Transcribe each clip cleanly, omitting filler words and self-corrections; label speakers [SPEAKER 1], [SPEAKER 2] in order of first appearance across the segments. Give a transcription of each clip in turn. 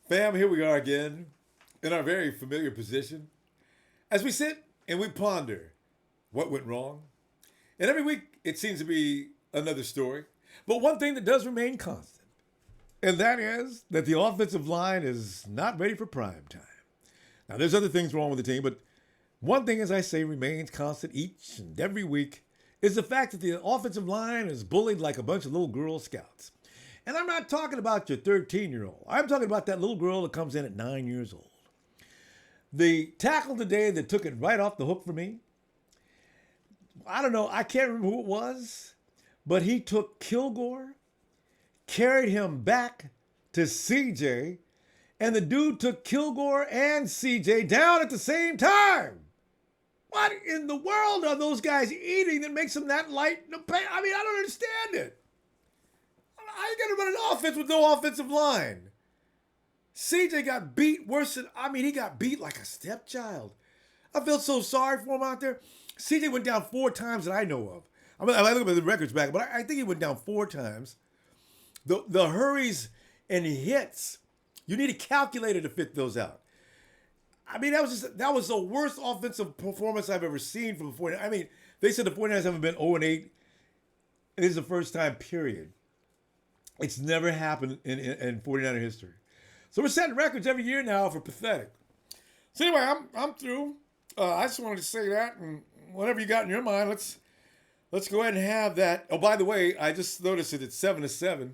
[SPEAKER 1] Fam, here we are again in our very familiar position as we sit and we ponder what went wrong. And every week it seems to be another story. But one thing that does remain constant, and that is that the offensive line is not ready for prime time. Now, there's other things wrong with the team, but one thing, as I say, remains constant each and every week is the fact that the offensive line is bullied like a bunch of little Girl Scouts. And I'm not talking about your 13-year-old. I'm talking about that little girl that comes in at 9 years old. The tackle today that took it right off the hook for me, I don't know, I can't remember who it was, but he took Kilgore, carried him back to CJ, and the dude took Kilgore and CJ down at the same time. What in the world are those guys eating that makes them that light in the pain? I mean, I don't understand it. I ain't gonna run an offense with no offensive line. CJ got beat worse than, he got beat like a stepchild. I felt so sorry for him out there. CJ went down 4 times that I know of. I look at the records back, but I think he went down 4 times. The hurries and hits, you need a calculator to fit those out. That was the worst offensive performance I've ever seen from the 49ers. They said the 49ers haven't been 0-8. This is the first time, period. It's never happened in 49er history. So we're setting records every year now for pathetic. So anyway, I'm through. I just wanted to say that, and whatever you got in your mind, let's go ahead and have that. Oh, by the way, I just noticed that it's 7-7.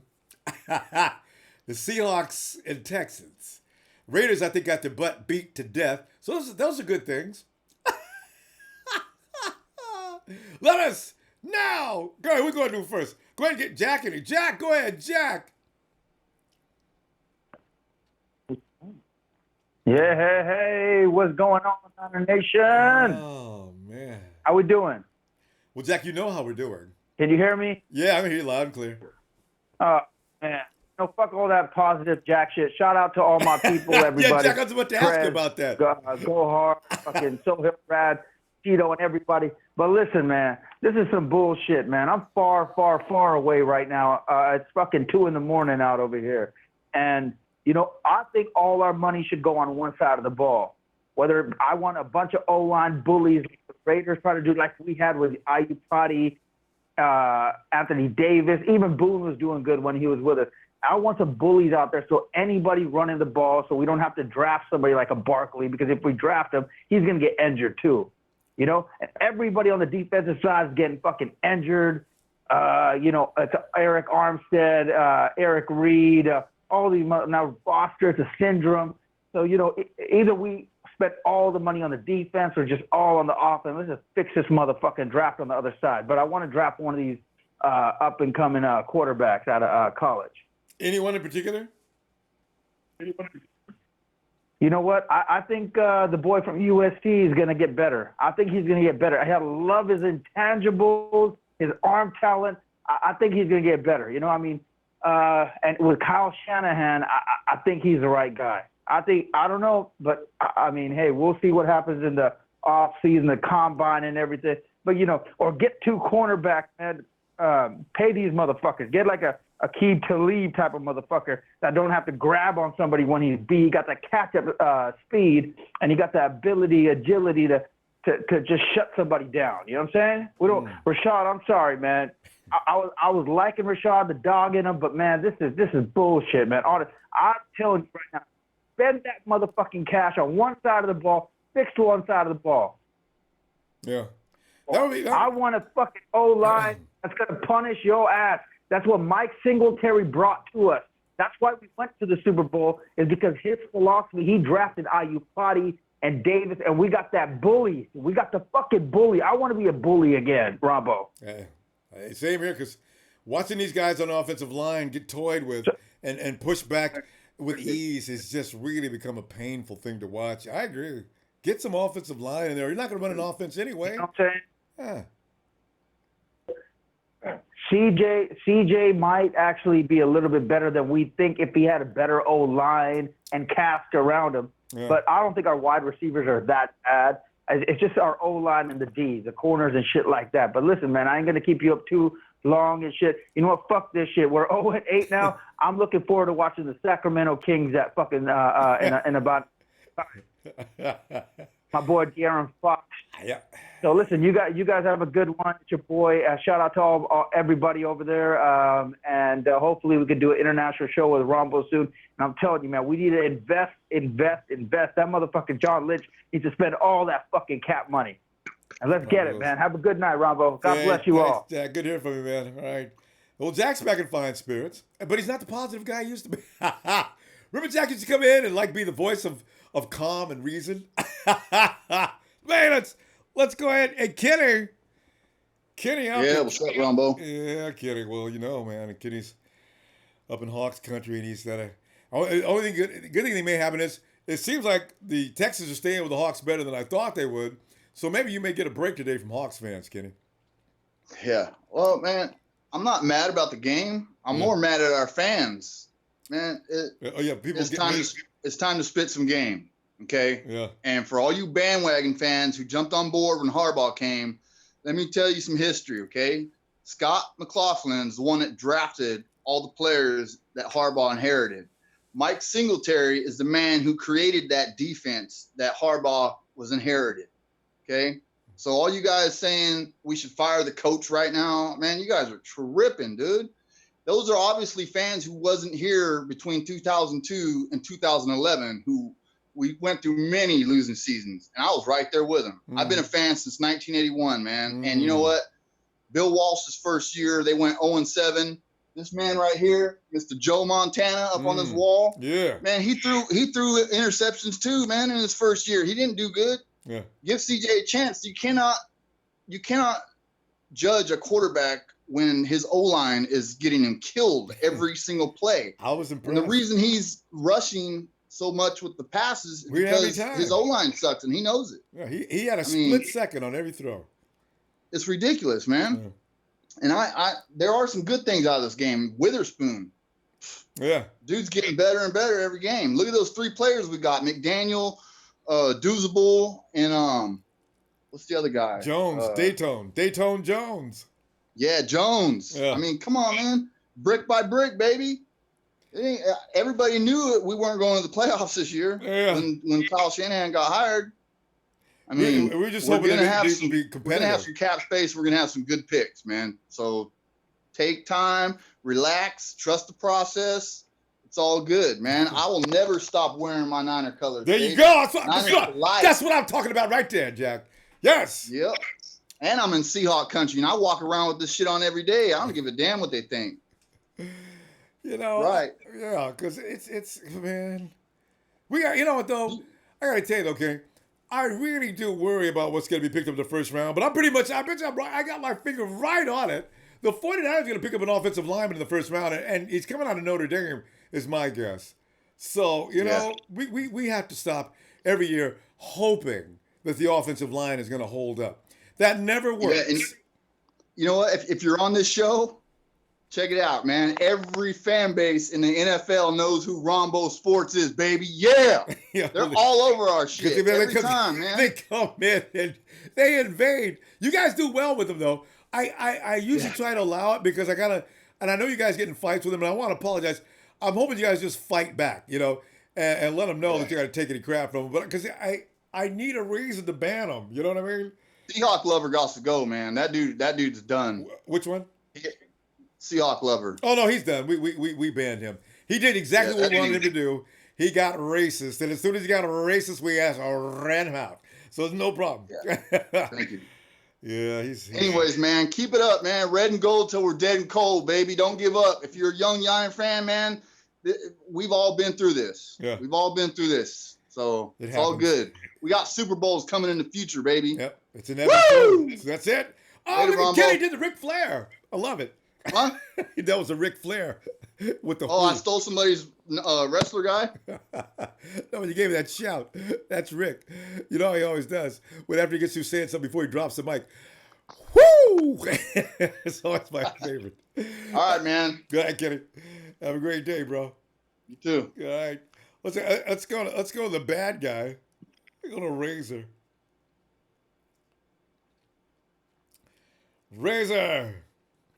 [SPEAKER 1] The Seahawks and Texans. Raiders, I think, got their butt beat to death. So those are good things. Let us now. Go ahead, we're going to do first. Go ahead and get Jack in here. Jack, go ahead, Jack.
[SPEAKER 2] Yeah, hey, what's going on, Niner Nation?
[SPEAKER 1] Oh, man.
[SPEAKER 2] How we doing?
[SPEAKER 1] Well, Jack, you know how we're doing.
[SPEAKER 2] Can you hear me?
[SPEAKER 1] Yeah, I can hear you loud and clear.
[SPEAKER 2] Oh, man. No, fuck all that positive Jack shit. Shout out to all my people, everybody.
[SPEAKER 1] Yeah, Jack, I was about to ask you about that.
[SPEAKER 2] Go hard, fucking Sohail, Brad, Tito, and everybody. But listen, man, this is some bullshit, man. I'm far, far, far away right now. It's fucking 2 a.m. out over here. And, I think all our money should go on one side of the ball. Whether I want a bunch of O-line bullies, like the Raiders try to do like we had with Ayupati, Anthony Davis. Even Boone was doing good when he was with us. I want some bullies out there so anybody running the ball so we don't have to draft somebody like a Barkley, because if we draft him, he's going to get injured too. And everybody on the defensive side is getting fucking injured. It's Eric Armstead, Eric Reed, all these, now Foster, it's a syndrome. So, either we spend all the money on the defense or just all on the offense. Let's just fix this motherfucking draft on the other side. But I want to draft one of these up-and-coming quarterbacks out of college.
[SPEAKER 1] Anyone in particular?
[SPEAKER 2] You know what? I think the boy from USC is going to get better. I think he's going to get better. I love his intangibles, his arm talent. I think he's going to get better. And with Kyle Shanahan, I think he's the right guy. I don't know, but hey, we'll see what happens in the off season, the combine and everything. But, or get 2 cornerbacks, man. Pay these motherfuckers. Get like a Aqib Talib type of motherfucker that don't have to grab on somebody when he's beat. He got that catch-up speed, and he got the agility to just shut somebody down. You know what I'm saying? Rashad, I'm sorry, man. I was liking Rashad, the dog in him, but, man, this is bullshit, man. I'm telling you right now, spend that motherfucking cash on one side of the ball, fix one side of the ball.
[SPEAKER 1] Yeah.
[SPEAKER 2] I want a fucking O-line that's going to punish your ass. That's what Mike Singletary brought to us. That's why we went to the Super Bowl, is because his philosophy, he drafted Ayupati and Davis, and we got that bully. We got the fucking bully. I want to be a bully again, Ronbo.
[SPEAKER 1] Hey, same here, because watching these guys on the offensive line get toyed with and pushed back with ease has just really become a painful thing to watch. I agree. Get some offensive line in there. You're not going to run an offense anyway.
[SPEAKER 2] You know what I'm saying?
[SPEAKER 1] Yeah.
[SPEAKER 2] CJ might actually be a little bit better than we think if he had a better O-line and cast around him. Yeah. But I don't think our wide receivers are that bad. It's just our O-line and the D, the corners and shit like that. But listen, man, I ain't going to keep you up too long and shit. You know what? Fuck this shit. We're 0-8 now. I'm looking forward to watching the Sacramento Kings at fucking in about my boy De'Aaron Fox.
[SPEAKER 1] Yeah.
[SPEAKER 2] So listen, you guys have a good one. It's your boy. Shout out to everybody over there, and hopefully we can do an international show with Ronbo soon. And I'm telling you, man, we need to invest. That motherfucking John Lynch needs to spend all that fucking cap money. And let's get it, man. Have a good night, Ronbo. God bless you all.
[SPEAKER 1] Jack. Good hearing from you, man. All right. Well, Jack's back in fine spirits, but he's not the positive guy he used to be. Remember Jack used to come in and be the voice of calm and reason? Man, let's go ahead. And Kenny out
[SPEAKER 3] there. What's up, Ronbo?
[SPEAKER 1] Yeah, Kenny. Well, man, and Kenny's up in Hawks country, and he's got a. Only thing good thing that may happen is it seems like the Texans are staying with the Hawks better than I thought they would. So maybe you may get a break today from Hawks fans, Kenny.
[SPEAKER 3] Yeah. Well, man, I'm not mad about the game. I'm more mad at our fans, man. It's time to spit some game. Okay.
[SPEAKER 1] Yeah.
[SPEAKER 3] And for all you bandwagon fans who jumped on board when Harbaugh came, let me tell you some history. Okay. Scott McLaughlin's the one that drafted all the players that Harbaugh inherited. Mike Singletary is the man who created that defense that Harbaugh was inherited. Okay. So all you guys saying we should fire the coach right now, man, you guys are tripping, dude. Those are obviously fans who wasn't here between 2002 and 2011, who we went through many losing seasons, and I was right there with them. I've been a fan since 1981, man. And you know what? Bill Walsh's first year, they went 0-7. This man right here, Mr. Joe Montana, up on his wall.
[SPEAKER 1] Yeah.
[SPEAKER 3] Man, he threw interceptions too, man, in his first year. He didn't do good.
[SPEAKER 1] Yeah.
[SPEAKER 3] Give CJ a chance. You cannot judge a quarterback when his O-line is getting him killed every single play.
[SPEAKER 1] I was impressed.
[SPEAKER 3] And the reason he's rushing so much with the passes is because his O-line sucks, and he knows it.
[SPEAKER 1] Yeah, he had a split second on every throw.
[SPEAKER 3] It's ridiculous, man. Yeah. And I there are some good things out of this game. Witherspoon.
[SPEAKER 1] Yeah.
[SPEAKER 3] Dude's getting better and better every game. Look at those three players we got. McDaniel, Douzable, and what's the other guy?
[SPEAKER 1] Jones, Dayton Jones.
[SPEAKER 3] Yeah, Jones. Yeah. I mean, come on, man. Brick by brick, baby. Everybody knew we weren't going to the playoffs this year when Kyle Shanahan got hired. I mean,
[SPEAKER 1] we're just hoping to be competitive.
[SPEAKER 3] We're going to have some cap space. We're going to have some good picks, man. So take time, relax, trust the process. It's all good, man. I will never stop wearing my Niner colors.
[SPEAKER 1] There you go. That's what I'm talking about right there, Jack. Yes.
[SPEAKER 3] Yep. And I'm in Seahawk country, and I walk around with this shit on every day. I don't give a damn what they think.
[SPEAKER 1] Right? Yeah, because it's man. We got. You know what though? I gotta tell you, okay. I really do worry about what's going to be picked up in the first round, but I bet you I got my finger right on it. The 49ers are going to pick up an offensive lineman in the first round, and he's coming out of Notre Dame, is my guess. So, we have to stop every year hoping that the offensive line is going to hold up. That never works.
[SPEAKER 3] Yeah, and you know what? If you're on this show, check it out, man. Every fan base in the NFL knows who Ronbo Sports is, baby. Yeah. They're all over our shit every time, man.
[SPEAKER 1] They come in and they invade. You guys do well with them, though. I usually try to allow it because and I know you guys get in fights with them, and I want to apologize. I'm hoping you guys just fight back, and let them know that you're going to take any crap from them. But because I need a reason to ban them. You know what I mean?
[SPEAKER 3] Seahawk Lover got to go, man. That dude's done.
[SPEAKER 1] Which one?
[SPEAKER 3] Seahawk Lover.
[SPEAKER 1] Oh no, he's done. We banned him. He did exactly what we wanted him to do. He got racist, and as soon as he got racist, we ran him out. So there's no problem.
[SPEAKER 3] Yeah. Thank you.
[SPEAKER 1] Yeah,
[SPEAKER 3] Anyways, man, keep it up, man. Red and gold till we're dead and cold, baby. Don't give up. If you're a young Giant fan, man, we've all been through this.
[SPEAKER 1] Yeah.
[SPEAKER 3] We've all been through this. So it's all good. We got Super Bowls coming in the future, baby.
[SPEAKER 1] Yep. It's inevitable. So that's it. Oh,
[SPEAKER 3] Later,
[SPEAKER 1] look at Kenny did the Ric Flair. I love it.
[SPEAKER 3] Huh?
[SPEAKER 1] That was a Ric Flair with the.
[SPEAKER 3] I stole somebody's wrestler guy.
[SPEAKER 1] No, when you gave me that shout, that's Rick. You know how he always does. When after he gets through saying something before he drops the mic, whoo! So that's my favorite.
[SPEAKER 3] All right, man.
[SPEAKER 1] Good night, Kenny. Have a great day, bro.
[SPEAKER 3] You too.
[SPEAKER 1] All right. Let's go to the bad guy. Let's go to Razor. Razor.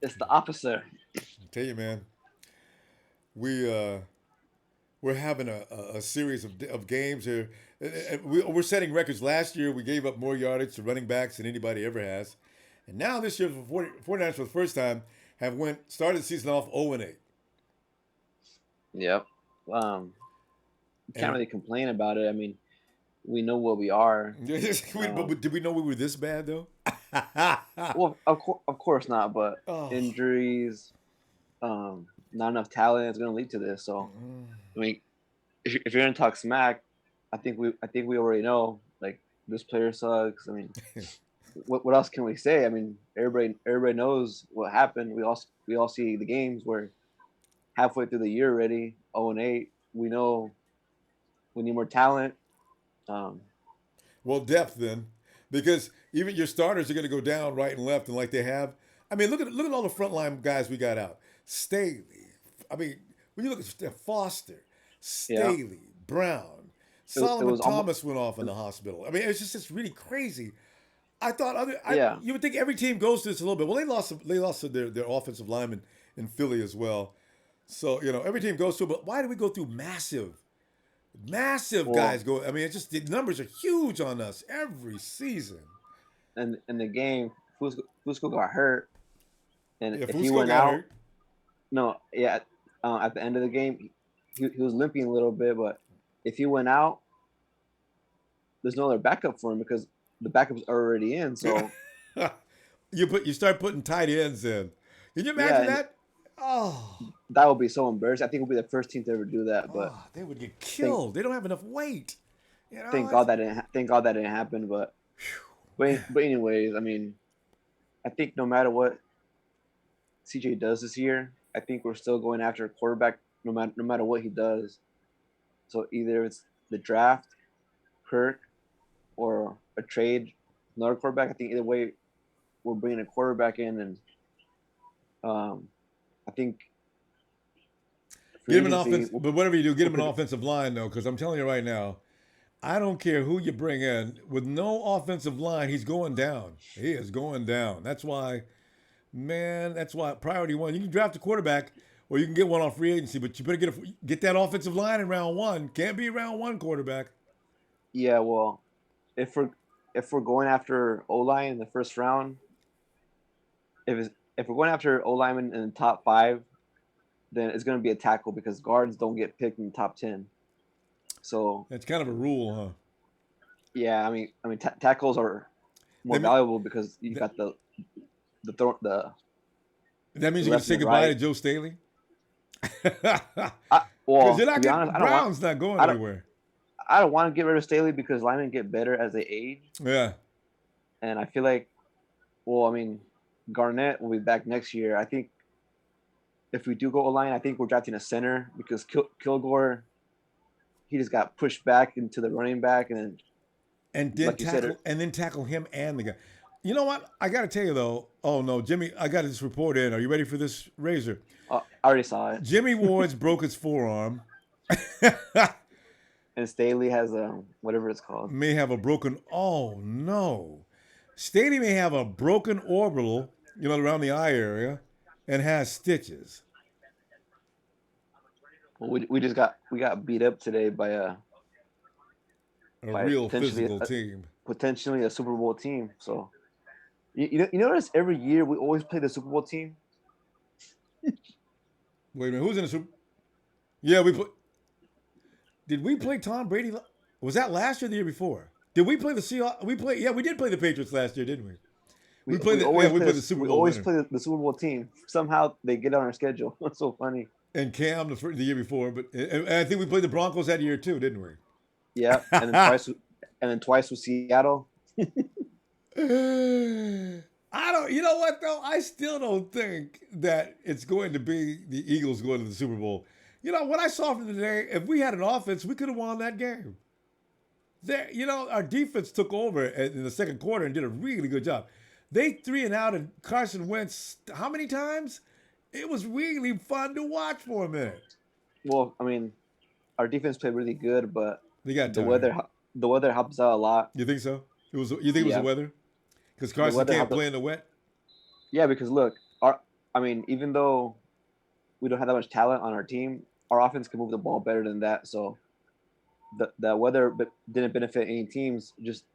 [SPEAKER 4] It's the opposite.
[SPEAKER 1] I tell you, man, we we're having a series of games here. We're setting records. Last year, we gave up more yardage to running backs than anybody ever has, and now this year, 49ers for the first time have started the season off 0-8.
[SPEAKER 4] Yep. Can't
[SPEAKER 1] And
[SPEAKER 4] really complain about it. I mean, we know what we are.
[SPEAKER 1] but did we know we were this bad though?
[SPEAKER 4] Well, of course not. But
[SPEAKER 1] Oh.
[SPEAKER 4] injuries, not enough talent is going to lead to this. So, I mean, if you're going to talk smack, I think we already know. Like, this player sucks. I mean, what else can we say? I mean, everybody knows what happened. We all see the games where halfway through the year already, 0-8. We know we need more talent.
[SPEAKER 1] Well, depth then, because even your starters are going to go down right and left, and like they have. I mean, look at all the frontline guys we got out. Staley. I mean, when you look at Foster, Staley, Brown, Solomon Thomas went off in the hospital. I mean, it's really crazy. I thought you would think every team goes through this a little bit. Well, they lost their offensive lineman in Philly as well. So, every team goes through, but why do we go through massive guys go? I mean, it's just the numbers are huge on us every season.
[SPEAKER 4] And in the game, Fusco got hurt, and if
[SPEAKER 1] Fusco
[SPEAKER 4] he went
[SPEAKER 1] got
[SPEAKER 4] out,
[SPEAKER 1] hurt.
[SPEAKER 4] No, yeah, at the end of the game, he was limping a little bit, but if he went out, there's no other backup for him because the backup's already in. So
[SPEAKER 1] you start putting tight ends in. Can you imagine that? Oh,
[SPEAKER 4] that would be so embarrassing. I think we'll be the first team to ever do that. But
[SPEAKER 1] they would get killed. They don't have enough weight.
[SPEAKER 4] Thank God that didn't happen. But anyways, I mean, I think no matter what CJ does this year, I think we're still going after a quarterback no matter what he does. So either it's the draft, Kirk, or a trade, another quarterback. I think either way, we're bringing a quarterback in, and I think
[SPEAKER 1] get him an offense. But whatever you do, get him an offensive line though, because I'm telling you right now, I don't care who you bring in. With no offensive line, he's going down. He is going down. That's why priority one. You can draft a quarterback, or you can get one on free agency, but you better get that offensive line in round one. Can't be round one quarterback.
[SPEAKER 4] Yeah, well, if we're going after O-line in the first round, if we're going after O-lineman in the top 5, then it's going to be a tackle because guards don't get picked in the top 10. So
[SPEAKER 1] that's kind of a rule, huh?
[SPEAKER 4] Yeah, I mean, tackles are more valuable because you got the.
[SPEAKER 1] That means you're going to say goodbye to Joe Staley.
[SPEAKER 4] Well,
[SPEAKER 1] you're not
[SPEAKER 4] to be honest,
[SPEAKER 1] Brown's not going anywhere.
[SPEAKER 4] I don't want to get rid of Staley because linemen get better as they age.
[SPEAKER 1] Yeah.
[SPEAKER 4] And I feel like, well, I mean, Garnett will be back next year. I think if we do go O-line, I think we're drafting a center because Kilgore, he just got pushed back into the running back and
[SPEAKER 1] then tackle him and the guy. You know what? I got to tell you though. Oh no, Jimmy, I got this report in. Are you ready for this, Razor?
[SPEAKER 4] I already saw it.
[SPEAKER 1] Jimmy Ward's broke his forearm.
[SPEAKER 4] And Staley has whatever it's called.
[SPEAKER 1] May have a broken. Oh no, Staley may have a broken orbital, around the eye area, and has stitches.
[SPEAKER 4] Well, we got beat up today by a
[SPEAKER 1] real physical team,
[SPEAKER 4] potentially a Super Bowl team. So you notice every year we always play the Super Bowl team.
[SPEAKER 1] Wait a minute, who's in the Super? Yeah, we put. Did we play Tom Brady? Was that last year or the year before? Did we play the Seahawks? We did play the Patriots last year, didn't we? We played the Super Bowl.
[SPEAKER 4] We always play the Super Bowl team. Somehow they get on our schedule. It's so funny.
[SPEAKER 1] And Cam the year before, but and I think we played the Broncos that year too, didn't we?
[SPEAKER 4] Yeah, and then twice with Seattle.
[SPEAKER 1] I don't. You know what though? I still don't think that it's going to be the Eagles going to the Super Bowl. What I saw from today, if we had an offense, we could have won that game. Our defense took over in the second quarter and did a really good job. They 3-and-out and Carson Wentz how many times? It was really fun to watch for a minute.
[SPEAKER 4] Well, I mean, our defense played really good, but
[SPEAKER 1] they got
[SPEAKER 4] the weather helps out a lot.
[SPEAKER 1] You think so? You think it was the weather? Because Carson can't play in the wet?
[SPEAKER 4] Yeah, because look, I mean, even though we don't have that much talent on our team, our offense can move the ball better than that. So the weather didn't benefit any teams. Just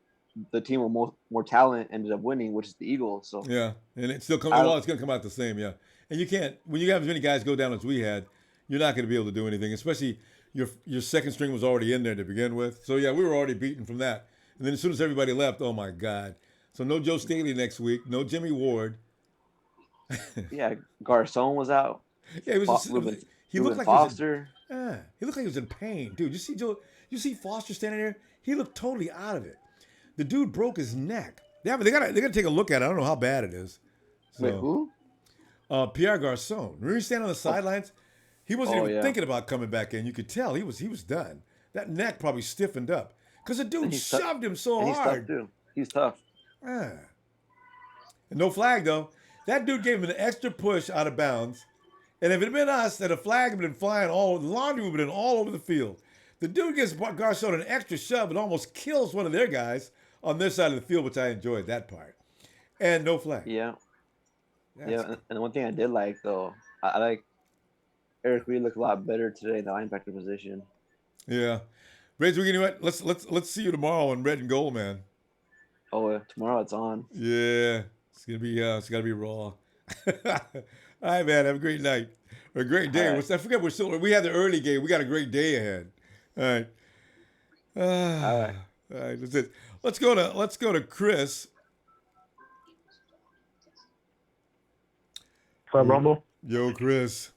[SPEAKER 4] the team with more talent ended up winning, which is the Eagles. So
[SPEAKER 1] Yeah, and it's still coming. Well, it's going to come out the same. Yeah, and you can't when you have as many guys go down as we had, you're not going to be able to do anything. Especially your second string was already in there to begin with. So yeah, we were already beaten from that. And then as soon as everybody left, oh my God! So no Joe Staley next week, no Jimmy Ward.
[SPEAKER 4] yeah, Garcon was out.
[SPEAKER 1] Yeah, he was. He looked like
[SPEAKER 4] Foster.
[SPEAKER 1] He looked like he was in pain, dude. You see Joe? You see Foster standing there? He looked totally out of it. The dude broke his neck. They gotta take a look at it. I don't know how bad it is. So,
[SPEAKER 4] Wait, who?
[SPEAKER 1] Pierre Garcon. Remember he standing on the sidelines? He wasn't even thinking about coming back in. You could tell he was done. That neck probably stiffened up because the dude shoved him so hard.
[SPEAKER 4] He's tough too. He's tough.
[SPEAKER 1] And no flag though. That dude gave him an extra push out of bounds. And if it had been us, that a flag had been flying the laundry would have been all over the field. The dude gives Garcon an extra shove and almost kills one of their guys on their side of the field, which I enjoyed that part. And no flag.
[SPEAKER 4] Yeah. And one thing I did like though, I like Eric Reed looked a lot better today in the linebacker position.
[SPEAKER 1] Yeah. Razor, you know what? Let's see you tomorrow on Red and Gold, man.
[SPEAKER 4] Oh, tomorrow it's on.
[SPEAKER 1] Yeah. It's gotta be raw. All right, man. Have a great night. Or a great day. Right. I forget we had the early game. We got a great day ahead. All right. All right. That's it. Let's go to Chris.
[SPEAKER 5] What's up, Ronbo?
[SPEAKER 1] Yo, Chris.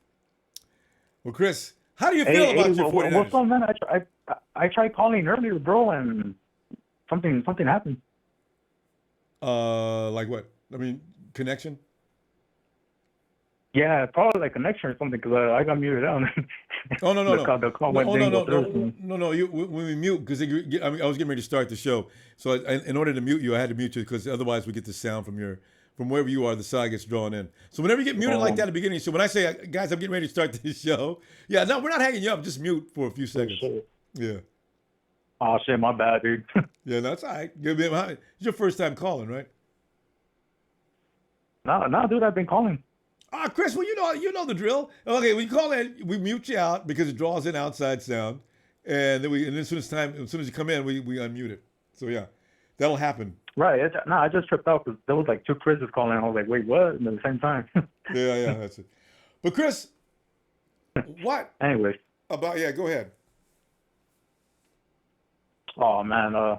[SPEAKER 1] Well, Chris, how do you feel about your 49ers?
[SPEAKER 5] What's up, man? I tried calling earlier, bro, and something happened.
[SPEAKER 1] Like what? I mean, connection?
[SPEAKER 5] Yeah, probably like connection or something because I got muted out.
[SPEAKER 1] Oh no!
[SPEAKER 5] The call went
[SPEAKER 1] No. When we mute, because I was getting ready to start the show, so in order to mute you, I had to mute you because otherwise we get the sound from wherever you are. The side gets drawn in. So whenever you get muted like that at the beginning, so when I say, guys, I'm getting ready to start this show, yeah, no, we're not hanging you up. Just mute for a few seconds. Yeah.
[SPEAKER 5] Oh shit, my bad, dude.
[SPEAKER 1] Yeah, that's all right. It's your first time calling, right?
[SPEAKER 5] No, dude, I've been calling.
[SPEAKER 1] Chris, well, you know the drill. Okay, when you call in, we mute you out because it draws in outside sound, and then as soon as you come in, we unmute it. So yeah, that'll happen.
[SPEAKER 5] Right. I just tripped out because there was like two Chris's calling. I was like, wait, what? And at the same time.
[SPEAKER 1] yeah, that's it. But Chris, what?
[SPEAKER 5] Anyway.
[SPEAKER 1] Go ahead.
[SPEAKER 5] Oh man,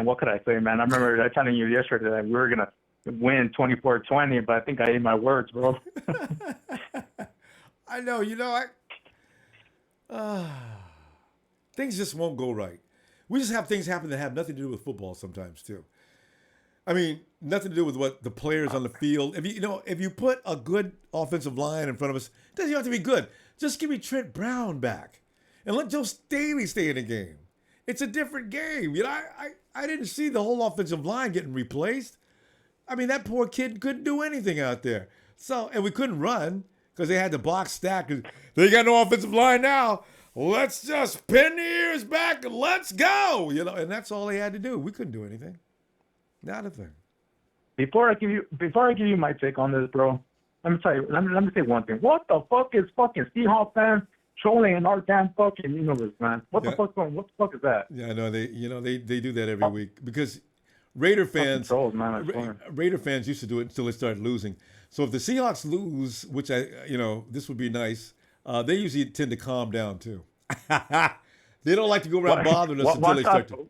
[SPEAKER 5] what could I say, man? I remember telling you yesterday that we were gonna win 24-20, but I think I ate my words, bro.
[SPEAKER 1] I know. Things just won't go right. We just have things happen that have nothing to do with football sometimes too. I mean, nothing to do with what the players on the field. If you put a good offensive line in front of us, it doesn't have to be good. Just give me Trent Brown back and let Joe Staley stay in the game. It's a different game. I didn't see the whole offensive line getting replaced. I mean, that poor kid couldn't do anything out there. So, and we couldn't run because they had the box stacked. They got no offensive line now. Let's just pin the ears back and let's go. And that's all they had to do. We couldn't do anything. Not a thing.
[SPEAKER 5] Before I give you my take on this, bro, let me tell you. Let me say one thing. What the fuck is fucking Seahawks fans trolling in our damn fucking universe, man? What the fuck is that?
[SPEAKER 1] Yeah, I know. They do that every week because Raider fans used to do it until they started losing. So if the Seahawks lose, which this would be nice, they usually tend to calm down too. They don't like to go around bothering us until they start to.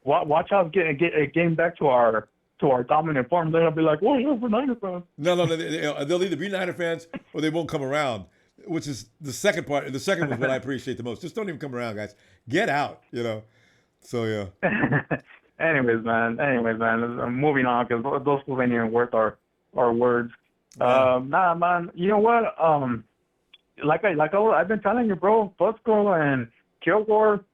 [SPEAKER 5] Watch out, getting back to our dominant form. They'll be like, "Whoa, we're Niner fans."
[SPEAKER 1] No, they'll either be Niner fans or they won't come around. Which is the second part. The second was what I appreciate the most. Just don't even come around, guys. Get out, So yeah.
[SPEAKER 5] Anyways, man. I'm moving on because those people ain't even worth our words. Nah, man. You know what? I've been telling you, bro. Fusco and Kilgore,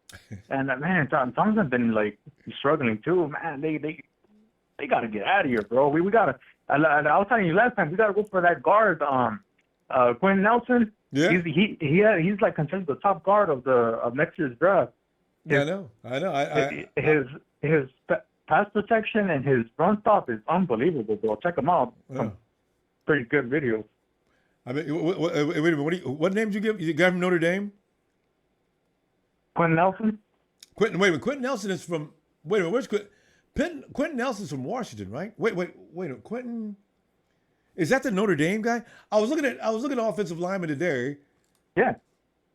[SPEAKER 5] and man, Thompson have been like struggling too. Man, they gotta get out of here, bro. We gotta. I was telling you last time. We gotta go for that guard. Quinn Nelson.
[SPEAKER 1] Yeah.
[SPEAKER 5] He's like considered the top guard of next year's draft.
[SPEAKER 1] I know.
[SPEAKER 5] His pass protection and his run stop is unbelievable, bro. Check him out.
[SPEAKER 1] Yeah.
[SPEAKER 5] pretty good videos.
[SPEAKER 1] I mean, wait a minute. What name did you give? You got from Notre Dame?
[SPEAKER 5] Quentin Nelson?
[SPEAKER 1] Quentin. Wait a minute. Quentin Nelson is from. Wait a minute. Where's Quentin? Quentin Nelson's from Washington, right? Wait. Quentin. Is that the Notre Dame guy? I was looking at offensive lineman today.
[SPEAKER 5] Yeah.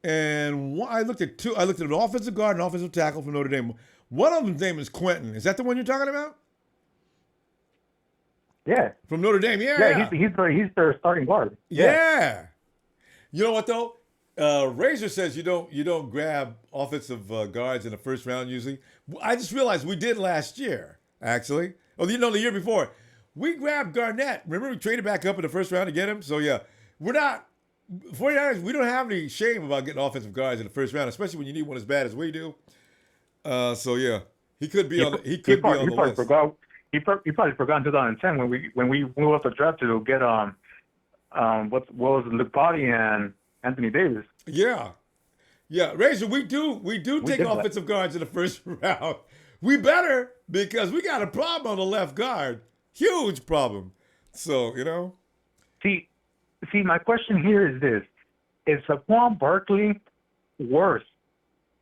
[SPEAKER 1] And I looked at two. I looked at an offensive guard and offensive tackle from Notre Dame. One of them's name is Quentin. Is that the one you're talking about?
[SPEAKER 5] Yeah.
[SPEAKER 1] From Notre Dame. Yeah.
[SPEAKER 5] Yeah. He's their starting guard.
[SPEAKER 1] Yeah. You know what though? Razor says you don't grab offensive guards in the first round usually. I just realized we did last year actually. Oh, the year before we grabbed Garnett. Remember we traded back up in the first round to get him. So yeah, we're not 49ers. We don't have any shame about getting offensive guards in the first round, especially when you need one as bad as we do. So yeah, he could be on. He could be on the list.
[SPEAKER 5] He probably forgot in 2010 when we moved up the draft to get what was it, Luke Potty and Anthony Davis.
[SPEAKER 1] Yeah. Razor, we do take offensive guards in the first round. We better, because we got a problem on the left guard, huge problem. So
[SPEAKER 5] See, my question here is this: is Saquon Barkley worth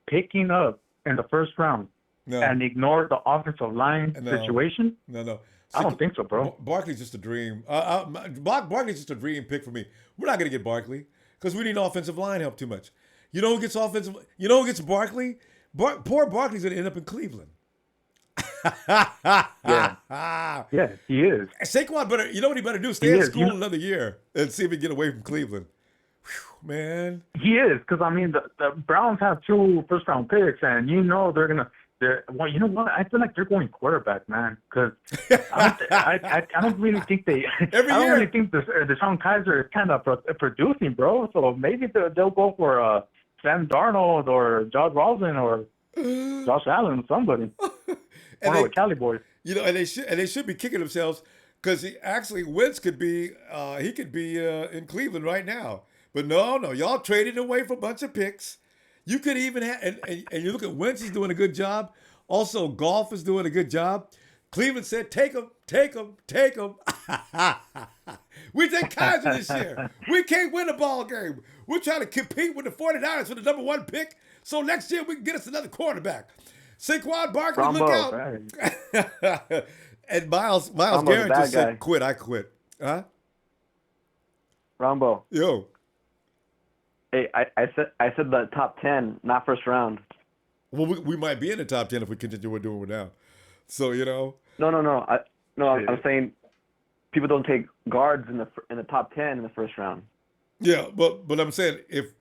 [SPEAKER 5] picking up in the first round?
[SPEAKER 1] No.
[SPEAKER 5] And ignore the offensive line situation?
[SPEAKER 1] No.
[SPEAKER 5] I don't think so, bro.
[SPEAKER 1] Barkley's just a dream. Barkley's just a dream pick for me. We're not going to get Barkley because we need offensive line help too much. You know who gets offensive? You know who gets Barkley? Poor Barkley's going to end up in Cleveland.
[SPEAKER 5] Yeah, he is.
[SPEAKER 1] Saquon better. You know what he better do? Stay in school another year and see if he can get away from Cleveland. Whew, man.
[SPEAKER 5] He is, because I mean the Browns have 2 first-round picks, and they're gonna. Well, you know what? I feel like they're going quarterback, man. Because I don't really think they. I don't really think the Deshaun Kaiser is kind of producing, bro. So maybe they'll go for Sam Darnold or Josh Rosen or Josh Allen, somebody. One of the Cali boys.
[SPEAKER 1] And they should be kicking themselves because Wentz could be in Cleveland right now. But no, y'all traded away for a bunch of picks. You could even have, and you look at Wentz is doing a good job. Also, Goff is doing a good job. Cleveland said, take him. We take Kaiser this year. We can't win a ball game. We're trying to compete with the 49ers for the number 1 pick. So next year we can get us another quarterback. Saquon Barkley,
[SPEAKER 5] Ronbo,
[SPEAKER 1] look out. And Miles Garrett just said, quit. I quit. Huh?
[SPEAKER 4] Ronbo.
[SPEAKER 1] Yo.
[SPEAKER 4] Hey, I said the top 10, not first round.
[SPEAKER 1] Well, we might be in the top 10 if we continue what we're doing now. So
[SPEAKER 4] No. I'm saying people don't take guards in the top 10 in the first round.
[SPEAKER 1] Yeah, but I'm saying if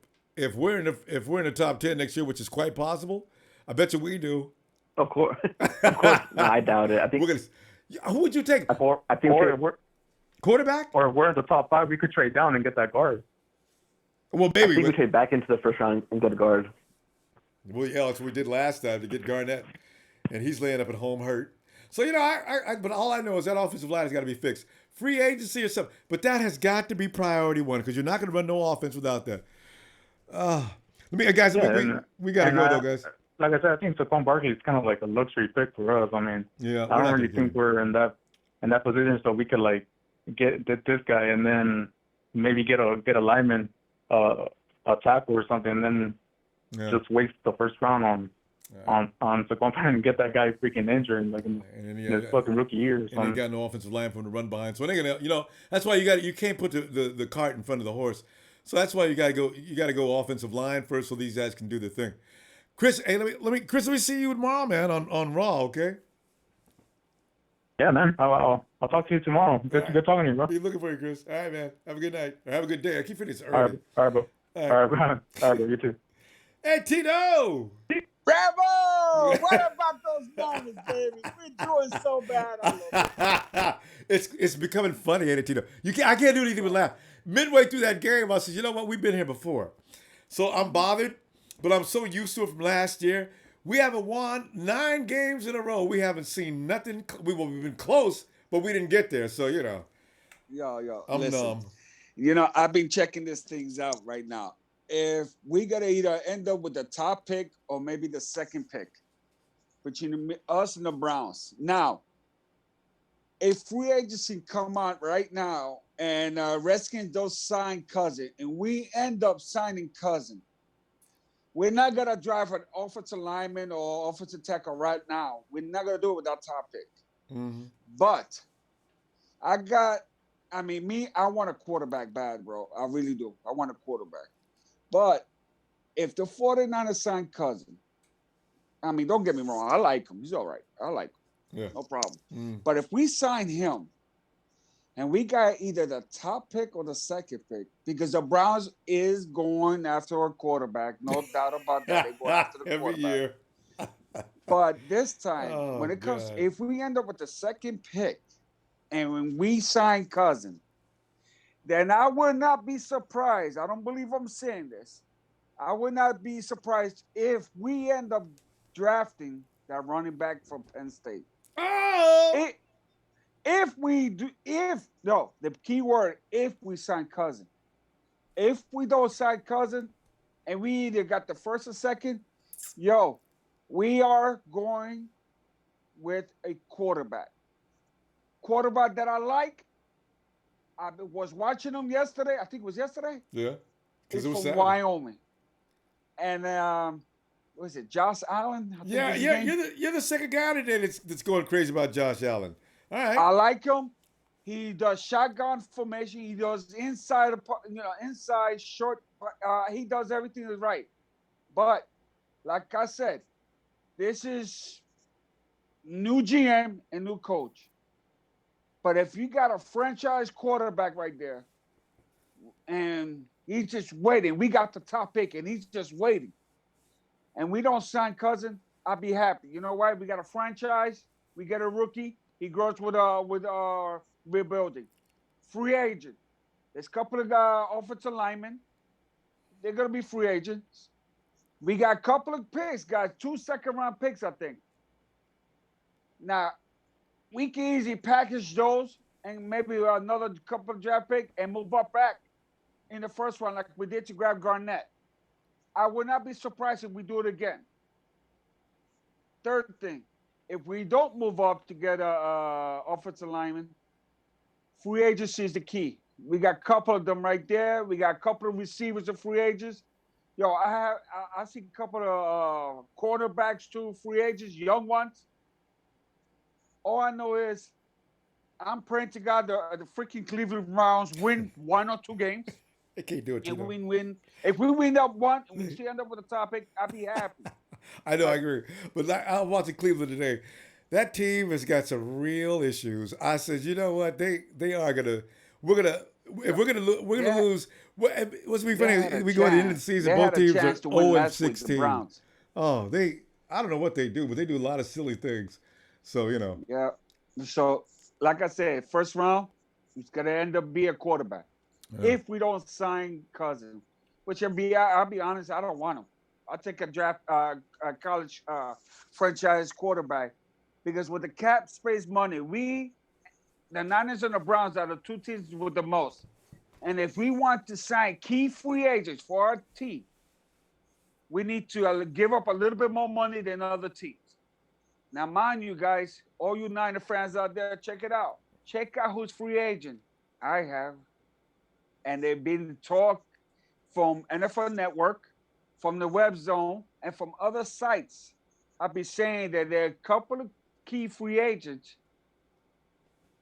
[SPEAKER 1] we're in the top 10 next year, which is quite possible, I bet you we do.
[SPEAKER 4] Of course. No, I doubt it. I think
[SPEAKER 1] who would you take?
[SPEAKER 5] I think
[SPEAKER 1] quarterback,
[SPEAKER 5] or we're in the top 5. We could trade down and get that guard.
[SPEAKER 1] Well, maybe
[SPEAKER 4] I think we trade back into the first round and get a guard.
[SPEAKER 1] Well, yeah, that's what we did last time to get Garnett, and he's laying up at home hurt. So but all I know is that offensive line has got to be fixed. Free agency or something, but that has got to be priority 1 because you're not going to run no offense without that. Guys, we got to go though, guys.
[SPEAKER 5] Like I said, I think Saquon Barkley is kind of like a luxury pick for us. I mean, I don't really think we're in that position, so we could get this guy and then maybe get a lineman, a tackle or something, and then just waste the first round on Saquon and get that guy freaking injured in his fucking rookie year.
[SPEAKER 1] And they got no offensive line for him to run behind, so they're gonna, that's why you can't put the cart in front of the horse. So that's why you gotta go offensive line first, so these guys can do their thing. Chris, hey, let me see you tomorrow, man, on Raw, okay?
[SPEAKER 5] Yeah, man. I'll talk to you tomorrow. Good talking to you, bro.
[SPEAKER 1] Be looking for you, Chris. All right, man. Have a good night. Or have a good day. I keep forgetting it's early.
[SPEAKER 5] All right, bro. All right, bro. You too.
[SPEAKER 1] Hey, Tito!
[SPEAKER 6] Bravo! What about those moments, baby? We're doing so bad all over.
[SPEAKER 1] It's becoming funny, ain't it, Tito? I can't do anything but laugh. Midway through that game, I said, you know what? We've been here before. So I'm bothered, but I'm so used to it from last year. We haven't won 9 games in a row. We haven't seen nothing. We've been close, but we didn't get there. So,
[SPEAKER 6] Yo,
[SPEAKER 1] I'm
[SPEAKER 6] listen,
[SPEAKER 1] numb.
[SPEAKER 6] I've been checking these things out right now. If we got to either end up with the top pick or maybe the second pick between us and the Browns. Now, if free agency come out right now and Redskins don't sign Cousin, and we end up signing Cousin, we're not gonna drive an offensive lineman or offensive tackle right now. We're not gonna do it with our top pick.
[SPEAKER 1] Mm-hmm.
[SPEAKER 6] But I want a quarterback bad, bro. I really do. I want a quarterback. But if the 49ers sign Cousin, I mean, don't get me wrong. I like him. He's all right. I like him.
[SPEAKER 1] Yeah.
[SPEAKER 6] No problem.
[SPEAKER 1] Mm.
[SPEAKER 6] But if we sign him and we got either the top pick or the second pick, because the Browns is going after a quarterback, no doubt about that. They go after the
[SPEAKER 1] Every
[SPEAKER 6] quarterback.
[SPEAKER 1] year.
[SPEAKER 6] But this time,
[SPEAKER 1] Oh,
[SPEAKER 6] when it comes,
[SPEAKER 1] God.
[SPEAKER 6] if we end up with the second pick and when we sign Cousin, then I would not be surprised. I don't believe I'm saying this. I would not be surprised if we end up drafting that running back from Penn State.
[SPEAKER 1] Oh!
[SPEAKER 6] The key word, if we sign Cousin. If we don't sign Cousin and we either got the first or second, we are going with a quarterback. Quarterback that I like. I was watching him yesterday. I think it was yesterday.
[SPEAKER 1] Yeah.
[SPEAKER 6] He's
[SPEAKER 1] it was
[SPEAKER 6] from
[SPEAKER 1] Saturday.
[SPEAKER 6] Wyoming. And what is it, Josh Allen?
[SPEAKER 1] You're the second guy today that's going crazy about Josh Allen. All right.
[SPEAKER 6] I like him. He does shotgun formation. He does inside short. He does everything right. But like I said, this is new GM and new coach. But if you got a franchise quarterback right there, and he's just waiting, we got the top pick, and he's just waiting, and we don't sign Cousin, I'll be happy. You know why? We got a franchise. We get a rookie. He grows with our rebuilding. Free agent. There's a couple of offensive linemen. They're gonna be free agents. We got a couple of picks, guys. 2 second-round picks, I think. Now, we can easily package those and maybe another couple of draft picks and move up back in the first round like we did to grab Garnett. I would not be surprised if we do it again. Third thing, if we don't move up to get an offensive lineman, free agency is the key. We got a couple of them right there. We got a couple of receivers of free agents. I see a couple of quarterbacks too, free agents, young ones. All I know is I'm praying to God the freaking Cleveland Browns win 1 or 2 games.
[SPEAKER 1] They can't do it.
[SPEAKER 6] If we win up one and we still end up with a topic, I'll be happy.
[SPEAKER 1] I know, I agree. But I was watching Cleveland today. That team has got some real issues. I said, you know what? They are gonna. We're gonna lose. What's be funny? We go at the end of the season. Both teams are 0-16. Oh, I don't know what they do, but they do a lot of silly things. So
[SPEAKER 6] Yeah. So like I said, first round, it's gonna end up being a quarterback. Yeah. If we don't sign Cousin, which I'll be honest, I don't want him. I'll take a draft a college franchise quarterback because with the cap space money, the Niners and the Browns are the 2 teams with the most. And if we want to sign key free agents for our team, we need to give up a little bit more money than other teams. Now, mind you guys, all you Niner fans out there, check it out. Check out who's free agent. I have. And they've been talked from NFL Network, from the Web Zone, and from other sites. I'll be saying that there are a couple of key free agents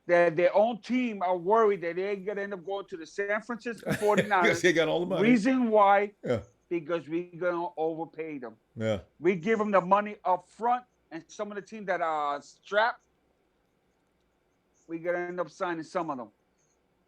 [SPEAKER 6] that their own team are worried that they're going to end up going to the San Francisco 49ers.
[SPEAKER 1] Because they got all the money.
[SPEAKER 6] Reason why?
[SPEAKER 1] Yeah.
[SPEAKER 6] Because we're going to overpay them.
[SPEAKER 1] Yeah.
[SPEAKER 6] We give them the money up front, and some of the teams that are strapped, we're going to end up signing some of them.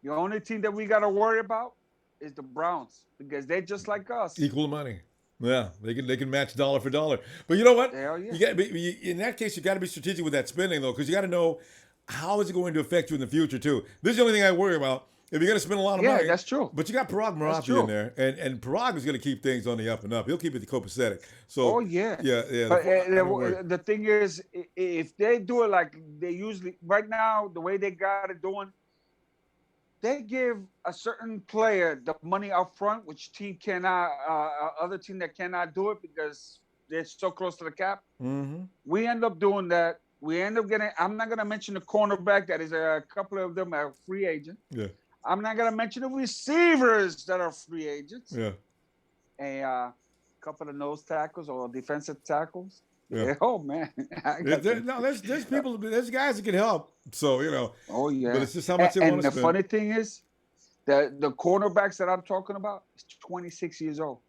[SPEAKER 6] The only team that we got to worry about is the Browns because they're just like us.
[SPEAKER 1] Equal money. Yeah, they can match dollar for dollar. But you know what?
[SPEAKER 6] Hell yeah.
[SPEAKER 1] You got in that case, you got to be strategic with that spending though, because you got to know how is it going to affect you in the future too. This is the only thing I worry about. If you're going to spend a lot of money,
[SPEAKER 6] that's true.
[SPEAKER 1] But you got Parag Marathi in there, and Parag is going to keep things on the up and up. He'll keep it copacetic. So, yeah.
[SPEAKER 6] But the thing is, if they do it like they usually right now, the way they got it doing, they give a certain player the money up front, which team cannot, other team that cannot do it because they're so close to the cap.
[SPEAKER 1] Mm-hmm.
[SPEAKER 6] We end up doing that. We end up getting. I'm not going to mention the cornerback. That is a couple of them are free agent.
[SPEAKER 1] Yeah.
[SPEAKER 6] I'm not gonna mention the receivers that are free agents.
[SPEAKER 1] Yeah.
[SPEAKER 6] A couple of nose tackles or defensive tackles.
[SPEAKER 1] Yeah.
[SPEAKER 6] Oh man,
[SPEAKER 1] there's people, there's guys that can help. So
[SPEAKER 6] Oh yeah.
[SPEAKER 1] but it's just how much they
[SPEAKER 6] and
[SPEAKER 1] want to
[SPEAKER 6] the
[SPEAKER 1] spend.
[SPEAKER 6] funny thing is, the cornerbacks that I'm talking about is 26 years old.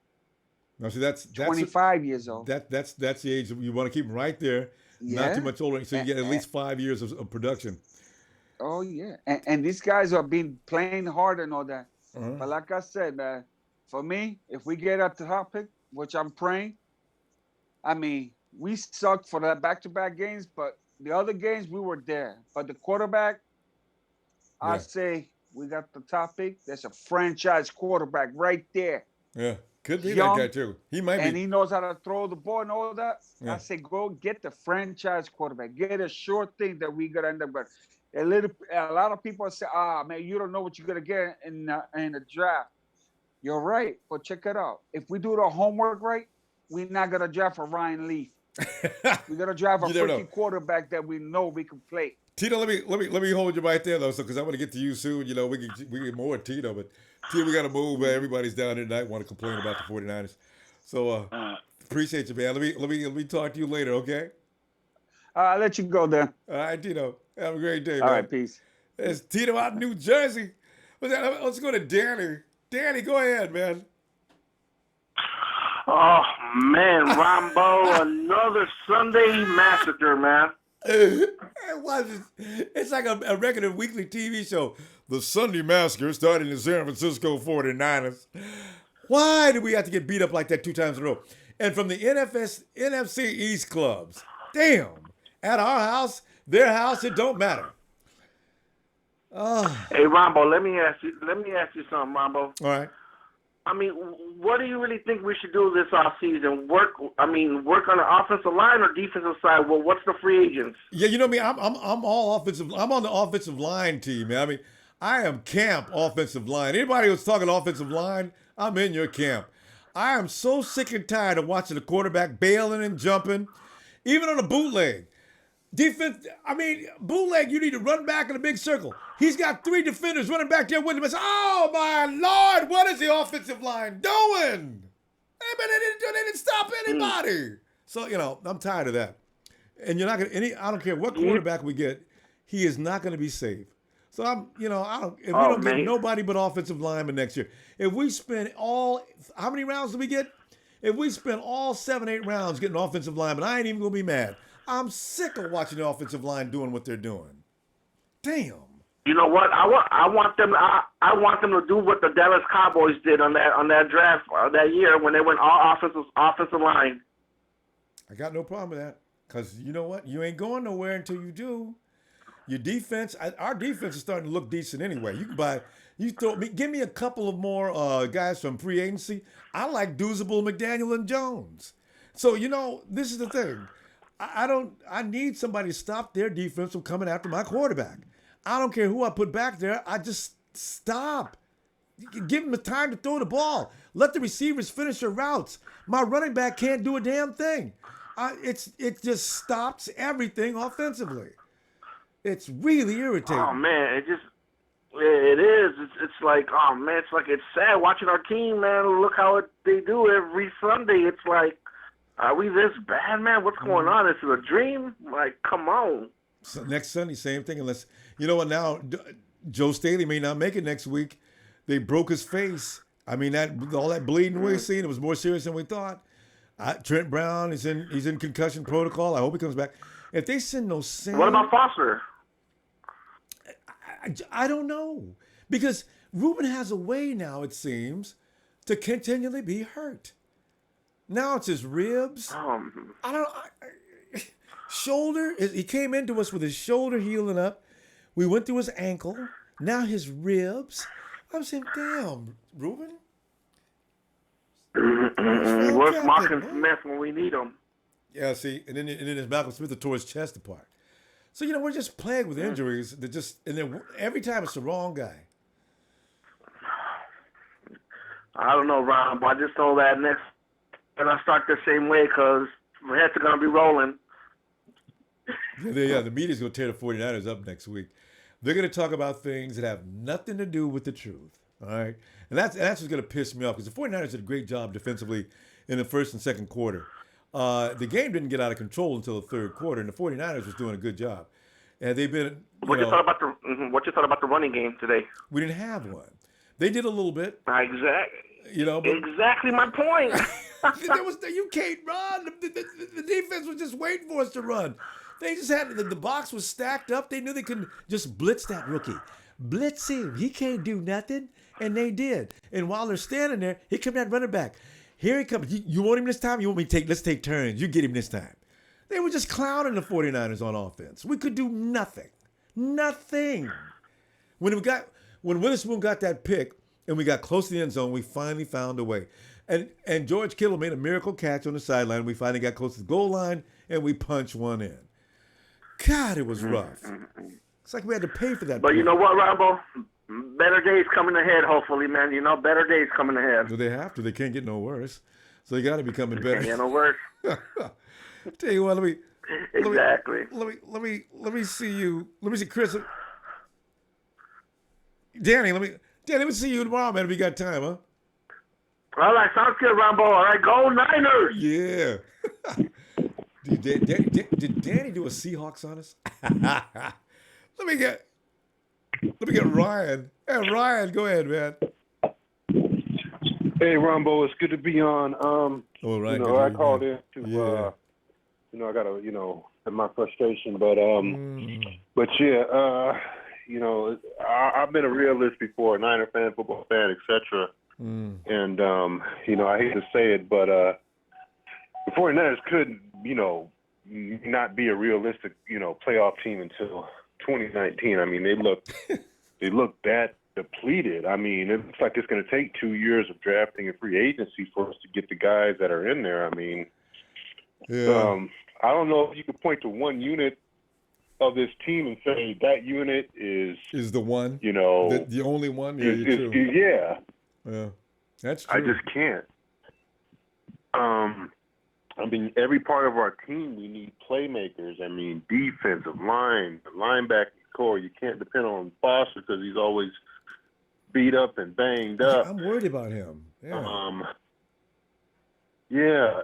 [SPEAKER 1] Now, see, that's
[SPEAKER 6] 25 years old.
[SPEAKER 1] That's the age that you want to keep them right there, not too much older, so you get at least 5 years of production.
[SPEAKER 6] Oh yeah, and these guys are playing hard and all that.
[SPEAKER 1] Uh-huh.
[SPEAKER 6] But like I said, man, for me, if we get at the top pick, which I'm praying, I mean, we sucked for that back-to-back games, but the other games we were there. But the quarterback, I say we got the top pick. There's a franchise quarterback right there.
[SPEAKER 1] Yeah, could be
[SPEAKER 6] Young,
[SPEAKER 1] that guy too. He might
[SPEAKER 6] and
[SPEAKER 1] be.
[SPEAKER 6] he knows how to throw the ball and all that.
[SPEAKER 1] Yeah.
[SPEAKER 6] I say go get the franchise quarterback. Get a sure thing that we gonna end up with. A lot of people say, man, you don't know what you're gonna get in the draft. You're right, but check it out. If we do the homework right, we're not gonna draft for Ryan Leaf. We're gonna draft a freaking quarterback that we know we can play.
[SPEAKER 1] Tito, let me hold you right there though, so because I want to get to you soon. We get more Tito, but Tito, we got to move. Everybody's down here tonight. Want to complain about the 49ers. So appreciate you, man. Let me talk to you later, okay?
[SPEAKER 6] I'll let you go then.
[SPEAKER 1] All right, Tito. Have a great day, man.
[SPEAKER 6] All right, peace.
[SPEAKER 1] It's Tito out in New Jersey. Let's go to Danny. Danny, go ahead, man.
[SPEAKER 7] Oh, man, Ronbo, another Sunday massacre, man.
[SPEAKER 1] It's like a regular weekly TV show. The Sunday Massacre starting in the San Francisco 49ers. Why do we have to get beat up like that 2 times in a row? And from the NFC East clubs. Damn. At our house, their house, it don't matter. Oh.
[SPEAKER 7] Hey, Ronbo, let me ask you something, Ronbo.
[SPEAKER 1] All right.
[SPEAKER 7] I mean, what do you really think we should do this offseason? Work on the offensive line or defensive side? Well, what's the free agents?
[SPEAKER 1] Yeah, you know me. I'm all offensive. I'm on the offensive line team, man. I mean, I am camp offensive line. Anybody who's talking offensive line, I'm in your camp. I am so sick and tired of watching the quarterback bailing and jumping, even on a bootleg. Defense, I mean, bootleg, you need to run back in a big circle. He's got 3 defenders running back there with him. It's, oh, my Lord, what is the offensive line doing? They didn't stop anybody. So, I'm tired of that. And you're not going to, I don't care what quarterback we get, he is not going to be safe. So, we don't get nobody but offensive linemen next year. If we spend how many rounds do we get? If we spend all 7, 8 rounds getting offensive linemen, I ain't even going to be mad. I'm sick of watching the offensive line doing what they're doing. Damn.
[SPEAKER 7] You know what? I want them to do what the Dallas Cowboys did on that draft that year when they went all offensive line.
[SPEAKER 1] I got no problem with that because you know what? You ain't going nowhere until you do. Your defense, our defense is starting to look decent anyway. Give me a couple of more guys from free agency. I like Douzable, McDaniel, and Jones. So this is the thing. I need somebody to stop their defense from coming after my quarterback. I don't care who I put back there. I just stop. Give them the time to throw the ball. Let the receivers finish their routes. My running back can't do a damn thing. It just stops everything offensively. It's really irritating.
[SPEAKER 7] Oh man, it is. It's like, oh man, it's sad watching our team, man. Look how they do every Sunday. It's like, are we this bad, man? What's going on? Is it a dream? Like, come on.
[SPEAKER 1] So next Sunday, same thing. Unless, you know what, now Joe Staley may not make it next week. They broke his face. I mean, all that bleeding we've seen, it was more serious than we thought. Trent Brown is in concussion protocol. I hope he comes back. If they send no same.
[SPEAKER 7] What about Foster?
[SPEAKER 1] I don't know. Because Ruben has a way now, it seems, to continually be hurt. Now it's his ribs. Shoulder. He came into us with his shoulder healing up. We went through his ankle. Now his ribs. I'm saying, damn, Ruben.
[SPEAKER 7] Where's Malcolm Smith when we need him?
[SPEAKER 1] Yeah, see, and then there's Malcolm Smith that tore his chest apart. So, we're just plagued with injuries. And then every time it's the wrong guy.
[SPEAKER 7] I don't know, Ron, but I just know that next, and I start the same way because my heads are going to be rolling.
[SPEAKER 1] Yeah, the media's going to tear the 49ers up next week. They're going to talk about things that have nothing to do with the truth. All right. And that's what's going to piss me off because the 49ers did a great job defensively in the first and second quarter. The game didn't get out of control until the third quarter, and the 49ers was doing a good job. And they've been.
[SPEAKER 7] What you thought about the running game today?
[SPEAKER 1] We didn't have one. They did a little bit.
[SPEAKER 7] Exactly.
[SPEAKER 1] But,
[SPEAKER 7] exactly my point.
[SPEAKER 1] You can't run. The defense was just waiting for us to run. They just had the box was stacked up. They knew they couldn't just blitz that rookie. Blitz him. He can't do nothing, and they did. And while they're standing there, here comes that running back. Here he comes. You want him this time? You want me to take? Let's take turns. You get him this time. They were just clowning the 49ers on offense. We could do nothing. Nothing. When Witherspoon got that pick and we got close to the end zone, we finally found a way. And George Kittle made a miracle catch on the sideline. We finally got close to the goal line and we punched one in. God, it was rough. It's like we had to pay for that.
[SPEAKER 7] But you know what, Ronbo? Better days coming ahead, hopefully, man. Better days coming ahead.
[SPEAKER 1] Do they have to? They can't get no worse. So they got to be coming better.
[SPEAKER 7] Can't get no worse.
[SPEAKER 1] Tell you what, let me see you. Let me see Chris. Danny, let me see you tomorrow, man, if you got time, huh?
[SPEAKER 7] All right, sounds good, Ronbo. All right, go Niners.
[SPEAKER 1] Yeah. Did Danny do a Seahawks on us? Let me get Ryan. Hey, Ryan, go ahead, man.
[SPEAKER 8] Hey, Ronbo, it's good to be on.
[SPEAKER 1] Ryan,
[SPEAKER 8] I called in to, I got to, have my frustration, but yeah, I've been a realist before, a Niner fan, football fan, etc. And, I hate to say it, but the 49ers could, not be a realistic, playoff team until 2019. I mean, they look that depleted. I mean, it looks like it's going to take 2 years of drafting and free agency for us to get the guys that are in there. I mean, I don't know if you could point to one unit of this team and say that unit is the one, the only one. Yeah,
[SPEAKER 1] yeah, that's true.
[SPEAKER 8] I just can't. I mean, every part of our team, we need playmakers. I mean, defensive line, linebacking core. You can't depend on Foster because he's always beat up and banged up.
[SPEAKER 1] I'm worried about him. Yeah.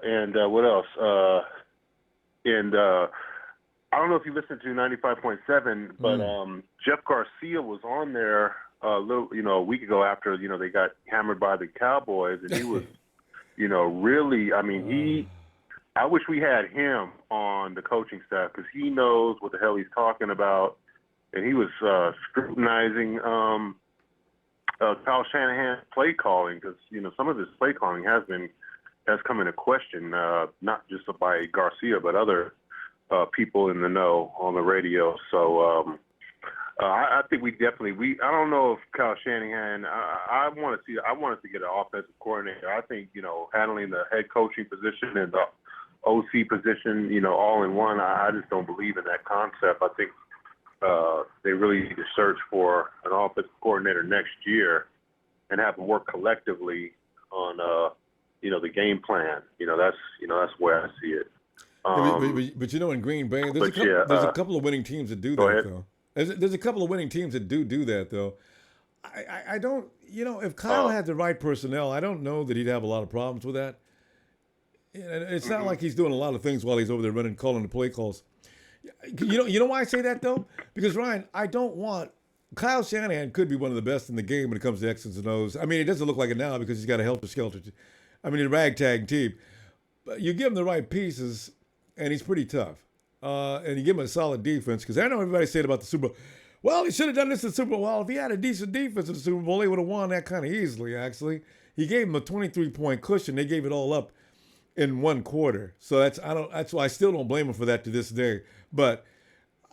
[SPEAKER 8] And what else? I don't know if you listened to 95.7, but Jeff Garcia was on there a week ago after, they got hammered by the Cowboys, and he was, really, I mean, I wish we had him on the coaching staff because he knows what the hell he's talking about, and he was scrutinizing Kyle Shanahan's play calling because, some of his play calling has come into question, not just by Garcia, but other people in the know on the radio. So I think we I don't know if Kyle Shanahan, I want to get an offensive coordinator. I think, handling the head coaching position and the OC position, all in one, I just don't believe in that concept. I think they really need to search for an offensive coordinator next year and have them work collectively on, the game plan. That's where I see it.
[SPEAKER 1] But in Green Bay, there's a couple of winning teams that do that, though. There's a couple of winning teams that do that, though. I don't, if Kyle had the right personnel, I don't know that he'd have a lot of problems with that. It's not like he's doing a lot of things while he's over there calling the play calls. You know why I say that, though? Because, Ryan, Kyle Shanahan could be one of the best in the game when it comes to X's and O's. I mean, it doesn't look like it now because he's got a helter-skelter. I mean, a ragtag team. But you give him the right pieces, and he's pretty tough. And you give him a solid defense, because I know everybody said about the Super Bowl, well, he should have done this in the Super Bowl. Well, if he had a decent defense in the Super Bowl, they would have won that kind of easily, actually. He gave him a 23-point cushion. They gave it all up in one quarter. So that's why I still don't blame him for that to this day. But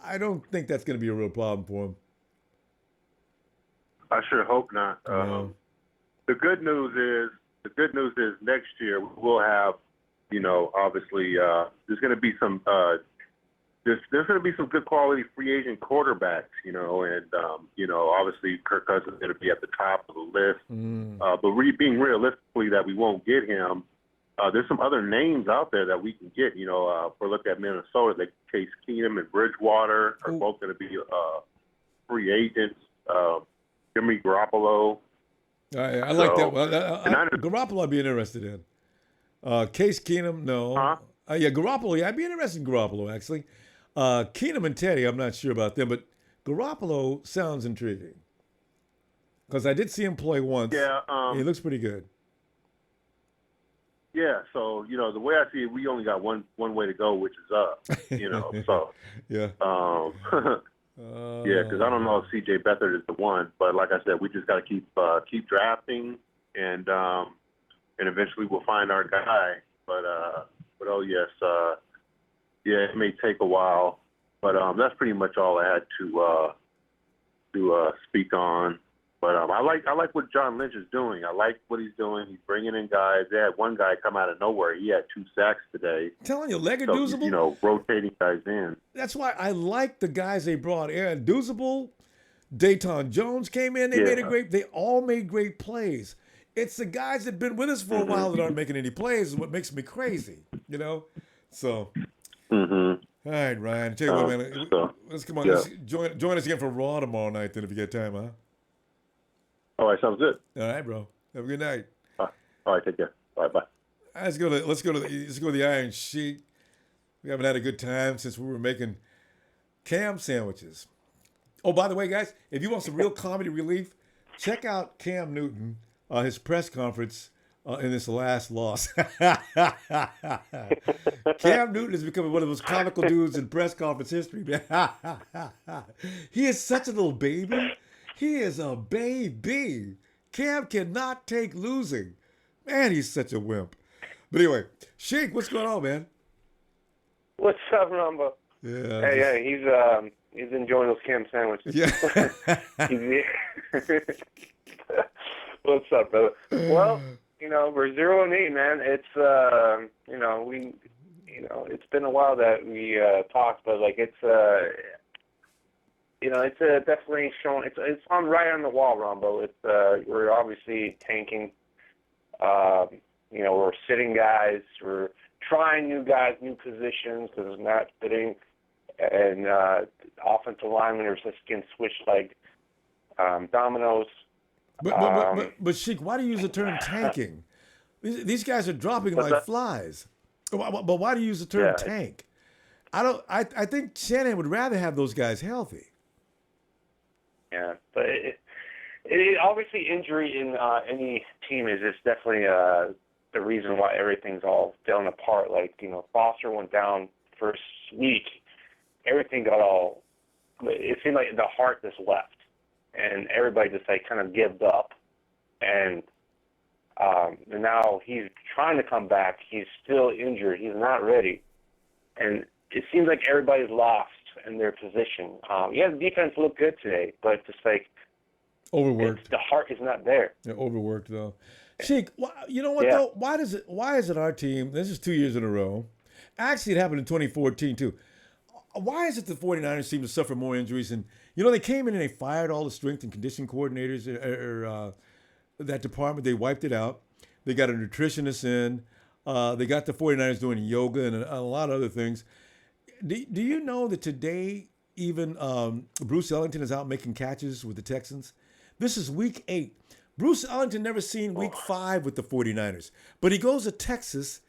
[SPEAKER 1] I don't think that's going to be a real problem for him.
[SPEAKER 8] I sure hope not. The good news is next year we'll have, obviously there's going to be some there's going to be some good quality free agent quarterbacks, and obviously Kirk Cousins is going to be at the top of the list. But being realistically that we won't get him, there's some other names out there that we can get. If we look at Minnesota, Case Keenum and Bridgewater are both going to be free agents. Jimmy Garoppolo.
[SPEAKER 1] I like that one.
[SPEAKER 8] Niners-
[SPEAKER 1] Garoppolo I'd be interested in. Case Keenum, no.
[SPEAKER 8] Huh?
[SPEAKER 1] Yeah, Garoppolo, yeah, I'd be interested in Garoppolo, actually. Keenum and Teddy, I'm not sure about them, but Garoppolo sounds intriguing. Because I did see him play once.
[SPEAKER 8] Yeah.
[SPEAKER 1] He looks pretty good.
[SPEAKER 8] Yeah, so, the way I see it, we only got one way to go, which is up, so.
[SPEAKER 1] Yeah.
[SPEAKER 8] Yeah, because I don't know if C.J. Beathard is the one, but like I said, we just got to keep drafting, and eventually we'll find our guy. But oh yes, yeah, it may take a while, but that's pretty much all I had to speak on. But I like what John Lynch is doing. I like what he's doing. He's bringing in guys. They had one guy come out of nowhere. He had 2 sacks today.
[SPEAKER 1] I'm telling you, Legger
[SPEAKER 8] So,
[SPEAKER 1] Doozable.
[SPEAKER 8] rotating guys in.
[SPEAKER 1] That's why I like the guys they brought in. Doozable, Dayton Jones came in. They all made great plays. It's the guys that have been with us for a while that aren't making any plays is what makes me crazy, So, all right, Ryan. Tell you what, man. Let's come on.
[SPEAKER 8] Yeah.
[SPEAKER 1] Let's join us again for Raw tomorrow night, then, if you get time, huh?
[SPEAKER 8] All right, sounds good.
[SPEAKER 1] All right, bro. Have a good night.
[SPEAKER 8] All right, take care. All right, bye.
[SPEAKER 1] Let's go to the Iron Sheik. We haven't had a good time since we were making Cam sandwiches. Oh, by the way, guys, if you want some real comedy relief, check out Cam Newton, his press conference in this last loss. Cam Newton is becoming one of those comical dudes in press conference history. He is such a little baby. He is a baby. Cam cannot take losing. Man, he's such a wimp. But anyway, Sheik, what's going on, man?
[SPEAKER 9] What's up, Ronbo?
[SPEAKER 1] Yeah.
[SPEAKER 9] Hey, he's enjoying those Cam sandwiches.
[SPEAKER 1] Yeah.
[SPEAKER 9] What's up, brother? Well, we're 0-8, man. It's it's been a while that we talked, but it's definitely shown. It's on right on the wall, Ronbo. We're obviously tanking. We're sitting guys. We're trying new guys, new positions because it's not fitting. And offensive linemen are just getting switched like dominoes.
[SPEAKER 1] But Sheik, why do you use the term tanking? These guys are dropping like flies. But why do you use the term tank? I think Shanahan would rather have those guys healthy.
[SPEAKER 9] Yeah, but it obviously injury in any team is just definitely the reason why everything's all falling apart. Foster went down first week, everything got all. It seemed like the heart just left, and everybody just kind of gave up, and now he's trying to come back. He's still injured. He's not ready, and it seems like everybody's lost in their position. The defense looked good today, but just
[SPEAKER 1] overworked.
[SPEAKER 9] The heart is not there.
[SPEAKER 1] Yeah, overworked though. Sheik, you know what though? Why is it our team? This is 2 years in a row. Actually, it happened in 2014 too. Why is it the 49ers seem to suffer more injuries? And they came in and they fired all the strength and conditioning coordinators or that department. They wiped it out. They got a nutritionist in. They got the 49ers doing yoga and a lot of other things. Do you know that today even Bruce Ellington is out making catches with the Texans? This is week 8. Bruce Ellington never seen week 5 with the 49ers. But he goes to Texas,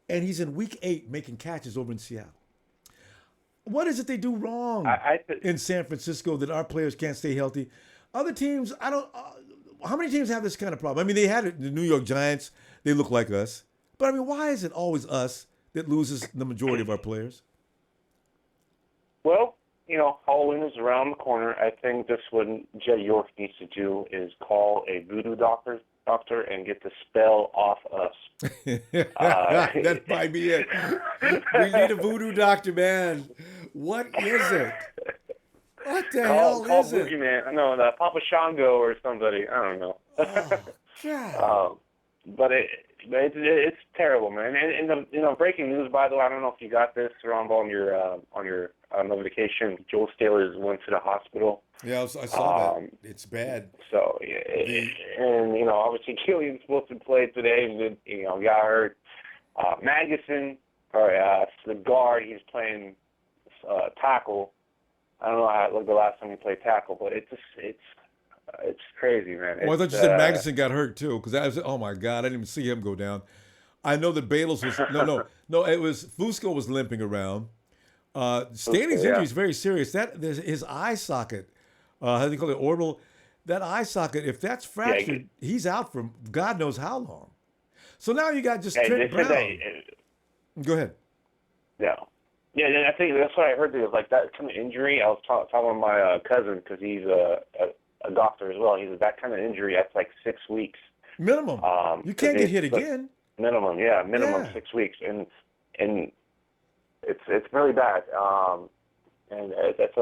[SPEAKER 1] and he's in week 8 making catches over in Seattle. What is it they do wrong in San Francisco that our players can't stay healthy? Other teams, how many teams have this kind of problem? I mean, they had it, the New York Giants. They look like us. But, I mean, why is it always us that loses the majority of our players?
[SPEAKER 9] Well, Halloween is around the corner. I think this what Jed York needs to do is call a voodoo doctor and get the spell off us.
[SPEAKER 1] That might be it. We need a voodoo doctor, man. What is it? What the hell is it?
[SPEAKER 9] Man. I know, the Papa Shango or somebody. I don't know.
[SPEAKER 1] Oh, God.
[SPEAKER 9] But it's terrible, man. And breaking news, by the way, I don't know if you got this, Ronbo, on your notification. Joe Staley went to the hospital.
[SPEAKER 1] Yeah, I saw that. It's bad.
[SPEAKER 9] So, and obviously Gilliam's supposed to play today. Got hurt. Magnusen, or the guard, he's playing tackle. I don't know how the last time he played tackle, but it's crazy, man.
[SPEAKER 1] Well, I thought you said Magnusen got hurt too, because I was, oh my God, I didn't even see him go down. I know that Beadles was no. It was Fusco was limping around. Staley's injury is very serious. His eye socket, how do they call it, orbital? That eye socket, if that's fractured, he's out for God knows how long. So now you got just Trent Brown. Go ahead.
[SPEAKER 9] Yeah. Yeah, I think that's what I heard. It was like that kind of injury. I was talking with my cousin because he's a doctor as well. He's that kind of injury. That's like 6 weeks
[SPEAKER 1] minimum. You can't get hit again.
[SPEAKER 9] Minimum, 6 weeks, and it's really bad. And that's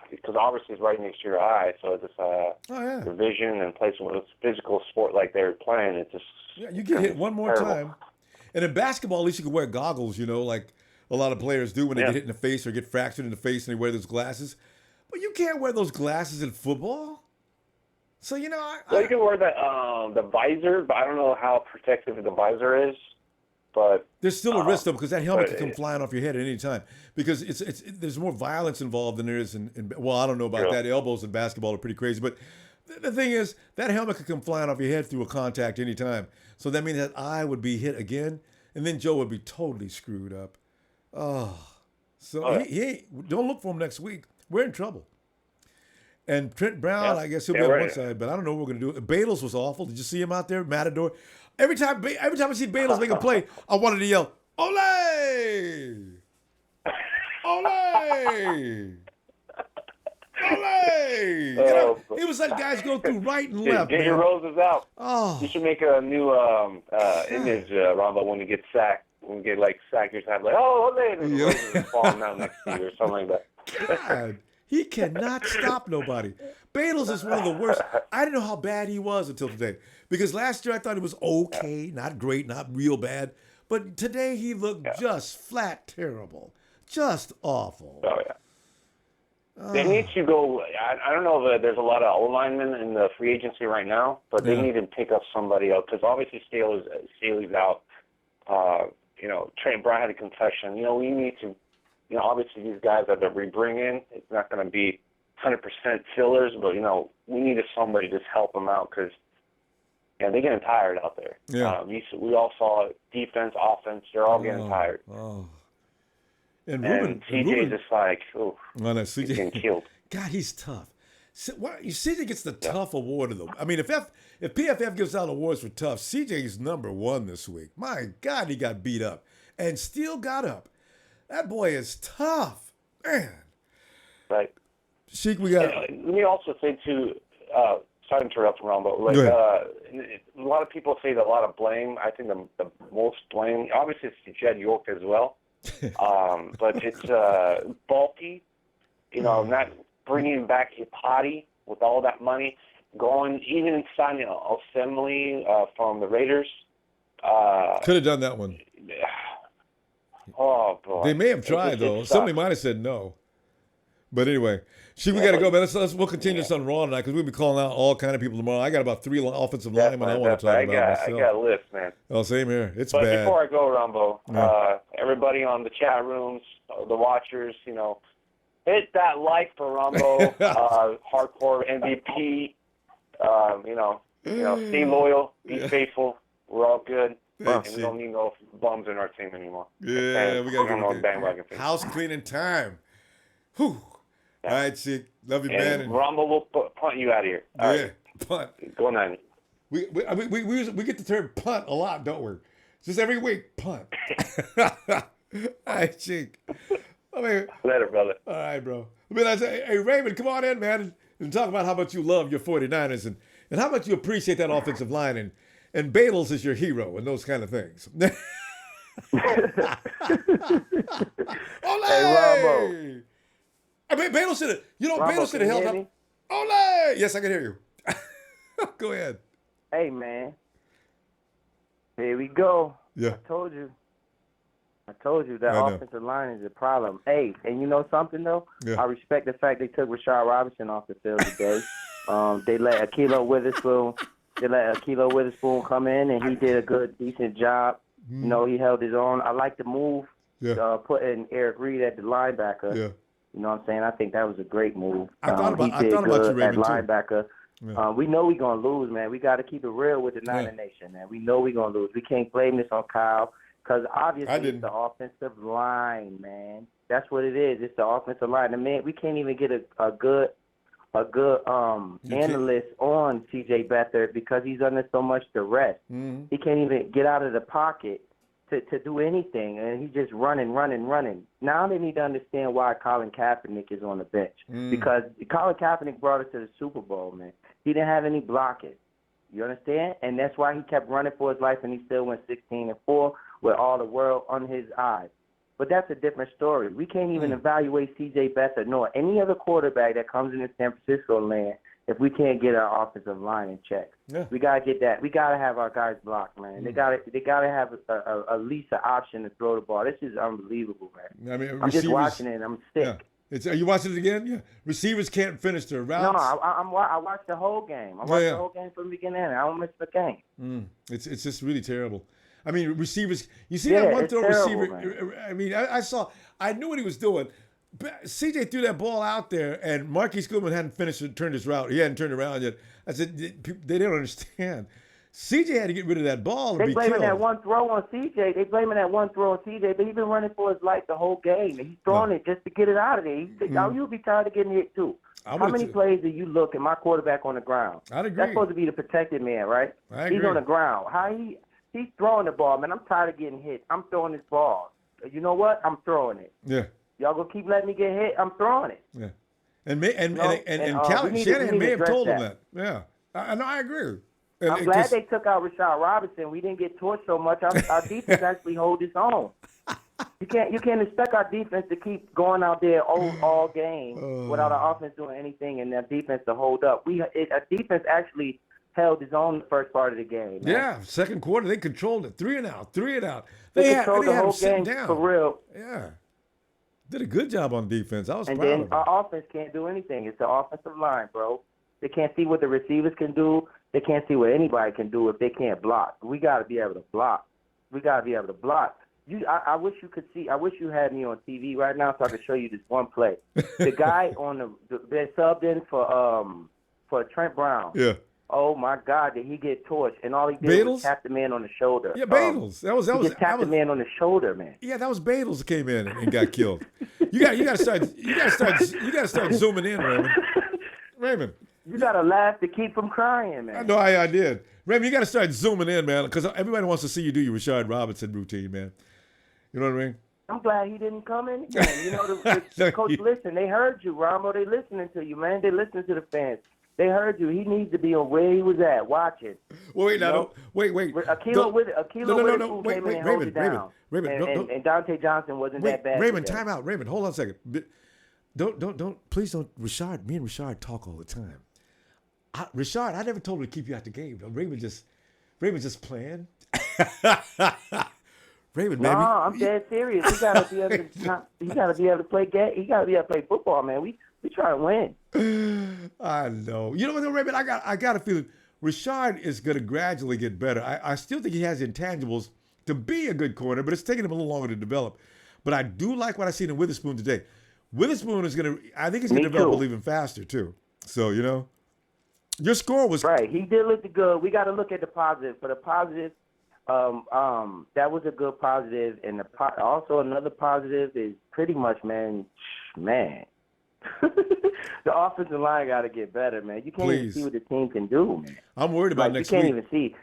[SPEAKER 9] because obviously it's right next to your eye, so it's the vision and plays with a physical sport like they're playing. It's just
[SPEAKER 1] you get hit one more time. And in basketball, at least you can wear goggles, like a lot of players do when they get hit in the face or get fractured in the face and they wear those glasses. But you can't wear those glasses in football. So, you can
[SPEAKER 9] wear the visor, but I don't know how protective the visor is. But
[SPEAKER 1] there's still a risk, though, because that helmet can come flying off your head at any time. Because there's more violence involved than there is well, I don't know about that. Elbows in basketball are pretty crazy. But the thing is, that helmet could come flying off your head through a contact any time. So that means that eye would be hit again, and then Joe would be totally screwed up. He ain't. Don't look for him next week. We're in trouble. And Trent Brown, I guess he'll be on one side, but I don't know what we're gonna do. Beadles was awful. Did you see him out there, Matador? Every time I see Beadles make a play, I wanted to yell, "Ole! Ole! Ole!" It was like guys go through right and left.
[SPEAKER 9] Get your roses out.
[SPEAKER 1] Oh,
[SPEAKER 9] you should make a new image, Ronbo, when you get sacked. When you get sacked, you just have Ole! And the roses falling out next to you or something like that.
[SPEAKER 1] God. He cannot stop nobody. Beadles is one of the worst. I didn't know how bad he was until today. Because last year I thought he was okay, not great, not real bad. But today he looked just flat terrible. Just awful.
[SPEAKER 9] Oh, yeah. They need to go. I don't know if there's a lot of O-linemen in the free agency right now, but they need to pick up somebody else. Because obviously Staley's out. Trent Brown had a concussion. We need to. Obviously these guys that we bring in, it's not going to be 100% fillers, but, we needed somebody to just help them out because, they're getting tired out there.
[SPEAKER 1] Yeah.
[SPEAKER 9] We all saw defense, offense, they're all getting tired.
[SPEAKER 1] Oh.
[SPEAKER 9] And CJ's just like, he's getting killed.
[SPEAKER 1] God, he's tough. CJ gets the tough award of them. I mean, if PFF gives out awards for tough, CJ's number one this week. My God, he got beat up and still got up. That boy is tough, man.
[SPEAKER 9] Right.
[SPEAKER 1] Sheik, we got.
[SPEAKER 9] Let me also say too. Sorry to interrupt, Ronbo. A lot of people say that a lot of blame. I think the most blame, obviously, it's Jed York as well. But it's bulky. Not bringing back Ipati with all that money, going even signing Assembly from the Raiders.
[SPEAKER 1] Could have done that one.
[SPEAKER 9] Oh, boy.
[SPEAKER 1] They may have tried, though. Somebody might have said no. But anyway, we got to go, man. We'll continue this on Raw tonight because we'll be calling out all kind of people tomorrow. I got about 3 offensive linemen I want to talk about myself.
[SPEAKER 9] I got a list, man.
[SPEAKER 1] Oh, same here. It's
[SPEAKER 9] but
[SPEAKER 1] bad.
[SPEAKER 9] Before I go, Ronbo, everybody on the chat rooms, the watchers, hit that like for Ronbo, hardcore MVP. Stay loyal, be faithful. We're all good. And we don't need no bums in our team anymore.
[SPEAKER 1] Yeah, we got to
[SPEAKER 9] go bandwagon thing.
[SPEAKER 1] House cleaning time. Whew. Yeah. All right, Chick. Love you, man.
[SPEAKER 9] And Ronbo will punt you out of here. All right.
[SPEAKER 1] Punt.
[SPEAKER 9] Go 90.
[SPEAKER 1] We get the term punt a lot, don't we? Just every week, punt. All right, Chick.
[SPEAKER 9] Later, brother.
[SPEAKER 1] All right, bro. I say, hey, Raymond, come on in, man, and talk about how much you love your 49ers and how much you appreciate that offensive line and Beadles is your hero and those kind of things.
[SPEAKER 2] Hey, Ronbo.
[SPEAKER 1] I mean, Beadles should have held up. Ole! Yes, I can hear you. Go ahead.
[SPEAKER 2] Hey, man. Here we go.
[SPEAKER 1] Yeah.
[SPEAKER 2] I told you that offensive line is a problem. Hey, and you know something, though?
[SPEAKER 1] Yeah.
[SPEAKER 2] I respect the fact they took Rashard Robinson off the field today. They let Ahkello Witherspoon come in, and he did a good, decent job. He held his own. I like the move, putting Eric Reed at the linebacker.
[SPEAKER 1] Yeah.
[SPEAKER 10] You know what I'm saying? I think that was a great move.
[SPEAKER 1] I thought about
[SPEAKER 10] he did
[SPEAKER 1] you,
[SPEAKER 10] good at
[SPEAKER 1] Raymond, too.
[SPEAKER 10] linebacker.
[SPEAKER 1] Yeah.
[SPEAKER 10] We know we're going to lose, man. We got to keep it real with the Niner Nation, man. We know we're going to lose. We can't blame this on Kyle because obviously it's the offensive line, man. That's what it is. It's the offensive line. And, man, we can't even get a good analyst on C.J. Beathard because he's under so much duress.
[SPEAKER 1] Mm-hmm.
[SPEAKER 10] He can't even get out of the pocket to do anything, and he's just running. Now they need to understand why Colin Kaepernick is on the bench because Colin Kaepernick brought us to the Super Bowl, man. He didn't have any blocking. You understand? And that's why he kept running for his life, and he still went 16-4 with all the world on his eyes. But that's a different story. We can't even evaluate C.J. Beathard nor any other quarterback that comes into San Francisco land if we can't get our offensive line in check.
[SPEAKER 1] Yeah.
[SPEAKER 10] We gotta get that. We gotta have our guys blocked, man. They gotta have at least an option to throw the ball. This is unbelievable, man.
[SPEAKER 1] I mean,
[SPEAKER 10] I'm just watching it and I'm sick.
[SPEAKER 1] Yeah. Are you watching it again? Yeah. Receivers can't finish their routes.
[SPEAKER 10] No, I watched the whole game. I watched the whole game from the beginning. I don't miss the game.
[SPEAKER 1] It's just really terrible. I mean, receivers. You see that one throw receiver?
[SPEAKER 10] Man.
[SPEAKER 1] I mean, I knew what he was doing. CJ threw that ball out there, and Marquise Goodman hadn't finished and turned his route. He hadn't turned around yet. I said, they don't understand. CJ had to get rid of that ball.
[SPEAKER 10] They blaming that one throw on CJ. But he's been running for his life the whole game. And he's throwing it just to get it out of there. You'll be tired of getting hit too. How many plays do you look at my quarterback on the ground?
[SPEAKER 1] I'd agree.
[SPEAKER 10] That's supposed to be the protected man, right?
[SPEAKER 1] I agree.
[SPEAKER 10] He's on the ground. He's throwing the ball, man. I'm tired of getting hit. I'm throwing this ball. You know what? I'm throwing it.
[SPEAKER 1] Yeah.
[SPEAKER 10] Y'all gonna keep letting me get hit? I'm throwing it.
[SPEAKER 1] Yeah. And Shanahan may have told him that. Yeah. I agree.
[SPEAKER 10] I'm glad they took out Rashad Robinson. We didn't get torched so much. Our defense actually hold its own. You can't expect our defense to keep going out there all game without our offense doing anything and their defense to hold up. Our defense actually held its own the first part of the game. Man.
[SPEAKER 1] Yeah, second quarter they controlled it. 3 and out.
[SPEAKER 10] They controlled the whole game for real.
[SPEAKER 1] Yeah. Did a good job on defense. I was proud of
[SPEAKER 10] them.
[SPEAKER 1] them.
[SPEAKER 10] Our offense can't do anything. It's the offensive line, bro. They can't see what the receivers can do. They can't see what anybody can do if they can't block. We got to be able to block. I wish you could see. I wish you had me on TV right now so I could show you this one play. The guy on they subbed in for Trent Brown.
[SPEAKER 1] Yeah.
[SPEAKER 10] Oh my God! Did he get torched? And all he did was tap the man on the shoulder.
[SPEAKER 1] Yeah, Beadles. That was
[SPEAKER 10] tapped the man on the shoulder, man.
[SPEAKER 1] Yeah, that was Beadles that came in and got killed. You got to start zooming in, Raymond.
[SPEAKER 10] You got to laugh to keep from crying, man.
[SPEAKER 1] I know I did. Raymond, you got to start zooming in, man, because everybody wants to see you do your Rashad Robinson routine, man. You know what I mean?
[SPEAKER 10] I'm glad he didn't come in again. You know, the coach, listen, they heard you, Ronbo. They listening to you, man. They listening to the fans. They heard you. He needs to be on where he was at, watching.
[SPEAKER 1] Well, wait, now, wait.
[SPEAKER 10] Akilo came in and held it down. Raymond, and Dante Johnson wasn't that bad.
[SPEAKER 1] Raymond, time out. Raymond, hold on a second. Please don't. Rashad, me and Rashad talk all the time. Rashad, I never told him to keep you out the game. Though. Raymond just playing. Raymond, man.
[SPEAKER 10] No, I'm dead serious. He gotta be able to play. He gotta be able to play football, man. We try to win.
[SPEAKER 1] I know. You know what, though, Raymond? I got a feeling Rashad is going to gradually get better. I still think he has intangibles to be a good corner, but it's taking him a little longer to develop. But I do like what I seen in Witherspoon today. Witherspoon is going to. I think he's going to develop a little even faster too. So your score was
[SPEAKER 10] right. He did look good. We got to look at the positive. For the positive, that was a good positive, and also another positive is pretty much, man. The offensive line got to get better, man. You can't even see what the team can do, man.
[SPEAKER 1] I'm worried about next week.
[SPEAKER 10] You can't even see.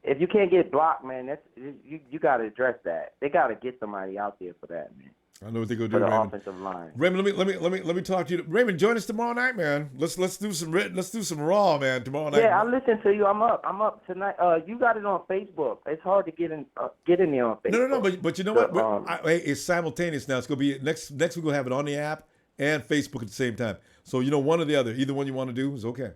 [SPEAKER 10] If you can't get blocked, man, you got to address that. They got to get somebody out there for that, man.
[SPEAKER 1] I know what they're gonna do,
[SPEAKER 10] for the
[SPEAKER 1] Raymond.
[SPEAKER 10] Offensive line.
[SPEAKER 1] Raymond, let me talk to you. Raymond, join us tomorrow night, man. Let's do some Raw, man, tomorrow night.
[SPEAKER 10] Yeah, I listen to you. I'm up tonight. You got it on Facebook. It's hard to get in there on Facebook.
[SPEAKER 1] No, but you know what? It's simultaneous now. It's gonna be next week. We'll have it on the app and Facebook at the same time. So one or the other, either one you want to do is okay.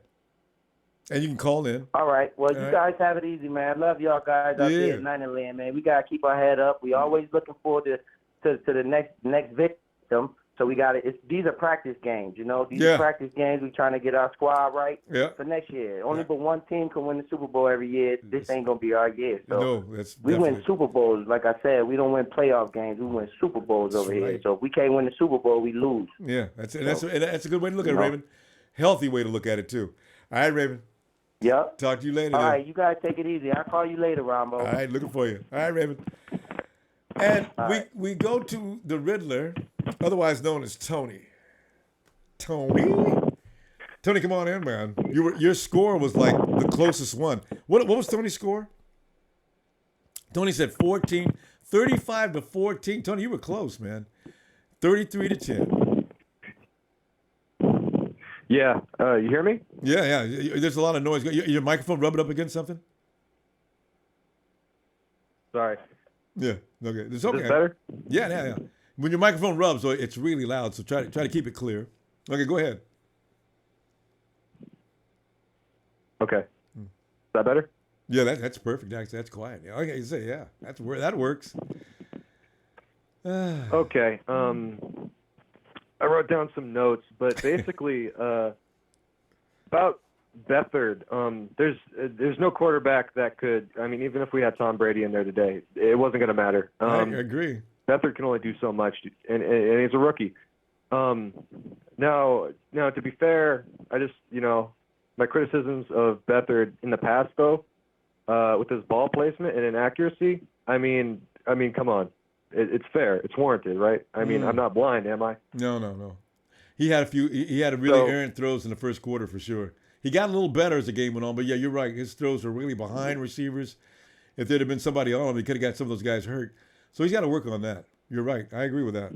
[SPEAKER 1] And you can call in.
[SPEAKER 10] All right. Well, you guys have it easy, man. I love y'all guys out there at Niner-Land, man. We gotta keep our head up. We always looking forward to the next victim. So we got to. These are practice games, you know. These
[SPEAKER 1] Yeah.
[SPEAKER 10] are practice games. We're trying to get our squad right
[SPEAKER 1] Yeah.
[SPEAKER 10] for next year. Only but one team can win the Super Bowl every year. This ain't gonna be our year. So
[SPEAKER 1] No, that's
[SPEAKER 10] we
[SPEAKER 1] definitely.
[SPEAKER 10] win Super Bowls. Like I said, we don't win playoff games. We win Super Bowls
[SPEAKER 1] That's
[SPEAKER 10] over here.
[SPEAKER 1] right.
[SPEAKER 10] So if we can't win the Super Bowl, we lose.
[SPEAKER 1] Yeah, that's a good way to look at it,
[SPEAKER 10] You know.
[SPEAKER 1] Raymond. Healthy way to look at it too. All right, Raymond.
[SPEAKER 10] Yep.
[SPEAKER 1] Talk to you later.
[SPEAKER 10] All
[SPEAKER 1] then.
[SPEAKER 10] right, you guys take it easy. I'll call you later, Ronbo.
[SPEAKER 1] All right, looking for you. All right, Raymond. And
[SPEAKER 10] All right.
[SPEAKER 1] we go to the Riddler, otherwise known as Tony. Tony, come on in, man. Your score was like the closest one. What was Tony's score? Tony said 35 to 14. Tony, you were close, man. 33 to 10.
[SPEAKER 11] Yeah, you hear me?
[SPEAKER 1] Yeah. There's a lot of noise. Your microphone rubbing up against something?
[SPEAKER 11] Sorry.
[SPEAKER 1] Yeah. Okay. It's
[SPEAKER 11] Is
[SPEAKER 1] okay.
[SPEAKER 11] this better?
[SPEAKER 1] Yeah. When your microphone rubs, so it's really loud. So try to keep it clear. Okay, go ahead.
[SPEAKER 11] Okay. Is that better?
[SPEAKER 1] Yeah, that's perfect. That's quiet. Yeah, okay, that works.
[SPEAKER 11] Okay. I wrote down some notes, but basically about Beathard, there's no quarterback that could. I mean, even if we had Tom Brady in there today, it wasn't going to matter.
[SPEAKER 1] I agree.
[SPEAKER 11] Beathard can only do so much, and he's a rookie. Now, to be fair, I just, my criticisms of Beathard in the past, though, with his ball placement and inaccuracy, I mean, come on. It's fair. It's warranted, right? I mean, I'm not blind, am I?
[SPEAKER 1] No. He had really errant throws in the first quarter for sure. He got a little better as the game went on, but yeah, you're right. His throws were really behind receivers. If there'd have been somebody on him, he could have got some of those guys hurt. So he's got to work on that. You're right. I agree with that.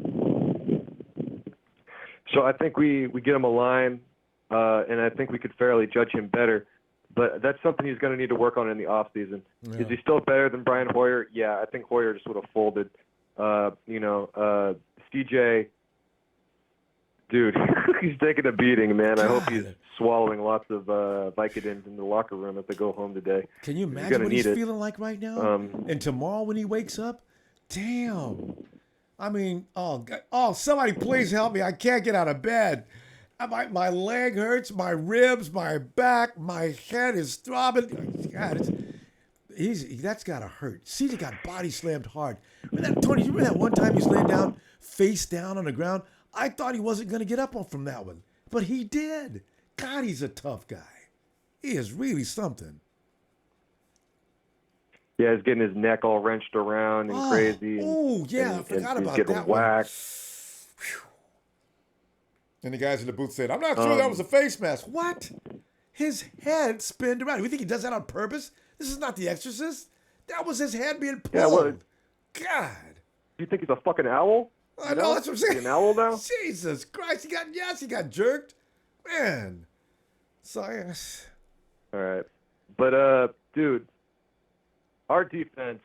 [SPEAKER 11] So I think we get him a line, and I think we could fairly judge him better. But that's something he's going to need to work on in the offseason.
[SPEAKER 1] Yeah.
[SPEAKER 11] Is he still better than Brian Hoyer? Yeah, I think Hoyer just would have folded. CJ, dude, he's taking a beating, man.
[SPEAKER 1] God.
[SPEAKER 11] I hope he's swallowing lots of Vicodins in the locker room if they go home today.
[SPEAKER 1] Can you imagine what he's feeling like right now? And tomorrow when he wakes up? Damn. I mean, somebody please help me. I can't get out of bed. My leg hurts, my ribs, my back, my head is throbbing. God, that's got to hurt. CJ got body slammed hard. Tony, you remember that one time he was laying down, face down on the ground? I thought he wasn't going to get up from that one, but he did. God, he's a tough guy. He is really something.
[SPEAKER 11] Yeah, he's getting his neck all wrenched around and crazy.
[SPEAKER 1] Oh, yeah, I forgot about
[SPEAKER 11] he's getting
[SPEAKER 1] that
[SPEAKER 11] whacked.
[SPEAKER 1] And the guys in the booth said, I'm not sure that was a face mask. What? His head spinned around. We think he does that on purpose? This is not The Exorcist. That was his head being pulled.
[SPEAKER 11] Yeah, what?
[SPEAKER 1] God.
[SPEAKER 11] You think he's a fucking owl?
[SPEAKER 1] I know, that's what I'm saying.
[SPEAKER 11] He's an owl now?
[SPEAKER 1] Jesus Christ. He got jerked. Man. Sorry.
[SPEAKER 11] All right. But, dude, our defense,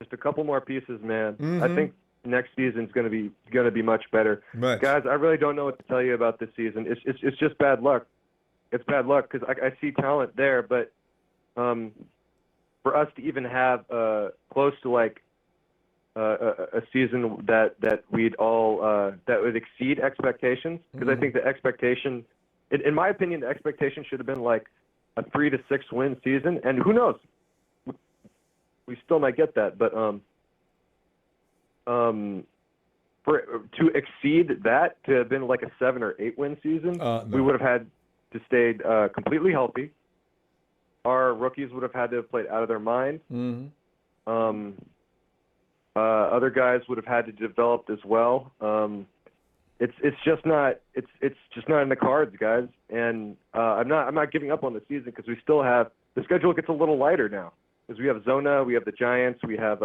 [SPEAKER 11] just a couple more pieces, man.
[SPEAKER 1] Mm-hmm.
[SPEAKER 11] I think next season's going to be much better.
[SPEAKER 1] Right.
[SPEAKER 11] Guys, I really don't know what to tell you about this season. It's just bad luck. It's bad luck because I see talent there, but for us to even have close to like a season that we'd all that would exceed expectations, because I think the expectation, in my opinion, the expectation should have been like a 3 to 6 win season, and who knows, we still might get that, but to exceed that, to have been like a 7 or 8 win season,
[SPEAKER 1] No.
[SPEAKER 11] we would have had to stay completely healthy. Our rookies would have had to have played out of their mind.
[SPEAKER 1] Mm-hmm.
[SPEAKER 11] Other guys would have had to develop as well. It's just not in the cards, guys. And I'm not giving up on the season because we still have the schedule gets a little lighter now because we have Zona, we have the Giants, we have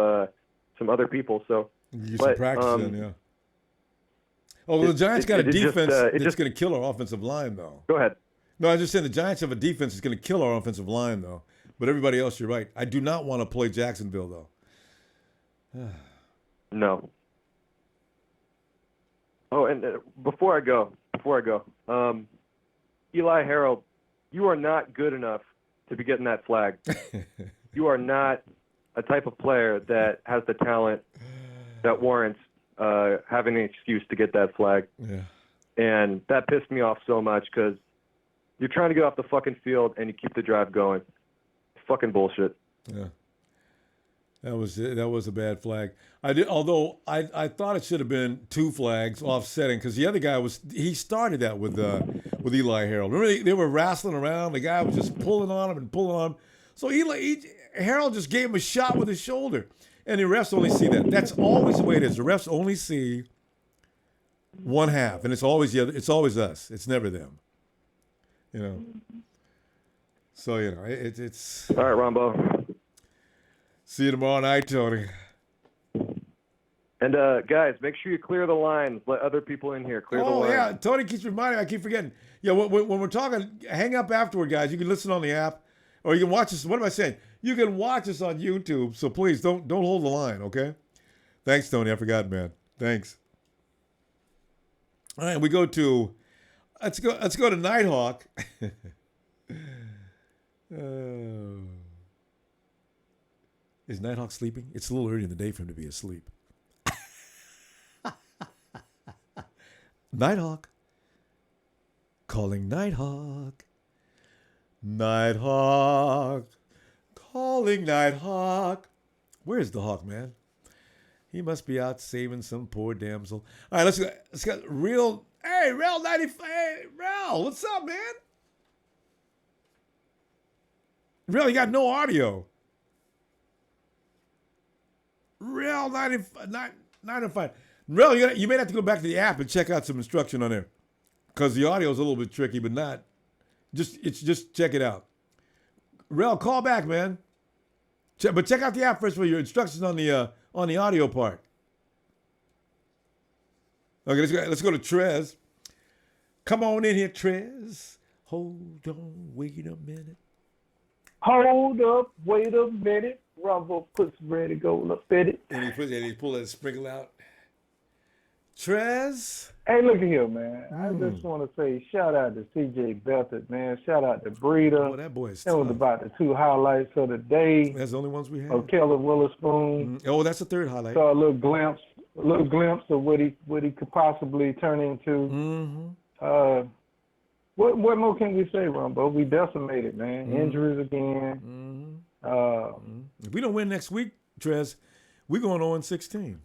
[SPEAKER 11] some other people. So
[SPEAKER 1] you get some practice in, yeah. Oh, well, the Giants got a defense that's going to kill our offensive line, though.
[SPEAKER 11] Go ahead.
[SPEAKER 1] No, I was just saying the Giants have a defense that's going to kill our offensive line, though. But everybody else, you're right. I do not want to play Jacksonville, though.
[SPEAKER 11] No. Oh, and before I go, Eli Harold, you are not good enough to be getting that flag. You are not a type of player that has the talent that warrants having an excuse to get that flag.
[SPEAKER 1] Yeah.
[SPEAKER 11] And that pissed me off so much because you're trying to get off the fucking field and you keep the drive going. Fucking bullshit.
[SPEAKER 1] Yeah. That was a bad flag. Although I thought it should have been 2 flags offsetting because the other guy he started that with Eli Harold. Remember they were wrestling around. The guy was just pulling on him and pulling on him. So Harold just gave him a shot with his shoulder, and the refs only see that. That's always the way it is. The refs only see one half, and it's always the other. It's always us. It's never them. You know. So you know it's.
[SPEAKER 11] All right, Ronbo.
[SPEAKER 1] See you tomorrow night, Tony.
[SPEAKER 11] And guys, make sure you clear the lines. Let other people in here. Clear the lines.
[SPEAKER 1] Oh yeah, Tony keeps reminding me. I keep forgetting. Yeah, when we're talking, hang up afterward, guys. You can listen on the app, or you can watch us. What am I saying? You can watch us on YouTube. So please don't hold the line, okay? Thanks, Tony. I forgot, man. Thanks. All right, we go to. Let's go to Nighthawk. Is Nighthawk sleeping? It's a little early in the day for him to be asleep. Nighthawk. Calling Nighthawk. Nighthawk. Calling Nighthawk. Where's the hawk, man? He must be out saving some poor damsel. All right, let's get real. Hey, Rel 95. Hey, Rel, what's up, man? Rel, you got no audio. Rel 95. Rel, you may have to go back to the app and check out some instruction on there, because the audio is a little bit tricky, but not. Just check it out. Rel, call back, man. But check out the app first for your instructions on the audio part. Okay, let's go to Trez. Come on in here, Trez. Hold on, wait a minute.
[SPEAKER 12] Hold up, wait a minute. Ronbo puts ready to go up at it.
[SPEAKER 1] And he pull that sprinkle out. Trez.
[SPEAKER 12] Hey, look at here, man. I just want to say shout out to CJ Beathard, man. Shout out to Breeder.
[SPEAKER 1] Oh, that boy is
[SPEAKER 12] That was about the 2 highlights of the day.
[SPEAKER 1] That's the only ones we had.
[SPEAKER 12] Of Keller Witherspoon.
[SPEAKER 1] Oh, that's the 3rd highlight.
[SPEAKER 12] Saw a little glimpse of what he could possibly turn into. What more can we say, Ronbo? We decimated, man. Injuries again.
[SPEAKER 1] If we don't win next week, Trez, we're going 0-16.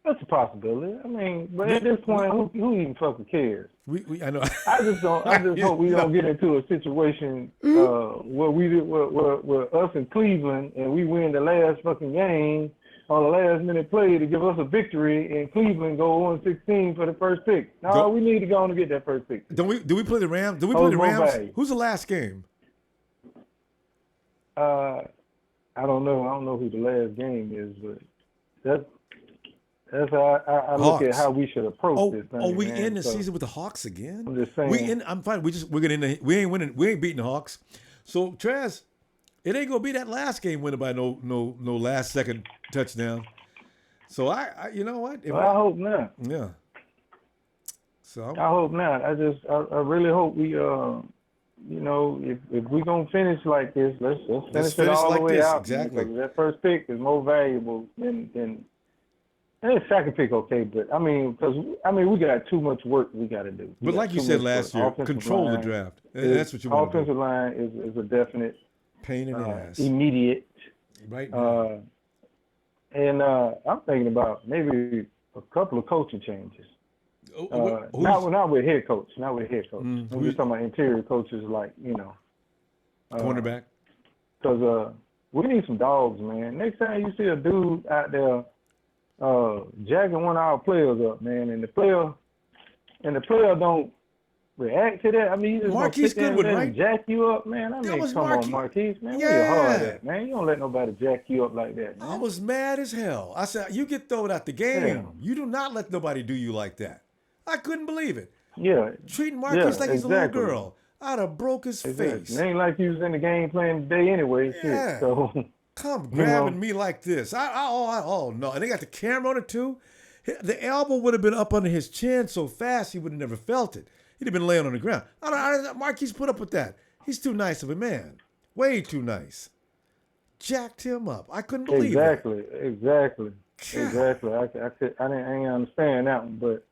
[SPEAKER 12] That's a possibility. I mean, but at this point, who even fucking cares?
[SPEAKER 1] I know.
[SPEAKER 12] I just hope we don't get into a situation where us in Cleveland and we win the last fucking game on the last minute play to give us a victory, and Cleveland go 0-16 for the first pick. No, we need to go on and get that first pick.
[SPEAKER 1] Do we play the Rams? Do we play the Rams? Who's the last game?
[SPEAKER 12] I don't know. I don't know who the last game is, but that's how I look at how we should approach this thing.
[SPEAKER 1] Oh, we end the season with the Hawks again?
[SPEAKER 12] I'm just saying.
[SPEAKER 1] I'm fine. We're gonna end. We ain't winning. We ain't beating the Hawks. So Trez, it ain't gonna be that last game winner by no last second touchdown. So I you know what?
[SPEAKER 12] I hope not.
[SPEAKER 1] Yeah. So
[SPEAKER 12] I hope not. I really hope we if we're gonna finish like this, let's finish it all the way out.
[SPEAKER 1] Exactly.
[SPEAKER 12] Because that first pick is more valuable than and the second pick, okay, but we got too much work we got to do.
[SPEAKER 1] But like you said last year, control the draft. That's what you want to do.
[SPEAKER 12] Offensive line is a definite
[SPEAKER 1] pain in the ass.
[SPEAKER 12] Immediate.
[SPEAKER 1] Right now.
[SPEAKER 12] And I'm thinking about maybe a couple of coaching changes. Not with head coach. Not with head coach. We're just talking about interior coaches, like
[SPEAKER 1] cornerback.
[SPEAKER 12] Because we need some dogs, man. Next time you see a dude out there jacking one of our players up, man, and the player don't react to that. I mean, you just
[SPEAKER 1] Marquise Goodwin, right?
[SPEAKER 12] Jack you up, man. Come on, Marquise, man.
[SPEAKER 1] Yeah.
[SPEAKER 12] Where your heart at, man? You don't let nobody jack you up like that, man.
[SPEAKER 1] I was mad as hell. I said, you get thrown out the game. Yeah. You do not let nobody do you like that. I couldn't believe it.
[SPEAKER 12] Yeah.
[SPEAKER 1] Treating Marquise like he's a little girl. I'd have broke his face.
[SPEAKER 12] It ain't like he was in the game playing today anyway.
[SPEAKER 1] Yeah.
[SPEAKER 12] Shit, so
[SPEAKER 1] come grabbing me like this. Oh no. And they got the camera on it too. The elbow would have been up under his chin so fast he would have never felt it. He'd have been laying on the ground. Marquise put up with that. He's too nice of a man. Way too nice. jacked him up. I couldn't believe it.
[SPEAKER 12] Exactly. I didn't understand that one, but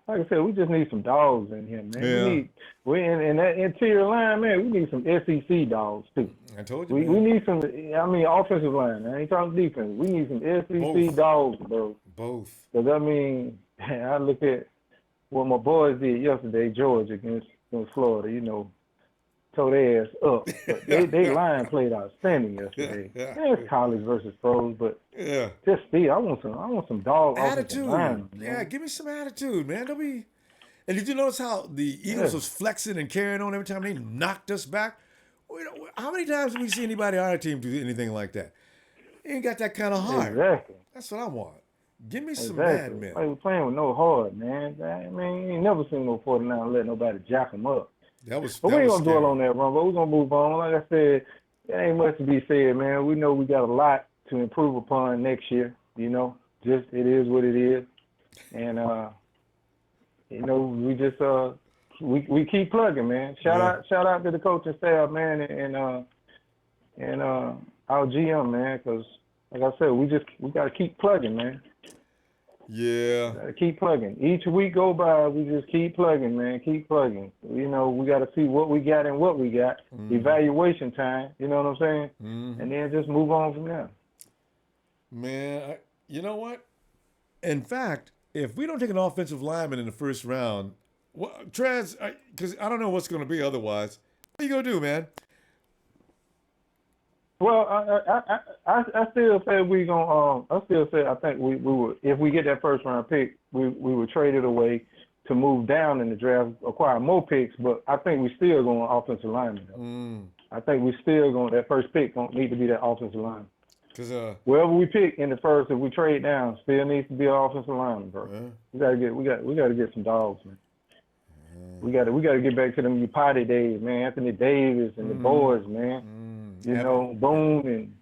[SPEAKER 12] like I said, we just need some dogs in here, man.
[SPEAKER 1] Yeah.
[SPEAKER 12] We in that interior line, man. We need some SEC dogs too.
[SPEAKER 1] I told you.
[SPEAKER 12] We need some. I mean, offensive line. I ain't talking defense. We need some SEC dogs, bro.
[SPEAKER 1] Both.
[SPEAKER 12] Because I mean, I look at what my boys did yesterday, Georgia against Florida. You know, tore their ass up. But they line played outstanding yesterday.
[SPEAKER 1] Yeah.
[SPEAKER 12] It's college versus pros, but
[SPEAKER 1] Yeah.
[SPEAKER 12] just still, I want some dog
[SPEAKER 1] Attitude.
[SPEAKER 12] offensive line,
[SPEAKER 1] Yeah, give me some attitude, man. Don't be. And did you notice how the Eagles was flexing and carrying on every time they knocked us back? How many times have we seen anybody on our team do anything like that? They ain't got that kind of heart.
[SPEAKER 12] Exactly.
[SPEAKER 1] That's what I want. Give me some mad men.
[SPEAKER 12] Like, we're playing with no heart, man. I mean, you ain't never seen no 49 let nobody jack them up.
[SPEAKER 1] But
[SPEAKER 12] we ain't gonna dwell on that, Ronbo. We're gonna move on. Like I said, there ain't much to be said, man. We know we got a lot to improve upon next year. You know, just it is what it is, and you know, we just we keep plugging, man. Shout out to the coaching staff, man, and our GM, man, because like I said, we got to keep plugging, man.
[SPEAKER 1] Yeah.
[SPEAKER 12] Gotta keep plugging. Each week go by, we just keep plugging, man. Keep plugging. You know, we got to see what we got and what we got. Evaluation time. You know what I'm saying? And then just move on from there.
[SPEAKER 1] Man, you know what? In fact, if we don't take an offensive lineman in the first round, Trez, because I don't know what's going to be otherwise. What are you going to do, man?
[SPEAKER 12] Well, I still say we gonna. I still say I think we would, if we get that first round pick, we would trade it away to move down in the draft, acquire more picks. But I think we still going offensive lineman. I think we still going that first pick don't need to be that offensive lineman. Because wherever we pick in the first, if we trade down, still needs to be an offensive lineman, bro. We gotta get some dogs, man. We gotta get back to them potty days, man. Anthony Davis and the boys, man. You know, Boone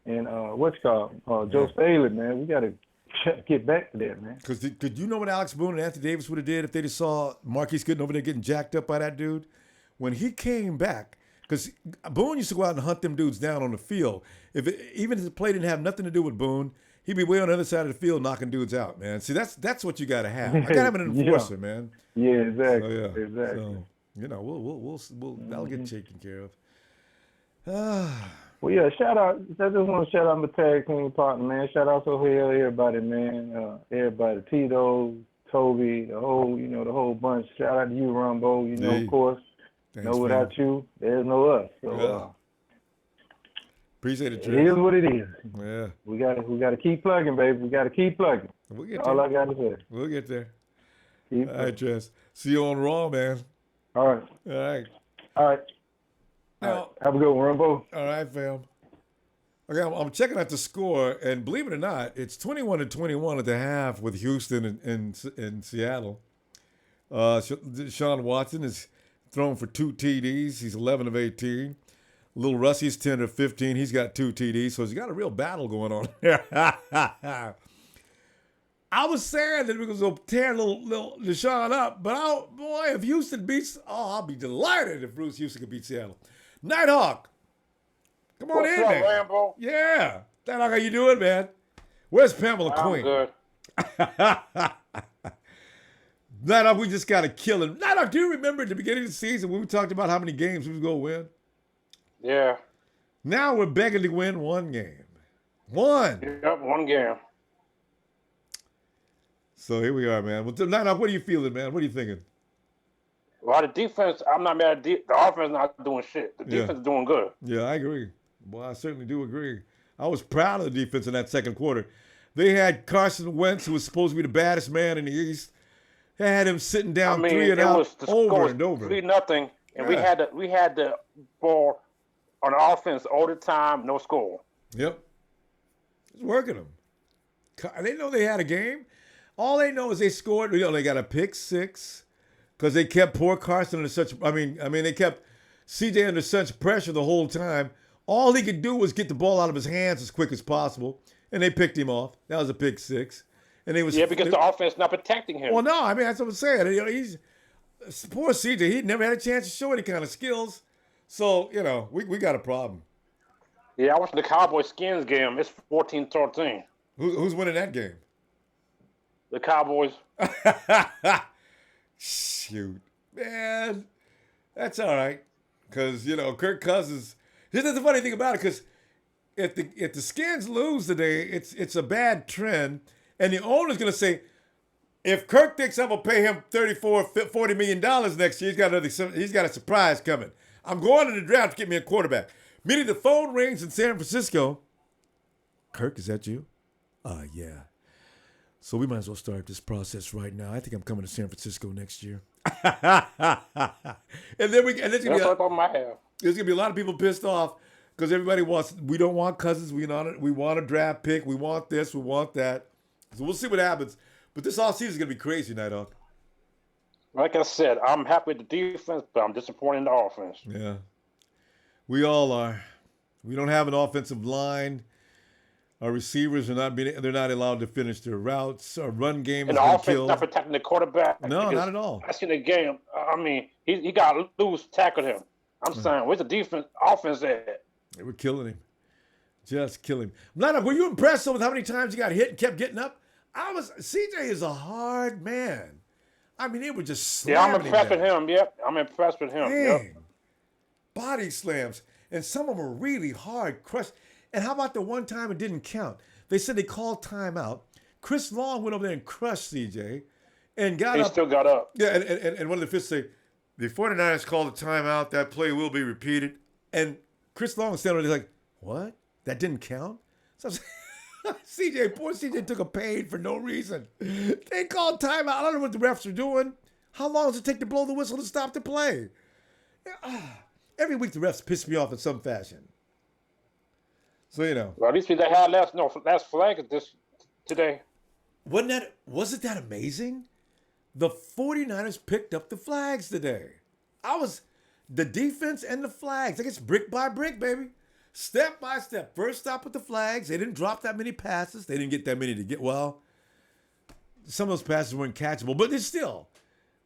[SPEAKER 12] and what's called Joe Staley, man. We gotta get back to that, man.
[SPEAKER 1] Because could you know what Alex Boone and Anthony Davis would have did if they just saw Marquise Goodin over there getting jacked up by that dude? When he came back, because Boone used to go out and hunt them dudes down on the field. Even if the play didn't have nothing to do with Boone, he'd be way on the other side of the field knocking dudes out, man. See, that's what you got to have. I got to have an enforcer, man.
[SPEAKER 12] Yeah, exactly.
[SPEAKER 1] So,
[SPEAKER 12] Exactly.
[SPEAKER 1] So, you know, we'll that'll get taken care of.
[SPEAKER 12] Well, yeah, shout out. I just want to shout out my tag team partner, man. Shout out to everybody, man. Everybody, Tito, Toby, the whole bunch. Shout out to you, Ronbo. You know, of course.
[SPEAKER 1] Thanks,
[SPEAKER 12] without you, there's no us. So,
[SPEAKER 1] appreciate it,
[SPEAKER 12] It is what it is.
[SPEAKER 1] Yeah.
[SPEAKER 12] We gotta keep plugging, baby. We gotta keep plugging.
[SPEAKER 1] We'll get
[SPEAKER 12] All
[SPEAKER 1] there.
[SPEAKER 12] I gotta say.
[SPEAKER 1] We'll get there.
[SPEAKER 12] Keep
[SPEAKER 1] All right, Jess. See you on Raw, man.
[SPEAKER 12] All right.
[SPEAKER 1] All right.
[SPEAKER 12] All right.
[SPEAKER 1] Now,
[SPEAKER 12] have a good one, Ronbo.
[SPEAKER 1] All right, fam. Okay, I'm checking out the score, and believe it or not, it's 21-21 at the half with Houston and Seattle. Sean Watson is thrown for 2 TDs. He's 11 of 18. Little Russie's 10 of 15. He's got 2 TDs, so he's got a real battle going on here. I was saying that we was going to tear little Deshaun up, but if Houston beats, I'll be delighted if Bruce Houston can beat Seattle. Nighthawk, come on in, man.
[SPEAKER 13] Lambo?
[SPEAKER 1] Yeah. Nighthawk, how you doing, man? Where's Pamela Queen?
[SPEAKER 13] I'm good.
[SPEAKER 1] Nighthawk, we just got to kill him. Nighthawk, do you remember at the beginning of the season when we talked about how many games we was going to win?
[SPEAKER 13] Yeah.
[SPEAKER 1] Now we're begging to win 1 game. 1.
[SPEAKER 13] Yep, 1 game.
[SPEAKER 1] So here we are, man. Well, Nighthawk, what are you feeling, man? What are you thinking?
[SPEAKER 13] Well, the defense, I'm not mad at the offense not doing shit. The defense is doing good.
[SPEAKER 1] Yeah, I agree. Well, I certainly do agree. I was proud of the defense in that second quarter. They had Carson Wentz, who was supposed to be the baddest man in the East. They had him sitting down 3 and out over and over.
[SPEAKER 13] 3-0, and we had the ball on offense all the time, no score.
[SPEAKER 1] Yep. It's working them. They know they had a game. All they know is they scored. They got a pick 6 because they kept poor Carson under such. They kept CJ under such pressure the whole time. All he could do was get the ball out of his hands as quick as possible, and they picked him off. That was a pick 6, and because
[SPEAKER 13] the offense not protecting him.
[SPEAKER 1] Well, no, that's what I'm saying. He's poor CJ. He never had a chance to show any kind of skills. So we got a problem.
[SPEAKER 13] Yeah, I watched the Cowboys Skins game. It's 14-13.
[SPEAKER 1] Who's winning that game?
[SPEAKER 13] The Cowboys.
[SPEAKER 1] Shoot, man, that's all right. Because Kirk Cousins. Here's the funny thing about it. Because if the Skins lose today, it's a bad trend, and the owner's gonna say, if Kirk thinks I'm gonna pay him $40 million next year, he's got a surprise coming. I'm going to the draft to get me a quarterback. Meaning the phone rings in San Francisco. Kirk, is that you? Yeah. So we might as well start this process right now. I think I'm coming to San Francisco next year. and there's gonna be a lot of people pissed off because everybody we don't want Cousins, we want a draft pick, we want this, we want that. So we'll see what happens. But this offseason is gonna be crazy, Night Hawk.
[SPEAKER 13] Like I said, I'm happy with the defense, but I'm disappointed in the offense.
[SPEAKER 1] Yeah. We all are. We don't have an offensive line. Our receivers they're not allowed to finish their routes. Our run game is
[SPEAKER 13] the offense
[SPEAKER 1] killed.
[SPEAKER 13] not protecting the quarterback.
[SPEAKER 1] No, not at all.
[SPEAKER 13] I seen the game. I mean, he got loose, tackled him. I'm saying, where's the offense at?
[SPEAKER 1] They were killing him. Just killing him. Nana, were you impressed with how many times he got hit and kept getting up? CJ is a hard man. I mean, they were just slamming
[SPEAKER 13] I'm impressed with him. Yep, I'm impressed with him. Yep.
[SPEAKER 1] Body slams. And some of them were really hard, crushed. And how about the one time it didn't count? They said they called timeout. Chris Long went over there and crushed CJ and got up.
[SPEAKER 13] He still got up.
[SPEAKER 1] Yeah, and one of the officials say, the 49ers called a timeout. That play will be repeated. And Chris Long was standing there like, what? That didn't count? So poor CJ took a pain for no reason. They called timeout. I don't know what the refs are doing. How long does it take to blow the whistle to stop the play? Every week the refs piss me off in some fashion. So,
[SPEAKER 13] Well, at least they had last flag today.
[SPEAKER 1] Wasn't that amazing? The 49ers picked up the flags today. The defense and the flags. I guess brick by brick, baby. Step by step. First stop with the flags. They didn't drop that many passes. They didn't get that many to get. Well, some of those passes weren't catchable, but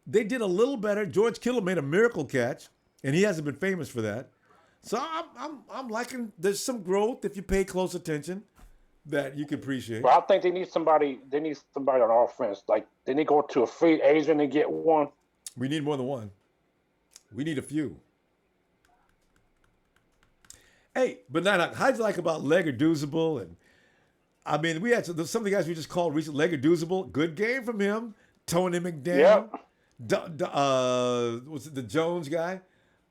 [SPEAKER 1] they did a little better. George Kittle made a miracle catch, and he hasn't been famous for that. So I'm liking. There's some growth if you pay close attention that you can appreciate.
[SPEAKER 13] Well, I think they need somebody. They need somebody on offense. Like they need to go to a free agent and get one.
[SPEAKER 1] We need more than one. We need a few. Hey, but how'd you like about Legerduzable? And I mean, we had some of the guys we just called recent Legerduzable. Good game from him. Tony McDaniel.
[SPEAKER 13] Yep.
[SPEAKER 1] Was it the Jones guy?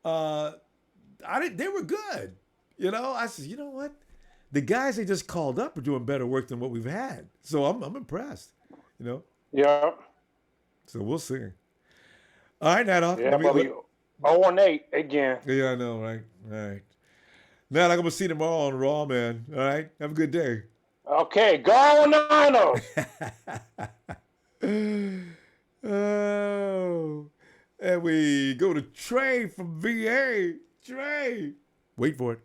[SPEAKER 1] They were good. I said, you know what? The guys they just called up are doing better work than what we've had. So I'm impressed.
[SPEAKER 13] Yeah.
[SPEAKER 1] So we'll see. All right, Nat.
[SPEAKER 13] Yeah, but 0-8 again.
[SPEAKER 1] Yeah, I know, right? All right. Nat, I'm going to see you tomorrow on Raw, man. All right? Have a good day.
[SPEAKER 13] Okay, go Niners!
[SPEAKER 1] Oh. And we go to Trey from VA. Trey. Wait for it.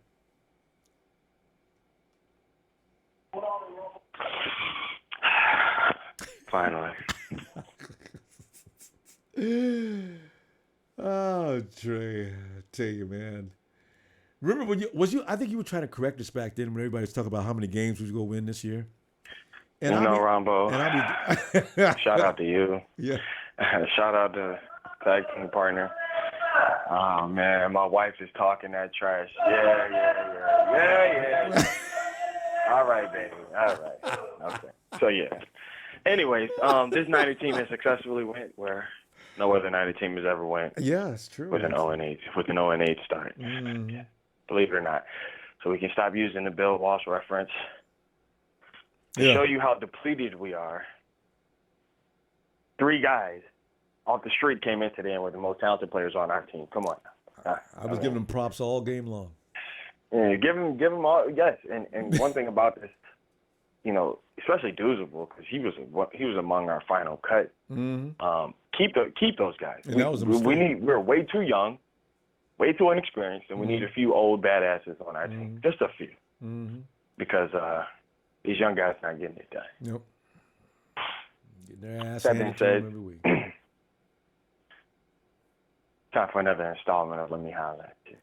[SPEAKER 14] Finally.
[SPEAKER 1] Oh, Trey. I tell you, man. Remember when I think you were trying to correct us back then when everybody was talking about how many games we was going to win this year?
[SPEAKER 14] And Ronbo. Shout out to you.
[SPEAKER 1] Yeah.
[SPEAKER 14] Shout out to tag team partner. Oh, man, my wife is talking that trash. Yeah. All right, baby. All right. Okay. So, yeah. Anyways, this 90 team has successfully went where no other 90 team has ever went.
[SPEAKER 1] Yeah, it's true.
[SPEAKER 14] With an 0-8 start.
[SPEAKER 1] Mm-hmm.
[SPEAKER 14] Yeah. Believe it or not. So we can stop using the Bill Walsh reference. To show you how depleted we are, 3 guys off the street came in today and were the most talented players on our team. Come on.
[SPEAKER 1] I was giving them props all game long.
[SPEAKER 14] Yeah, give them all. Yes, and one thing about this, especially Doozable, because he was among our final cut.
[SPEAKER 1] Mm-hmm.
[SPEAKER 14] Keep those guys.
[SPEAKER 1] And that was a mistake.
[SPEAKER 14] We're way too young, way too inexperienced, and we need a few old badasses on our team. Just a few.
[SPEAKER 1] Mm-hmm.
[SPEAKER 14] Because these young guys not getting it done.
[SPEAKER 1] Nope. Getting their ass
[SPEAKER 14] That
[SPEAKER 1] handed
[SPEAKER 14] being
[SPEAKER 1] to them
[SPEAKER 14] said,
[SPEAKER 1] every week.
[SPEAKER 14] time for another installment of Let Me Holler at You.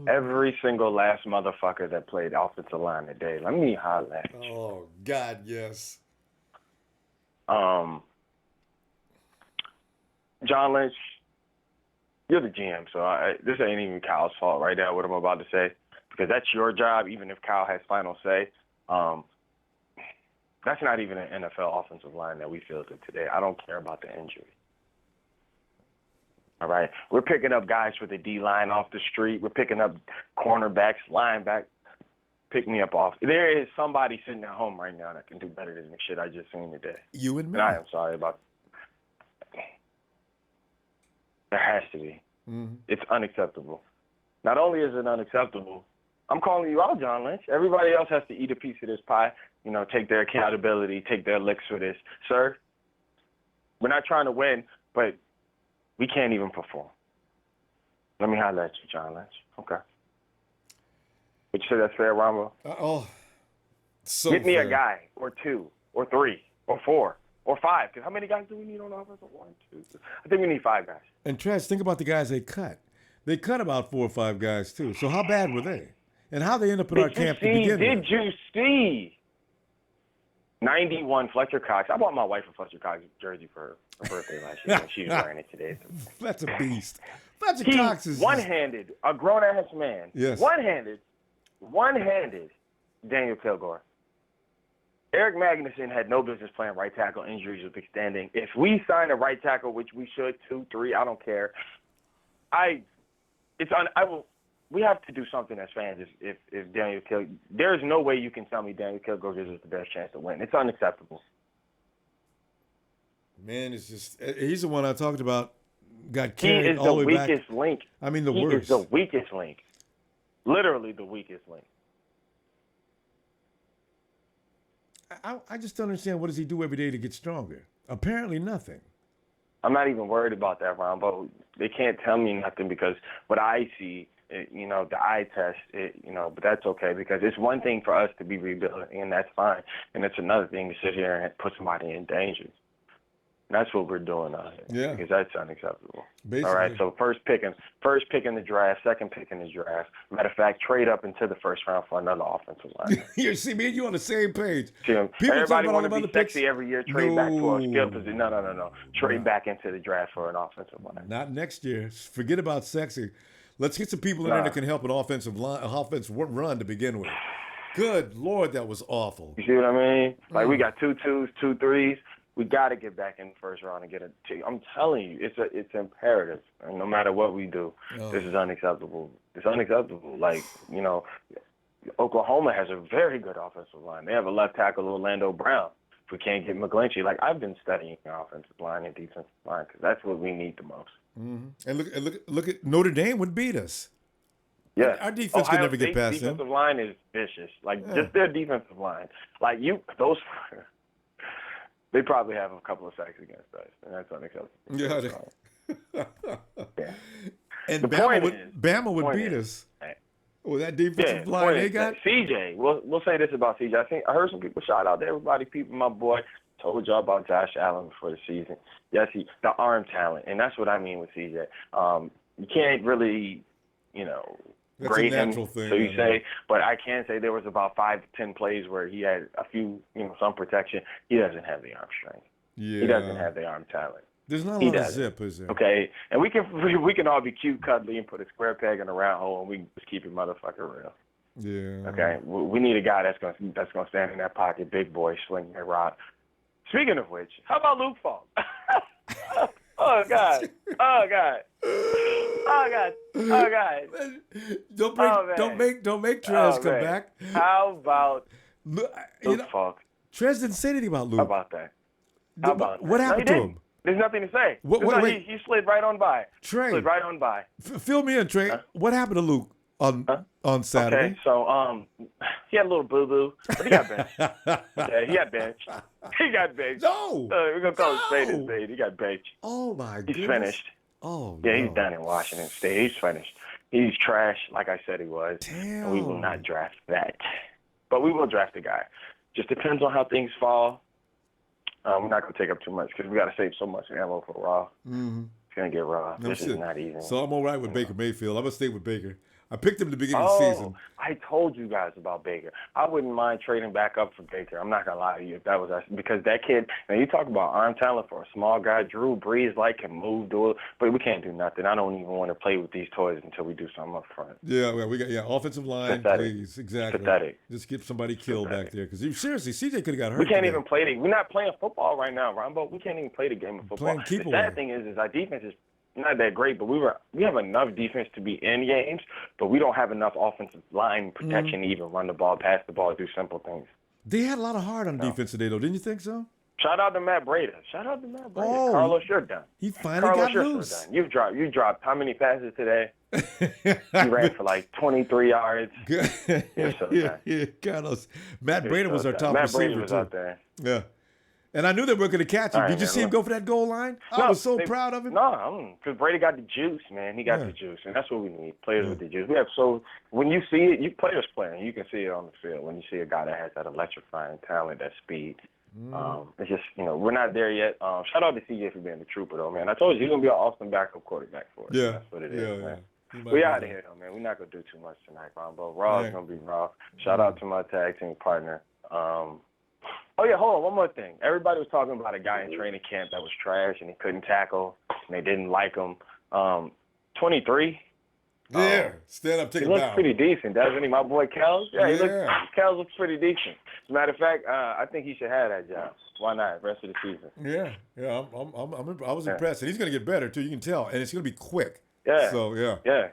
[SPEAKER 14] Every single last motherfucker that played offensive line today. Let me holler at you.
[SPEAKER 1] Oh, God, yes.
[SPEAKER 14] John Lynch, you're the GM, so this ain't even Kyle's fault right now, what I'm about to say, because that's your job, even if Kyle has final say. That's not even an NFL offensive line that we fielded today. I don't care about the injury. All right? We're picking up guys for the D-line off the street. We're picking up cornerbacks, linebackers. Pick me up off. There is somebody sitting at home right now that can do better than the shit I just seen today.
[SPEAKER 1] You and me.
[SPEAKER 14] And I am sorry about that. There has to be.
[SPEAKER 1] Mm-hmm.
[SPEAKER 14] It's unacceptable. Not only is it unacceptable, I'm calling you out, John Lynch. Everybody else has to eat a piece of this pie, take their accountability, take their licks for this. Sir, we're not trying to win, but we can't even perform. Let me holler at you, John Lynch. Okay. Would you say that's fair, Ronbo?
[SPEAKER 1] So
[SPEAKER 14] Get me
[SPEAKER 1] fair.
[SPEAKER 14] a guy, or two, or three, or four, or five. Because how many guys do we need on offense? 1, 2, 3. I think we need 5 guys.
[SPEAKER 1] And Trez, think about the guys they cut. They cut about 4 or 5 guys, too. So how bad were they? And how they end up in our camp to begin with?
[SPEAKER 14] Did you see 91 Fletcher Cox? I bought my wife a Fletcher Cox jersey for her birthday last year, and she was wearing it today.
[SPEAKER 1] That's a beast. Fletcher Cox is
[SPEAKER 14] one-handed, a grown-ass man.
[SPEAKER 1] Yes.
[SPEAKER 14] One-handed, Daniel Kilgore. Erik Magnusen had no business playing right tackle. Injuries was extending. If we sign a right tackle, which we should, 2, 3, I don't care. We have to do something as fans if Daniel Kilgore. There is no way you can tell me Daniel Kilgore gives us the best chance to win. It's unacceptable.
[SPEAKER 1] Man, it's just he's the one I talked about. Got
[SPEAKER 14] He
[SPEAKER 1] carried
[SPEAKER 14] is
[SPEAKER 1] all
[SPEAKER 14] the
[SPEAKER 1] the way back.
[SPEAKER 14] weakest link.
[SPEAKER 1] I mean, the
[SPEAKER 14] He
[SPEAKER 1] worst.
[SPEAKER 14] is the weakest link. Literally the weakest link.
[SPEAKER 1] I just don't understand. What does he do every day to get stronger? Apparently nothing.
[SPEAKER 14] I'm not even worried about that, Ron, but they can't tell me nothing because what I see, the eye test, but that's okay because it's one thing for us to be rebuilding, and that's fine. And it's another thing to sit here and put somebody in danger. And that's what we're doing out here.
[SPEAKER 1] Yeah.
[SPEAKER 14] Because that's unacceptable.
[SPEAKER 1] Basically.
[SPEAKER 14] All right, so first pick in the draft, second pick in the draft. Matter of fact, trade up into the first round for another offensive line.
[SPEAKER 1] You see, me and you on the same page.
[SPEAKER 14] People everybody want to be sexy every year. Trade back to a skill position. No. Trade back into the draft for an offensive line.
[SPEAKER 1] Not next year. Forget about sexy. Let's get some people in there that can help an offensive run to begin with. Good Lord, that was awful.
[SPEAKER 14] You see what I mean? Like we got 2 2s, 2 3s. We got to get back in the first round and get a team. I'm telling you, it's imperative. And no matter what we do, this is unacceptable. It's unacceptable. Like, Oklahoma has a very good offensive line. They have a left tackle, Orlando Brown. If we can't get McGlinchey, like I've been studying offensive line and defensive line because that's what we need the most.
[SPEAKER 1] Mm-hmm. And look at Notre Dame would beat us.
[SPEAKER 14] Yeah,
[SPEAKER 1] our defense could never get past them.
[SPEAKER 14] Defensive line is vicious. Like just their defensive line. Like those. They probably have a couple of sacks against us, and that's unacceptable.
[SPEAKER 1] Yeah.
[SPEAKER 14] Yeah.
[SPEAKER 1] And
[SPEAKER 14] the
[SPEAKER 1] Bama would beat us. Oh, that defensive line they got.
[SPEAKER 14] CJ, we'll say this about CJ. I heard some people shout out to everybody. My boy told y'all about Josh Allen before the season. Yes, the arm talent, and that's what I mean with CJ. You can't really,
[SPEAKER 1] That's
[SPEAKER 14] grade
[SPEAKER 1] a
[SPEAKER 14] him,
[SPEAKER 1] natural thing,
[SPEAKER 14] so you say, but I can say there was about 5 to 10 plays where he had a few, some protection. He doesn't have the arm strength.
[SPEAKER 1] Yeah.
[SPEAKER 14] He doesn't have the arm talent.
[SPEAKER 1] There's not a lot of zip, is there?
[SPEAKER 14] Okay, and we can all be cute, cuddly, and put a square peg in a round hole, and we can just keep it motherfucker real.
[SPEAKER 1] Yeah.
[SPEAKER 14] Okay, we need a guy that's gonna stand in that pocket, big boy, swing that rock. Speaking of which, how about Luke Falk? Oh God! Oh God! Oh God! Oh God!
[SPEAKER 1] Don't make Trez come back.
[SPEAKER 14] How about Luke Falk?
[SPEAKER 1] Trez didn't say anything about Luke.
[SPEAKER 14] How about that? How about
[SPEAKER 1] what happened to him?
[SPEAKER 14] There's nothing to say.
[SPEAKER 1] Wait.
[SPEAKER 14] He slid right on by.
[SPEAKER 1] Trey.
[SPEAKER 14] Slid right on by.
[SPEAKER 1] Fill me in, Trey. What happened to Luke on Saturday?
[SPEAKER 14] Okay, so he had a little boo-boo, but he got benched. Okay, he got benched. He got benched.
[SPEAKER 1] No.
[SPEAKER 14] We're going to call it spade and spade. He got benched.
[SPEAKER 1] Oh, my goodness.
[SPEAKER 14] He's finished.
[SPEAKER 1] Oh,
[SPEAKER 14] yeah, he's done in Washington State. He's finished. He's trash, like I said he was.
[SPEAKER 1] Damn.
[SPEAKER 14] And we will not draft that. But we will draft a guy. Just depends on how things fall. We're not going to take up too much because we got to save so much ammo for Raw.
[SPEAKER 1] Mm-hmm.
[SPEAKER 14] It's gonna get rough. This is not easy.
[SPEAKER 1] So I'm all right with Baker Mayfield. I'm gonna stay with Baker. I picked him at the beginning of the season.
[SPEAKER 14] I told you guys about Baker. I wouldn't mind trading back up for Baker. I'm not gonna lie to you if that was us, because that kid. Now you talk about arm talent for a small guy. Drew Brees can move, do it, but we can't do nothing. I don't even want to play with these toys until we do something up front.
[SPEAKER 1] Yeah, well, we got offensive line, please, exactly.
[SPEAKER 14] Pathetic.
[SPEAKER 1] Just get somebody killed back there, because seriously, CJ could have got hurt.
[SPEAKER 14] We can't even play we're not playing football right now, Ronbo. We can't even play the game of football. The sad thing is our defense is not that great, but we have enough defense to be in games, but we don't have enough offensive line protection to even run the ball, pass the ball, do simple things.
[SPEAKER 1] They had a lot of heart on defense today, though. Didn't you think so?
[SPEAKER 14] Shout out to Matt Breda. Carlos, you're done.
[SPEAKER 1] He finally got loose.
[SPEAKER 14] Done. You dropped how many passes today? He ran for like 23 yards.
[SPEAKER 1] Yeah, Carlos. Matt Breda was our top receiver,
[SPEAKER 14] Breda was out there.
[SPEAKER 1] Yeah. And I knew they were going to catch him. Did you see him go for that goal line? I was so proud of him.
[SPEAKER 14] No, because Brady got the juice, man. He got the juice, and that's what we need, players with the juice. When you see it, players playing, you can see it on the field. When you see a guy that has that electrifying talent, that speed. It's just, we're not there yet. Shout out to CJ for being the trooper, though, man. I told you, he's going to be an awesome backup quarterback for us.
[SPEAKER 1] Yeah.
[SPEAKER 14] That's what it is, man. We out of here, though, man. We're not going to do too much tonight, Ronbo. Raw's going to be raw. Shout out to my tag team partner. Oh, yeah, hold on, one more thing. Everybody was talking about a guy in training camp that was trash and he couldn't tackle and they didn't like him. 23.
[SPEAKER 1] Yeah, stand up, take a bow.
[SPEAKER 14] He looks pretty decent, doesn't he? My boy Kels? Yeah, Kels looks pretty decent. As a matter of fact, I think he should have that job. Why not? Rest of the season.
[SPEAKER 1] Yeah, I was impressed. And he's going to get better, too. You can tell. And it's going to be quick.
[SPEAKER 14] Yeah.
[SPEAKER 1] So,
[SPEAKER 14] Yeah,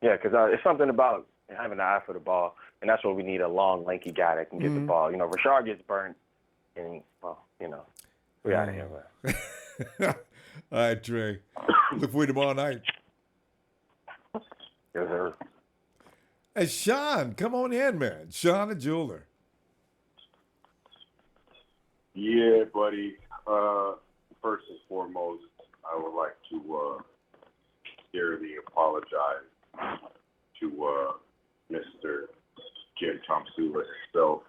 [SPEAKER 14] because it's something about having an eye for the ball. And that's what we need, a long, lanky guy that can get the ball. Rashard gets burnt, and, we're out of here, man.
[SPEAKER 1] All right, Trey. Look for you tomorrow night.
[SPEAKER 14] Yes, sir.
[SPEAKER 1] Hey, Sean, come on in, man. Sean the jeweler.
[SPEAKER 8] Yeah, buddy. First and foremost, I would like to sincerely apologize to Mr. Jim Tomsula himself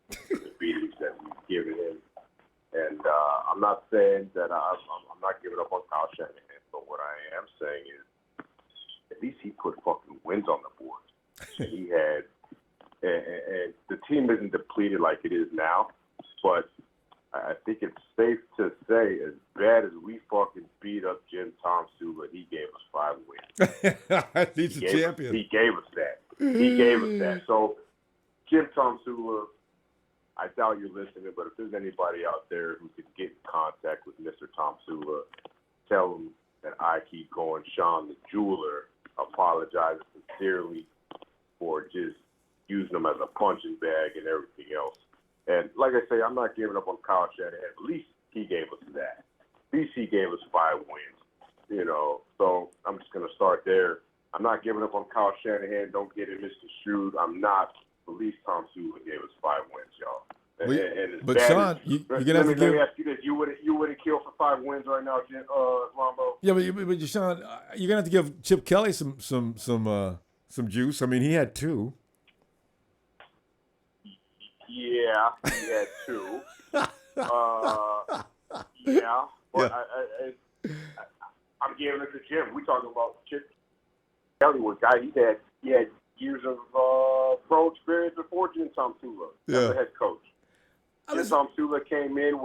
[SPEAKER 8] for the beatings that we've given him. And I'm not saying that I'm not giving up on Kyle Shanahan, but what I am saying is at least he put fucking wins on the board. And he had, and the team isn't depleted like it is now, but I think it's safe to say, as bad as we fucking beat up Jim Tomsula, he gave us 5 wins.
[SPEAKER 1] He's a champion.
[SPEAKER 8] He gave us that. He gave us that. So, Jim Tomsula, I doubt you're listening, but if there's anybody out there who could get in contact with Mr. Tomsula, tell him that I keep going. Sean the jeweler apologizes sincerely for just using him as a punching bag and everything else. And like I say, I'm not giving up on Kyle Shanahan. At least he gave us that. At least he gave us 5 wins, So I'm just going to start there. I'm not giving up on Kyle Shanahan. Don't get it misconstrued. I'm not. At least Tomsula gave us 5 wins, y'all.
[SPEAKER 1] But Sean, you're gonna have to give.
[SPEAKER 8] Let me ask you this: you would have killed for 5 wins right now, Ronbo?
[SPEAKER 1] Yeah, but Sean, you're gonna have to give Chip Kelly some juice. I mean, he had 2.
[SPEAKER 8] Yeah, he had 2. Yeah, but I'm giving it to Jim. We talking about Chip Kelly, was guy he had years of pro experience before Jim Tomsula as a head coach. Jim Tomsula came in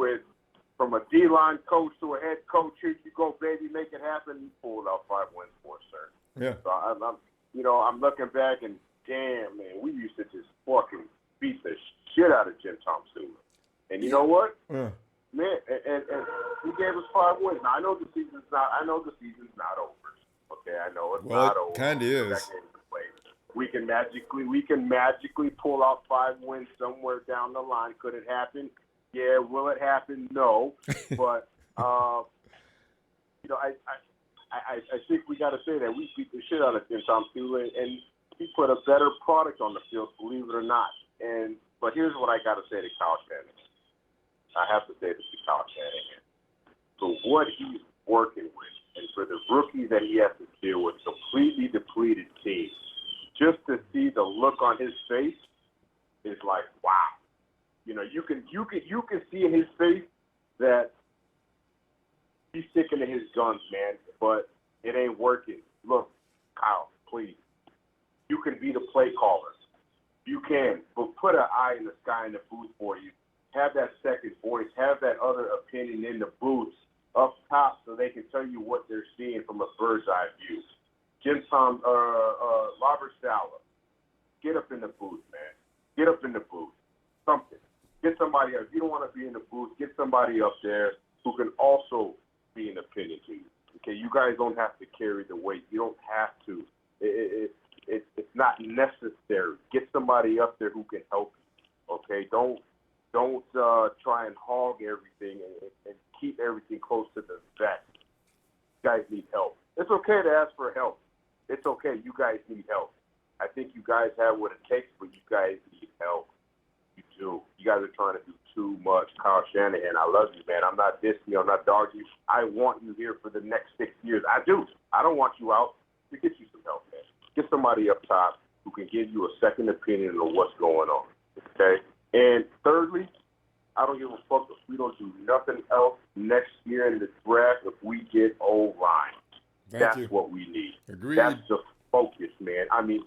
[SPEAKER 8] from a D-line coach to a head coach. Here you go, baby, make it happen. He pulled out 5 wins for us, sir.
[SPEAKER 1] Yeah.
[SPEAKER 8] So I'm looking back and damn, man, we used to just fucking beat the shit out of Jim Tomsula. And you know what?
[SPEAKER 1] Yeah.
[SPEAKER 8] Man, and he gave us 5 wins. Now I know the season's not over. Okay, I know it's not over.
[SPEAKER 1] Well, it kind of is.
[SPEAKER 8] We can magically pull out 5 wins somewhere down the line. Could it happen? Yeah. Will it happen? No. But I think we got to say that we beat the shit out of Jim Tomsula, and he put a better product on the field, believe it or not. But here's what I got to say to Kyle Shanahan. I have to say this to Kyle Shanahan. For what he's working with, and for the rookies that he has to deal with, completely depleted team, just to see the look on his face is like, wow. You can see in his face that
[SPEAKER 15] he's sticking to his guns, man, but it ain't working. Look, Kyle, please. You can be the play caller. You can, but put an eye in the sky in the booth for you. Have that second voice. Have that other opinion in the booth up top so they can tell you what they're seeing from a bird's eye view. Jim Tom, Robert Sala, get up in the booth, man. Get up in the booth. Something. Get somebody else. If you don't want to be in the booth, get somebody up there who can also be an opinion to you. Okay, you guys don't have to carry the weight. You don't have to. It's not necessary. Get somebody up there who can help you. Okay, don't try and hog everything and keep everything close to the vest. You guys need help. It's okay to ask for help. It's okay. You guys need help. I think you guys have what it takes, but you guys need help. You do. You guys are trying to do too much. Kyle Shanahan, I love you, man. I'm not dissing you. I'm not dogging you. I want you here for the next 6 years. I do. I don't want you out. To get you some help, man. Get somebody up top who can give you a second opinion on what's going on. Okay? And thirdly, I don't give a fuck if we don't do nothing else next year in the draft if we get O-line. That's what we need.
[SPEAKER 1] Agreed.
[SPEAKER 15] That's the focus, man. I mean,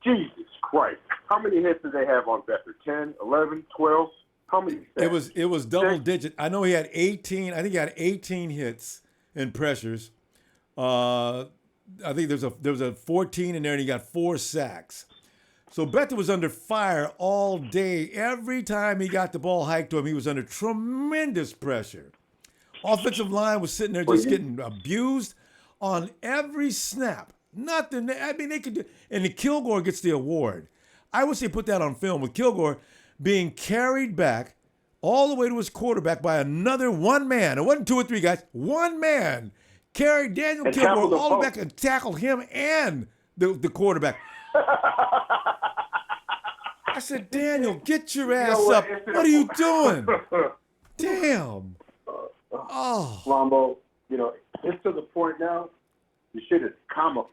[SPEAKER 15] Jesus Christ. How many hits did they have on Beathard? 10, 11, 12? How many?
[SPEAKER 1] It was double digit. I know he had 18. I think he had 18 hits and pressures. I think there was a 14 in there, and he got 4 sacks. So Beathard was under fire all day. Every time he got the ball hiked to him, he was under tremendous pressure. Offensive line was sitting there just getting abused on every snap. Nothing. I mean, they could do. And the Kilgore gets the award. I wish they put that on film with Kilgore being carried back all the way to his quarterback by another one man. It wasn't 2 or 3 guys. One man carried Daniel Kilgore all the way back and tackled him and the quarterback. I said, Daniel, get your ass up. What are you doing? Damn. Oh.
[SPEAKER 15] Ronbo, it's to the point now, the shit is comical.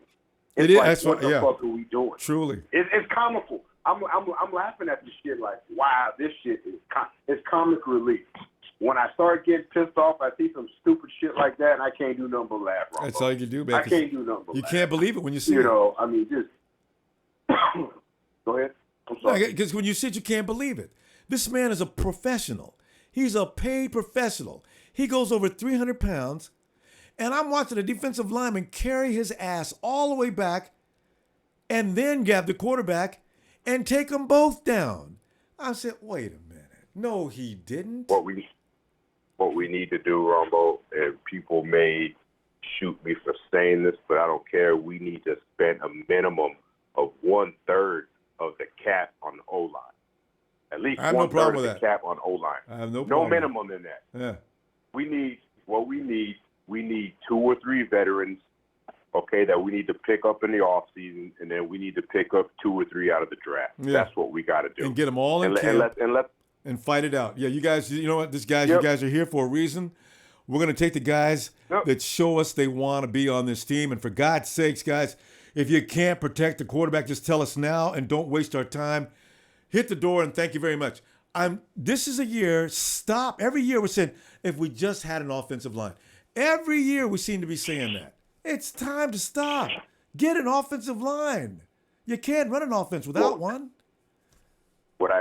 [SPEAKER 1] It is.
[SPEAKER 15] Like,
[SPEAKER 1] That's
[SPEAKER 15] what the fuck are we doing?
[SPEAKER 1] Truly.
[SPEAKER 15] It's comical. I'm laughing at this shit like, wow, this shit is it's comic relief. When I start getting pissed off, I see some stupid shit like that, and I can't do nothing but laugh. Ronbo.
[SPEAKER 1] That's all you can do, man.
[SPEAKER 15] I can't do nothing but
[SPEAKER 1] You
[SPEAKER 15] laugh.
[SPEAKER 1] can't believe it when you see it.
[SPEAKER 15] I mean, just go ahead. I'm sorry.
[SPEAKER 1] Because when you see it, you can't believe it. This man is a professional. He's a paid professional. He goes over 300 pounds, and I'm watching a defensive lineman carry his ass all the way back and then grab the quarterback and take them both down. I said, wait a minute. No, he didn't.
[SPEAKER 15] What we need to do, Ronbo, and people may shoot me for saying this, but I don't care. We need to spend a minimum of 1/3 of the cap on the O-line. At least 1/3 of the cap on O-line.
[SPEAKER 1] I have no problem.
[SPEAKER 15] No minimum in that.
[SPEAKER 1] Yeah.
[SPEAKER 15] We need 2 or 3 veterans, okay, that we need to pick up in the offseason, and then we need to pick up 2 or 3 out of the draft. Yeah. That's what we got to do.
[SPEAKER 1] And get them all in camp and fight it out. Yeah, you guys, you know what? You guys are here for a reason. We're going to take the guys that show us they want to be on this team. And for God's sakes, guys, if you can't protect the quarterback, just tell us now and don't waste our time. Hit the door and thank you very much. This is a year, stop. Every year we're saying, if we just had an offensive line. Every year we seem to be saying that. It's time to stop. Get an offensive line. You can't run an offense without one.
[SPEAKER 15] What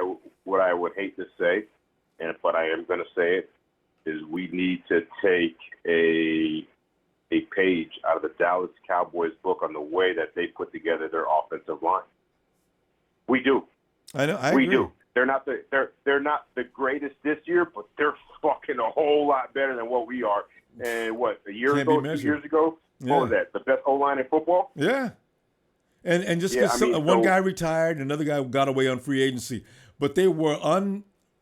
[SPEAKER 15] I would hate to say, but I am going to say it, is we need to take a page out of the Dallas Cowboys book on the way that they put together their offensive line. We do.
[SPEAKER 1] I know. I
[SPEAKER 15] agree.
[SPEAKER 1] We do.
[SPEAKER 15] They're not the greatest this year, but they're fucking a whole lot better than what we are. And a year ago, 2 years ago, what was that? The best O-line in football?
[SPEAKER 1] Yeah. And just because one guy retired and another guy got away on free agency, but they were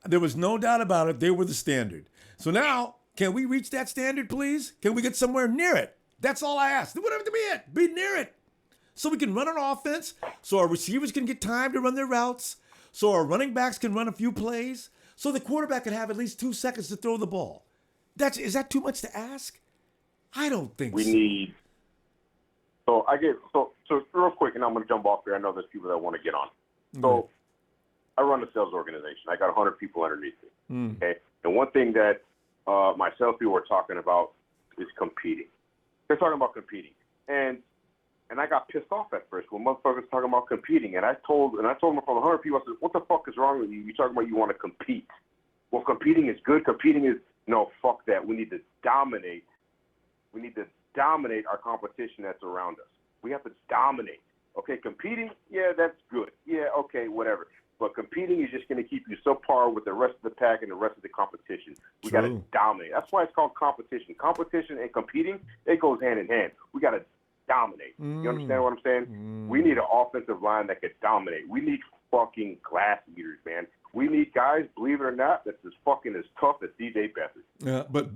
[SPEAKER 1] there was no doubt about it, they were the standard. So now, can we reach that standard, please? Can we get somewhere near it? That's all I ask. Whatever to be it, be near it. So we can run an offense, so our receivers can get time to run their routes, so our running backs can run a few plays, so the quarterback can have at least 2 seconds to throw the ball. Is that too much to ask? I don't think so.
[SPEAKER 15] We need. So real quick, and I'm going to jump off here. I know there's people that want to get on. So I run a sales organization. I got 100 people underneath me. Okay, and one thing that my salespeople were talking about is competing. They're talking about competing. And I got pissed off at first when motherfuckers talking about competing. And I told them from 100 people, I said, what the fuck is wrong with you? You talking about you want to compete. Well, competing is good. Competing is, no, fuck that. We need to dominate. We need to dominate our competition that's around us. We have to dominate. Okay, competing, yeah, that's good. Yeah, okay, whatever. But competing is just going to keep you subpar with the rest of the pack and the rest of the competition. We got to dominate. That's why it's called competition. Competition and competing, it goes hand in hand. We got to dominate. You understand what I'm saying? We need an offensive line that could dominate. We need fucking glass eaters, man. We need guys, believe it or not, that's as fucking as tough as CJ Beathard.
[SPEAKER 1] Yeah, but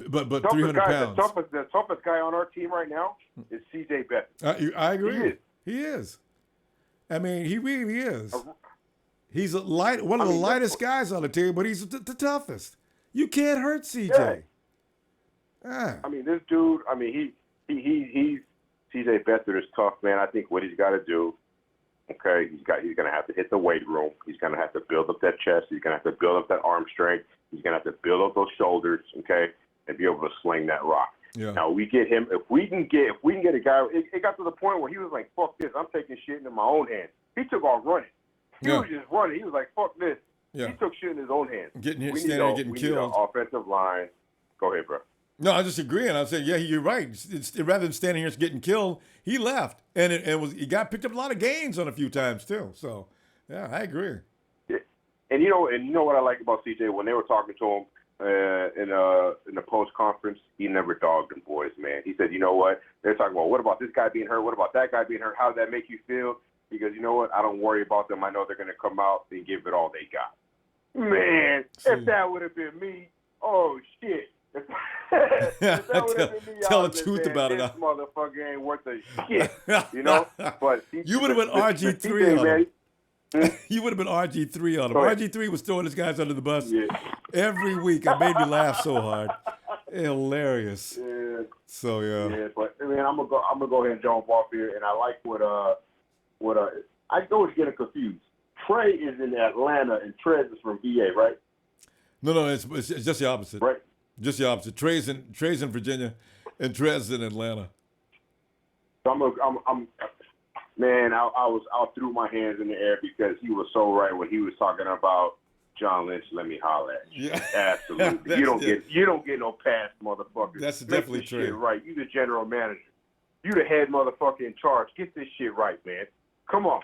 [SPEAKER 1] 300 pounds.
[SPEAKER 15] The toughest guy on our team right now is CJ Beathard.
[SPEAKER 1] I agree. He is. I mean, he really is. He's one of the lightest guys on the team, but he's the toughest. You can't hurt CJ.
[SPEAKER 15] Yeah. I mean, this dude. I mean, he's CJ Beathard is tough, man. I think what he's got to do. Okay, he's going to have to hit the weight room. He's going to have to build up that chest. He's going to have to build up that arm strength. He's going to have to build up those shoulders. Okay, and be able to sling that rock.
[SPEAKER 1] Yeah.
[SPEAKER 15] Now we get him. If we can get a guy, it got to the point where he was like, "Fuck this! I'm taking shit into my own hands." He took off running. He was just running. He was like, "Fuck this!"
[SPEAKER 1] Yeah.
[SPEAKER 15] He took shit in his own hands.
[SPEAKER 1] Getting hit,
[SPEAKER 15] getting killed. We need an offensive line. Go ahead, bro.
[SPEAKER 1] No, I just agree, and I'm saying, yeah, you're right. Rather than standing here getting killed, he left, and he got picked up a lot of gains on a few times too. So, yeah, I agree.
[SPEAKER 15] Yeah. And you know what I like about CJ, when they were talking to him in the post conference, he never dogged them boys, man. He said, you know what? They're talking about what about this guy being hurt? What about that guy being hurt? How does that make you feel? Because you know what? I don't worry about them. I know they're going to come out and give it all they got. Man, if that would have been me, oh shit. If that would have been me,
[SPEAKER 1] tell the truth about it.
[SPEAKER 15] This motherfucker ain't worth a shit, you know. But
[SPEAKER 1] you would have been RG3 on him. You would have been RG3 on him. RG3 was throwing his guys under the bus every week. It made me laugh so hard. Hilarious.
[SPEAKER 15] Yeah.
[SPEAKER 1] So yeah.
[SPEAKER 15] Yeah, but I mean, I'm gonna go ahead and jump off here, and I like what I always get confused. Trey is in Atlanta and Trez is from VA, right?
[SPEAKER 1] No, it's just the opposite.
[SPEAKER 15] Right.
[SPEAKER 1] Just the opposite. Trey's in Virginia, and Trez in Atlanta.
[SPEAKER 15] So I threw my hands in the air because he was so right when he was talking about John Lynch. Let me holler at you. Yeah. Absolutely. You don't get no pass, motherfucker.
[SPEAKER 1] That's definitely true.
[SPEAKER 15] Shit right. You the general manager. You the head motherfucker in charge. Get this shit right, man. Come on.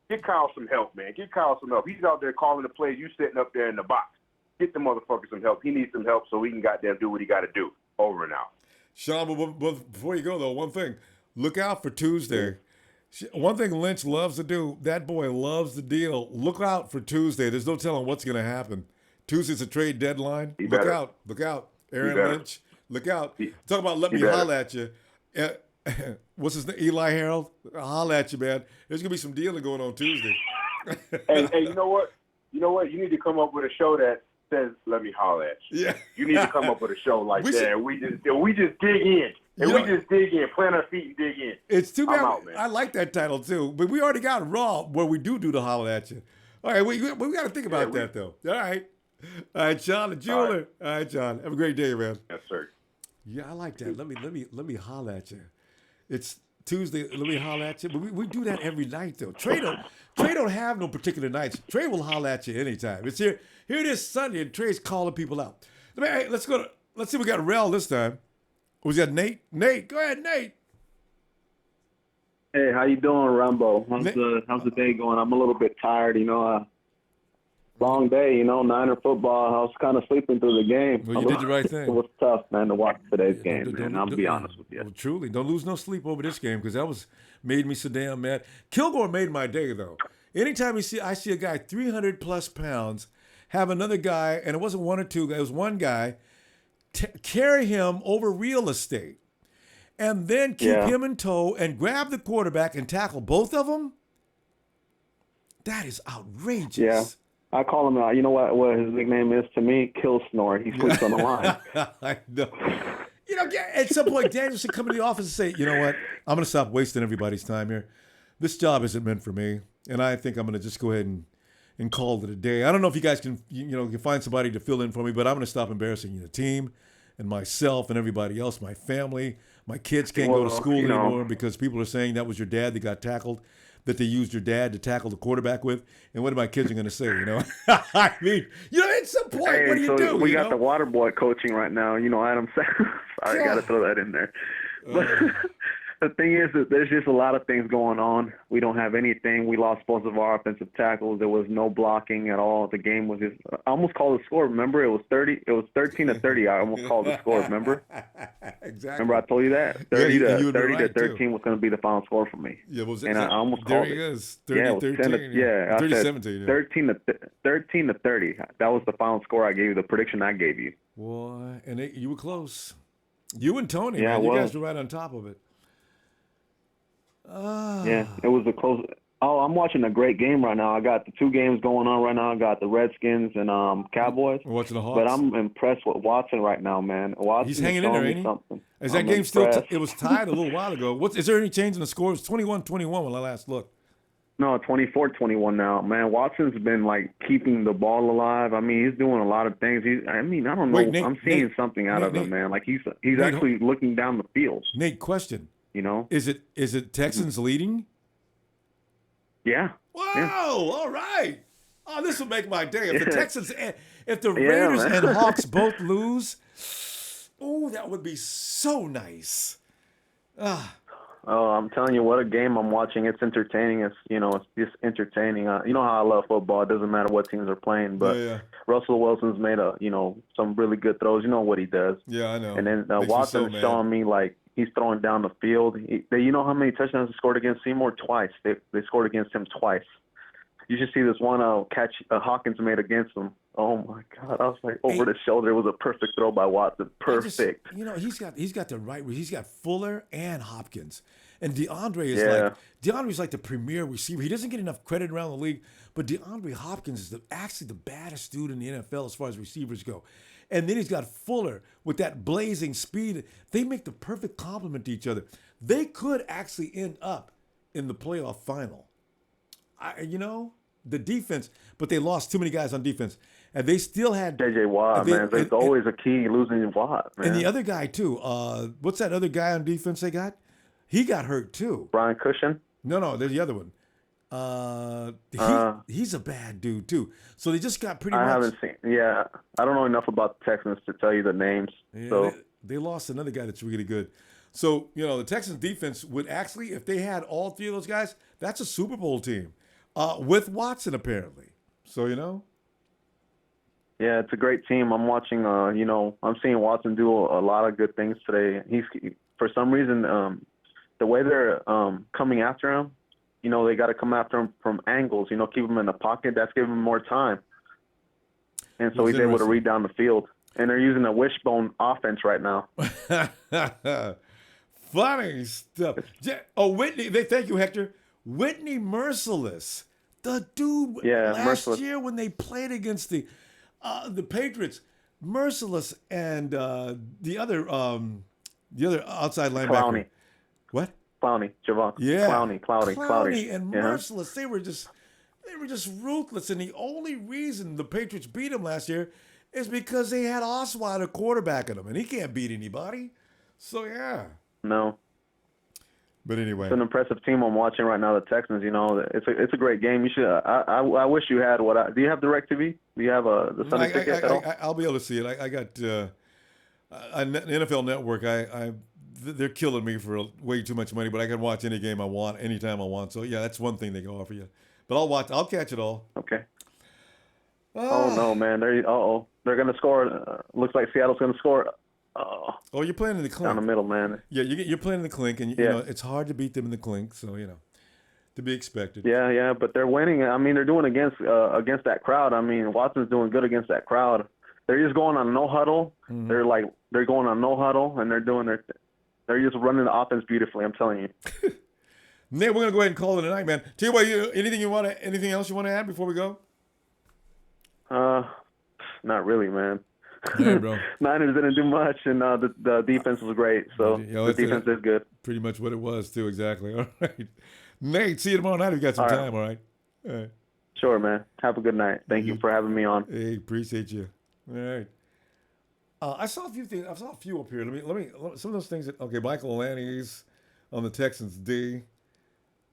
[SPEAKER 15] Get Kyle some help, man. Get Kyle some help. He's out there calling the plays. You sitting up there in the box. Get the motherfucker some help. He needs some help so he can goddamn do what he got to do. Over and out.
[SPEAKER 1] Sean, but before you go, though, one thing. Look out for Tuesday. One thing Lynch loves to do, that boy loves the deal. Look out for Tuesday. There's no telling what's going to happen. Tuesday's a trade deadline. Look out. Look out. Aaron Lynch, look out. Talk about let me holler at you. What's his name? Eli Harold? I'll holler at you, man. There's going to be some dealing going on Tuesday.
[SPEAKER 15] Hey, you know what? You know what? You need to come up with a show that says, let me holler at you.
[SPEAKER 1] Yeah.
[SPEAKER 15] You need to come up with a show like that. We just dig in. And we just dig in, plant our feet and dig in.
[SPEAKER 1] It's too bad.
[SPEAKER 15] Out, man.
[SPEAKER 1] I like that title, too. But we already got Raw where we do the holler at you. All right, we got to think about that, though. All right. All right, John, the jeweler. All right, John. Have a great day, man.
[SPEAKER 15] Yes, sir.
[SPEAKER 1] Yeah, I like that. Let me holler at you. It's Tuesday. Let me holler at you. But we do that every night, though. Trey don't have no particular nights. Trey will holler at you anytime. It's here it is Sunday, and Trey's calling people out. Let's go. Let's see. We got Rel this time. Was that Nate? Nate, go ahead, Nate.
[SPEAKER 16] Hey, how you doing, Ronbo? How's the day going? I'm a little bit tired, long day, Niner football. I was kind of sleeping through the game.
[SPEAKER 1] Well, you did the right thing.
[SPEAKER 16] It was tough, man, to watch today's game, man. I'll be honest with you.
[SPEAKER 1] Well, truly, don't lose no sleep over this game because that made me so damn mad. Kilgore made my day, though. Anytime I see a guy 300 plus pounds have another guy, and it wasn't one or two, it was one guy, carry him over real estate, and then keep him in tow and grab the quarterback and tackle both of them. That is outrageous.
[SPEAKER 16] Yeah. I call him, you know what his nickname is to me? Kill Snore. He sleeps on the line.
[SPEAKER 1] I know. At some point, Daniel should come into the office and say, you know what? I'm going to stop wasting everybody's time here. This job isn't meant for me. And I think I'm going to just go ahead and call it a day. I don't know if you guys can, can find somebody to fill in for me, but I'm going to stop embarrassing the team and myself and everybody else, my family. My kids can't go to school anymore because people are saying that was your dad that got tackled, that they used your dad to tackle the quarterback with. And what are my kids going to say, I mean, at some point, what do you do?
[SPEAKER 16] We got the water boy coaching right now, Adam. Sorry, I got to throw that in there. But the thing is that there's just a lot of things going on. We don't have anything. We lost both of our offensive tackles. There was no blocking at all. The game was just – I almost called the score. Remember, it was 13-30. I almost called the score, remember?
[SPEAKER 1] Exactly.
[SPEAKER 16] Remember I told you that? 30 to 13 was going to be the final score for me.
[SPEAKER 1] Yeah,
[SPEAKER 16] I almost called it.
[SPEAKER 1] There he is, 30-13.
[SPEAKER 16] Yeah,
[SPEAKER 1] 30-17.
[SPEAKER 16] 13 to 30. That was the final score I gave you, the prediction I gave you.
[SPEAKER 1] Boy, and you were close. You and Tony,
[SPEAKER 16] yeah,
[SPEAKER 1] man, you guys were right on top of it.
[SPEAKER 16] Yeah, it was a close. Oh, I'm watching a great game right now. I got the 2 games going on right now. I got the Redskins and Cowboys.
[SPEAKER 1] We're watching the Hawks.
[SPEAKER 16] But I'm impressed with Watson right now, man. Watson
[SPEAKER 1] He's hanging in there, ain't he?
[SPEAKER 16] Something.
[SPEAKER 1] Is that game still? It was tied a little while ago. Is there any change in the score? It's 21-21 when I last looked.
[SPEAKER 16] No, 24-21 now. Man, Watson's been keeping the ball alive. I mean, he's doing a lot of things. I don't know.
[SPEAKER 1] Wait, Nate,
[SPEAKER 16] I'm seeing something out of him, man. He's actually looking down the field.
[SPEAKER 1] Nate, question. Is it Texans leading?
[SPEAKER 16] Yeah.
[SPEAKER 1] Wow!
[SPEAKER 16] Yeah.
[SPEAKER 1] All right. Oh, this will make my day. If the Texans, if the Raiders and Hawks both lose, that would be so nice.
[SPEAKER 16] Oh, I'm telling you, what a game I'm watching. It's entertaining. It's just entertaining. You know how I love football. It doesn't matter what teams are playing, but Russell Wilson's made some really good throws. You know what he does.
[SPEAKER 1] Yeah, I know.
[SPEAKER 16] And then Watson is showing me he's throwing down the field. You know how many touchdowns he scored against Seymour? Twice. They scored against him twice. You should see this one catch Hawkins made against him. Oh my God! I was over the shoulder. It was a perfect throw by Watson. Perfect.
[SPEAKER 1] He's got the right. He's got Fuller and Hopkins, and DeAndre's like the premier receiver. He doesn't get enough credit around the league, but DeAndre Hopkins is actually the baddest dude in the NFL as far as receivers go. And then he's got Fuller with that blazing speed. They make the perfect complement to each other. They could actually end up in the playoff final. The defense, but they lost too many guys on defense. And they still had
[SPEAKER 16] J.J. Watt, man. There's always a key losing Watt, man.
[SPEAKER 1] And the other guy, too. What's that other guy on defense they got? He got hurt, too.
[SPEAKER 16] Brian Cushion?
[SPEAKER 1] No, there's the other one. He's a bad dude, too. So they just got pretty much.
[SPEAKER 16] I haven't seen. Yeah, I don't know enough about the Texans to tell you the names.
[SPEAKER 1] Yeah,
[SPEAKER 16] so
[SPEAKER 1] they lost another guy that's really good. So, the Texans defense would actually, if they had all 3 of those guys, that's a Super Bowl team. With Watson, apparently. So,
[SPEAKER 16] Yeah, it's a great team. I'm watching, I'm seeing Watson do a lot of good things today. He's, for some reason, the way they're coming after him, they got to come after him from angles, keep him in the pocket. That's giving him more time. And so he's able to read down the field. And they're using a wishbone offense right now.
[SPEAKER 1] Funny stuff. Whitney, thank you, Hector. Whitney Merciless, the dude last year when they played against the Patriots, Merciless and the other outside linebacker.
[SPEAKER 16] Clowney.
[SPEAKER 1] What?
[SPEAKER 16] Clowney, Javon.
[SPEAKER 1] Yeah.
[SPEAKER 16] Clowney
[SPEAKER 1] and Merciless. They were just ruthless. And the only reason the Patriots beat him last year is because they had Osweiler quarterbacking him, and he can't beat anybody. So yeah.
[SPEAKER 16] No.
[SPEAKER 1] But anyway,
[SPEAKER 16] it's an impressive team I'm watching right now. The Texans, it's a great game. You should. I wish you had do you have DirecTV? Do you have the Sunday ticket at all?
[SPEAKER 1] I'll be able to see it. I got NFL Network. They're killing me for way too much money, but I can watch any game I want, anytime I want. So yeah, that's one thing they can offer you. But I'll catch it all.
[SPEAKER 16] Okay. Oh no, man! They're gonna score. Looks like Seattle's gonna score.
[SPEAKER 1] Oh, you're playing in the clink.
[SPEAKER 16] Down the middle, man.
[SPEAKER 1] Yeah, you're playing in the clink, and it's hard to beat them in the clink, so to be expected.
[SPEAKER 16] Yeah, but they're winning. I mean, they're doing against that crowd. I mean, Watson's doing good against that crowd. They're just going on no huddle. Mm-hmm. They're going on no huddle, and they're just running the offense beautifully. I'm telling you.
[SPEAKER 1] Nate, we're gonna go ahead and call it a night, man. Tell you what, anything else you want to add before we go?
[SPEAKER 16] Not really, man.
[SPEAKER 1] Yeah, bro.
[SPEAKER 16] Niners didn't do much, and the defense was great. So the defense is good.
[SPEAKER 1] Pretty much what it was, too. Exactly. All right. Nate, see you tomorrow night. We got some time. All right.
[SPEAKER 16] Sure, man. Have a good night. Thank you for having me on.
[SPEAKER 1] Hey, appreciate you. All right. I saw a few things. I saw a few up here. Let me. Some of those things. Okay, Michael Lanny's on the Texans D.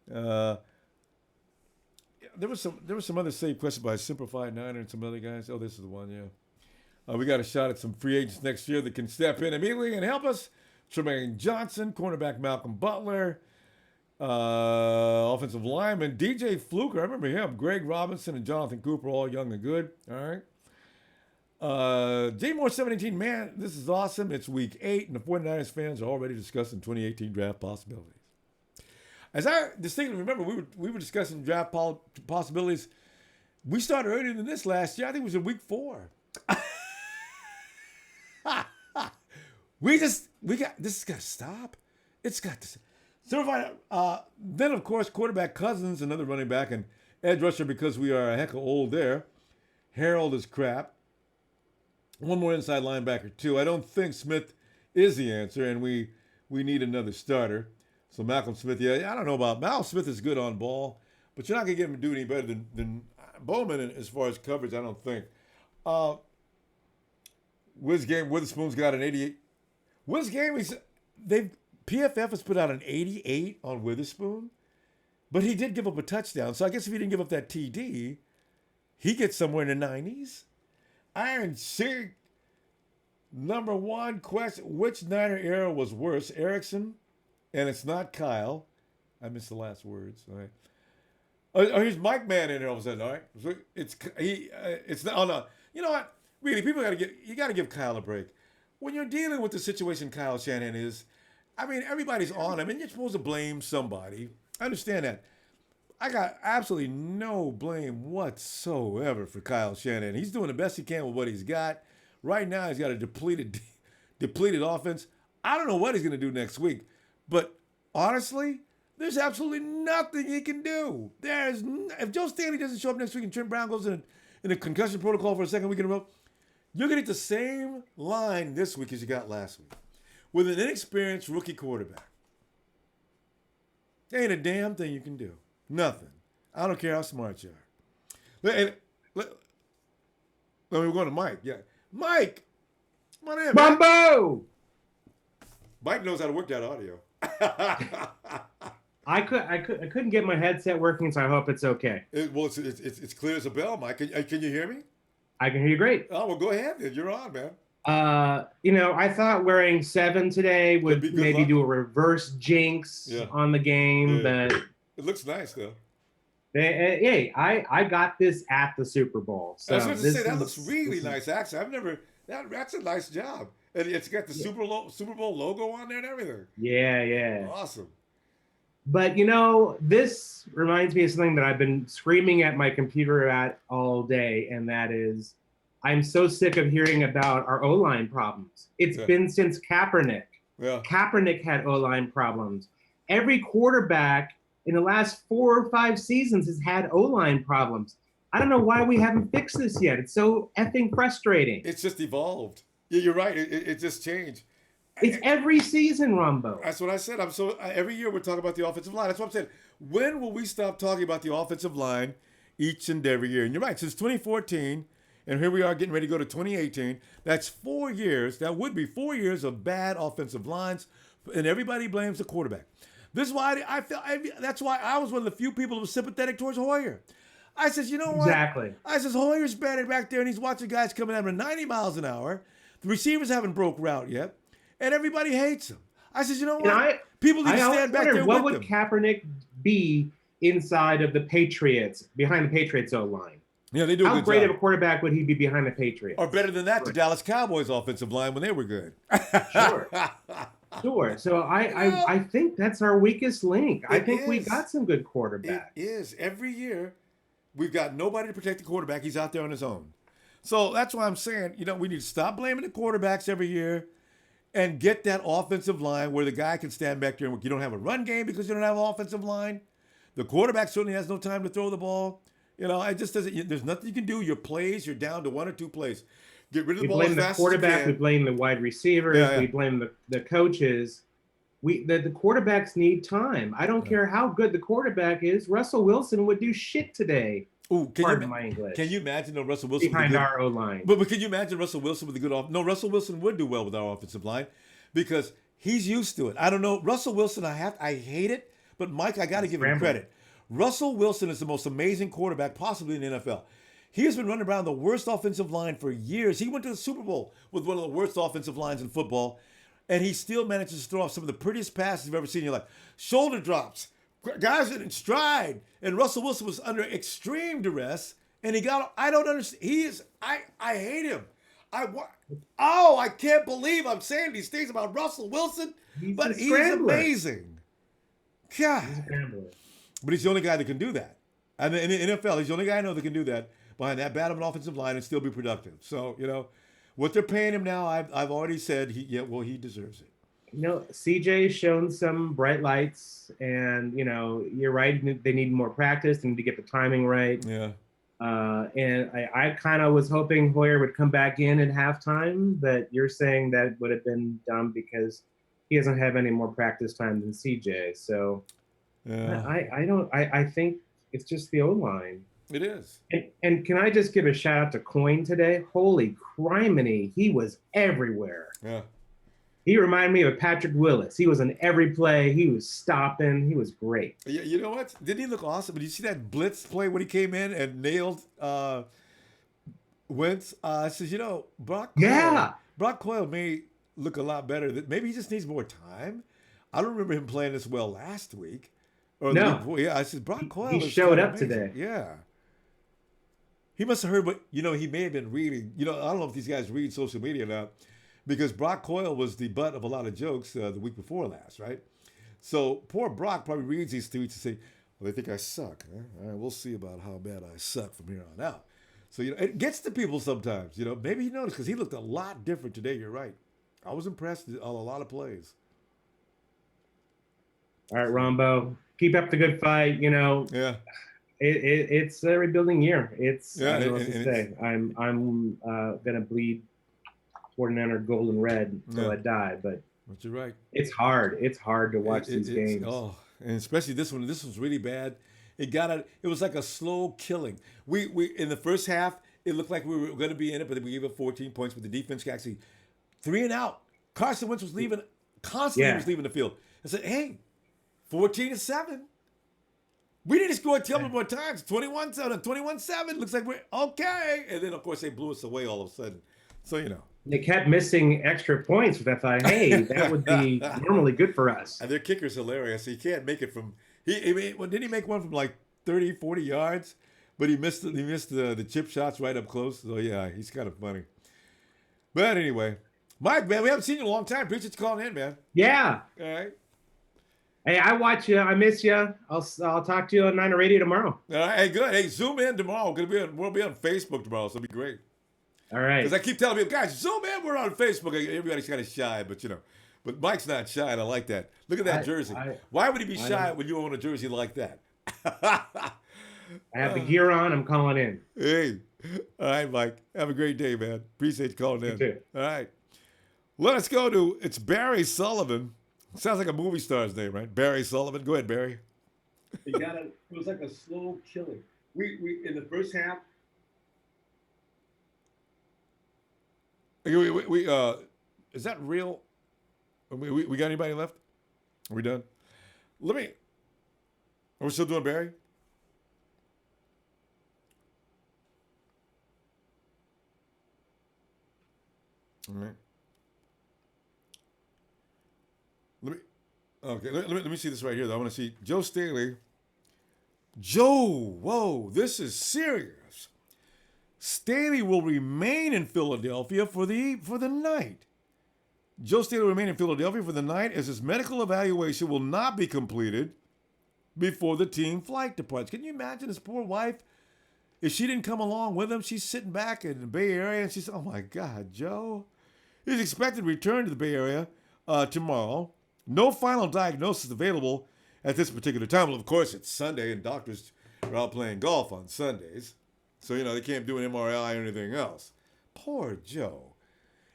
[SPEAKER 1] There was some other saved questions by Simplified Niner and some other guys. Oh, this is the one. Yeah. We got a shot at some free agents next year that can step in immediately and help us. Tremaine Johnson, cornerback Malcolm Butler, offensive lineman DJ Fluker. I remember him. Greg Robinson and Jonathan Cooper, all young and good. All right. J Moore 17, man, this is awesome. It's week 8, and the 49ers fans are already discussing 2018 draft possibilities. As I distinctly remember, we were discussing draft possibilities. We started earlier than this last year. I think it was in week 4. This has got to stop. It's got to. So then, of course, quarterback Cousins, another running back, and edge rusher because we are a heck of old there. Harold is crap. One more inside linebacker, too. I don't think Smith is the answer, and we need another starter. So Malcolm Smith, yeah, I don't know about Malcolm Smith is good on ball, but you're not going to get him to do any better than Bowman as far as coverage, I don't think. Witherspoon's got an 88. PFF has put out an 88 on Witherspoon, but he did give up a touchdown. So I guess if he didn't give up that TD, he gets somewhere in the 90s. Iron Sheik, number one question, which Niner era was worse, Erickson? And it's not Kyle. I missed the last words. All right. Oh, here's Mike Mann in there all of a sudden. All right. So it's not. Oh no. You know what? Really, you got to give Kyle a break. When you're dealing with the situation Kyle Shanahan is, I mean, everybody's on him, and you're supposed to blame somebody. I understand that. I got absolutely no blame whatsoever for Kyle Shanahan. He's doing the best he can with what he's got. Right now, he's got a depleted offense. I don't know what he's going to do next week, but honestly, there's absolutely nothing he can do. If Joe Staley doesn't show up next week and Trent Brown goes in a concussion protocol for a second week in a row, you're going to get the same line this week as you got last week with an inexperienced rookie quarterback. There ain't a damn thing you can do. Nothing. I don't care how smart you are. We're going to Mike. Yeah. Mike! Come on in, man.
[SPEAKER 17] Ronbo!
[SPEAKER 1] Mike knows how to work that audio.
[SPEAKER 17] I couldn't get my headset working, so I hope it's okay.
[SPEAKER 1] It's clear as a bell, Mike. Can you hear me?
[SPEAKER 17] I can hear you great.
[SPEAKER 1] Oh, well, go ahead. You're on, man.
[SPEAKER 17] I thought wearing 7 today would maybe do a reverse jinx on the game, but
[SPEAKER 1] it looks nice though.
[SPEAKER 17] Hey, I got this at the Super Bowl. So
[SPEAKER 1] I was going to say that looks really nice. Actually, that's a nice job, and it's got the Super Bowl logo on there and everything.
[SPEAKER 17] Yeah.
[SPEAKER 1] Awesome.
[SPEAKER 17] But this reminds me of something that I've been screaming at my computer at all day, and that is, I'm so sick of hearing about our O-line problems. It's been since Kaepernick.
[SPEAKER 1] Yeah.
[SPEAKER 17] Kaepernick had O-line problems. Every quarterback in the last 4 or 5 seasons has had O-line problems. I don't know why we haven't fixed this yet. It's so effing frustrating.
[SPEAKER 1] It's just evolved. Yeah, you're right. It just changed.
[SPEAKER 17] It's every season, Ronbo.
[SPEAKER 1] That's what I said. Every year we're talking about the offensive line. That's what I'm saying. When will we stop talking about the offensive line each and every year? And you're right. Since 2014, and here we are getting ready to go to 2018. That's 4 years. That would be 4 years of bad offensive lines, and everybody blames the quarterback. This is why that's why I was one of the few people who was sympathetic towards Hoyer. I says, you know what?
[SPEAKER 17] Exactly.
[SPEAKER 1] I says, Hoyer's batting back there, and he's watching guys coming at him at 90 miles an hour. The receivers haven't broke route yet, and everybody hates him. I says, you know what? People need to stand back there
[SPEAKER 17] what
[SPEAKER 1] with
[SPEAKER 17] would
[SPEAKER 1] them.
[SPEAKER 17] Kaepernick be inside of the Patriots, behind the Patriots O-line?
[SPEAKER 1] Yeah, they do a good
[SPEAKER 17] How great
[SPEAKER 1] job.
[SPEAKER 17] of a quarterback would he be behind the Patriots?
[SPEAKER 1] Or better than that, the Dallas Cowboys offensive line when they were good.
[SPEAKER 17] Sure. So I think that's our weakest link. I think we got some good quarterbacks.
[SPEAKER 1] It is. Every year, we've got nobody to protect the quarterback. He's out there on his own. So that's why I'm saying, we need to stop blaming the quarterbacks every year and get that offensive line where the guy can stand back there and you don't have a run game because you don't have an offensive line. The quarterback certainly has no time to throw the ball. It just doesn't. There's nothing you can do. Your plays, you're down to 1 or 2 plays. Get rid of the ball as fast as you can.
[SPEAKER 17] We blame the quarterback. We blame the wide receivers. We blame the coaches. The quarterbacks need time. I don't care how good the quarterback is. Russell Wilson would do shit today
[SPEAKER 1] Ooh,
[SPEAKER 17] Pardon my English.
[SPEAKER 1] Can you imagine Russell Wilson
[SPEAKER 17] behind
[SPEAKER 1] with a good,
[SPEAKER 17] our O-line?
[SPEAKER 1] But can you imagine Russell Wilson with a good No, Russell Wilson would do well with our offensive line because he's used to it. I don't know. Russell Wilson, I hate it, but Mike, I got to give him credit. Russell Wilson is the most amazing quarterback possibly in the NFL. He has been running around the worst offensive line for years. He went to the Super Bowl with one of the worst offensive lines in football, and he still manages to throw off some of the prettiest passes you've ever seen in your life. Shoulder drops. Guys are in stride. And Russell Wilson was under extreme duress, and he got, I don't understand. I hate him. I can't believe I'm saying these things about Russell Wilson, but he's amazing. God.
[SPEAKER 17] He's a scrambler.
[SPEAKER 1] But he's the only guy that can do that. And in the NFL, he's the only guy I know that can do that behind that bad of an offensive line and still be productive. So, what they're paying him now, I've already said, he deserves it.
[SPEAKER 17] CJ's shown some bright lights, and, you're right. They need more practice. They need to get the timing right.
[SPEAKER 1] Yeah.
[SPEAKER 17] And I kind of was hoping Hoyer would come back in at halftime, but you're saying that would have been dumb because he doesn't have any more practice time than CJ. So
[SPEAKER 1] yeah.
[SPEAKER 17] I think it's just the O-line.
[SPEAKER 1] It is.
[SPEAKER 17] And can I just give a shout out to Coyne today? Holy criminy, he was everywhere.
[SPEAKER 1] Yeah.
[SPEAKER 17] He reminded me of Patrick Willis. He was in every play. He was stopping. He was great.
[SPEAKER 1] Yeah, you know what? Didn't he look awesome? Did you see that blitz play when he came in and nailed Wentz? I says, Brock Coyle may look a lot better. Maybe he just needs more time. I don't remember him playing this well last week. Or the week before. Yeah, I said, Brock Coyle.
[SPEAKER 17] He showed up today.
[SPEAKER 1] Yeah. He must have heard what, he may have been reading. I don't know if these guys read social media or not, because Brock Coyle was the butt of a lot of jokes the week before last, right? So poor Brock probably reads these tweets and say, well, they think I suck. Huh? All right, we'll see about how bad I suck from here on out. So, it gets to people sometimes, Maybe he noticed because he looked a lot different today. You're right. I was impressed on a lot of plays.
[SPEAKER 17] All right, Ronbo, keep up the good fight.
[SPEAKER 1] Yeah.
[SPEAKER 17] It's a rebuilding year. I don't know what
[SPEAKER 1] and
[SPEAKER 17] to say. I'm gonna bleed 49er gold and red until I die. But
[SPEAKER 1] you're right.
[SPEAKER 17] It's hard. It's hard to watch these games.
[SPEAKER 1] Oh, and especially this one. This was really bad. It was like a slow killing. We in the first half, it looked like we were going to be in it, but we gave up 14 points. But the defense actually 3 and out. Carson Wentz was leaving constantly. Was leaving the field. I said, hey, 14-7. We didn't score a couple more times. 21-7. Looks like we're okay. And then, of course, they blew us away all of a sudden. So,
[SPEAKER 17] They kept missing extra points, which I thought, hey, that would be normally good for us.
[SPEAKER 1] And their kicker's hilarious. He can't make it from didn't he make one from like 30, 40 yards? But he missed the chip shots right up close. So, yeah, he's kind of funny. But anyway, Mike, man, we haven't seen you in a long time. Appreciate you calling in, man.
[SPEAKER 17] Yeah.
[SPEAKER 1] All right.
[SPEAKER 17] Hey, I watch you. I miss you. I'll talk to you on Niner Radio tomorrow.
[SPEAKER 1] All right. Hey, good. Hey, zoom in tomorrow. We'll be on Facebook tomorrow, so it'll be great.
[SPEAKER 17] All right.
[SPEAKER 1] Because I keep telling people, guys, zoom in. We're on Facebook. Everybody's kind of shy, but but Mike's not shy, and I like that. Look at that jersey. Why would he be shy when you own a jersey like that?
[SPEAKER 17] I have the gear on. I'm calling in.
[SPEAKER 1] Hey. All right, Mike. Have a great day, man. Appreciate you calling in.
[SPEAKER 17] You too.
[SPEAKER 1] All right. Let us go to, it's Barry Sullivan. Sounds like a movie star's name, right? Barry Sullivan. Go ahead, Barry. It was like a slow killing. We in the first half. Is that real? We got anybody left? Are we done? Are we still doing Barry? All right. Let me see this right here. I want to see Joe Staley. Whoa, this is serious. Staley will remain in Philadelphia for the night. Joe Staley will remain in Philadelphia for the night as his medical evaluation will not be completed before the team flight departs. Can you imagine his poor wife? If she didn't come along with him, she's sitting back in the Bay Area and she's, oh my God, Joe. He's expected to return to the Bay Area tomorrow. No final diagnosis available at this particular time. Well, of course, it's Sunday and doctors are out playing golf on Sundays. So, they can't do an MRI or anything else. Poor Joe.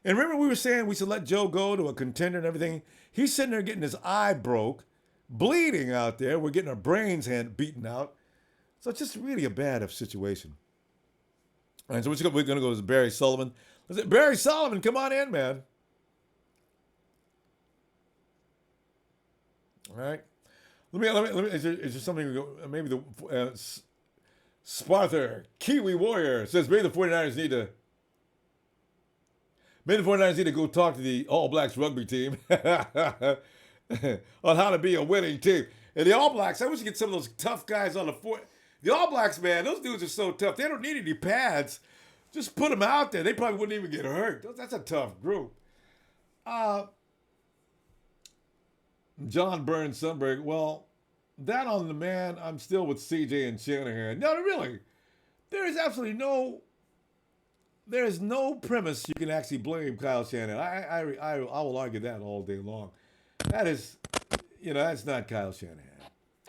[SPEAKER 1] And remember we were saying we should let Joe go to a contender and everything? He's sitting there getting his eye broke, bleeding out there. We're getting our brains beaten out. So it's just really a bad situation. All right, so we're going to go to Barry Sullivan. Barry Sullivan, come on in, man. All right. Let me. Is there something? Maybe the Sparther Kiwi Warrior says maybe the 49ers need to. Maybe the 49ers need to go talk to the All Blacks rugby team on how to be a winning team. And the All Blacks, I wish you get some of those tough guys on the fort. The All Blacks, man, those dudes are so tough. They don't need any pads. Just put them out there. They probably wouldn't even get hurt. That's a tough group. John Burns Sunberg, well, that on the man, I'm still with CJ and Shanahan. No, really. There is absolutely no premise you can actually blame Kyle Shanahan. I will argue that all day long. That is, that's not Kyle Shanahan.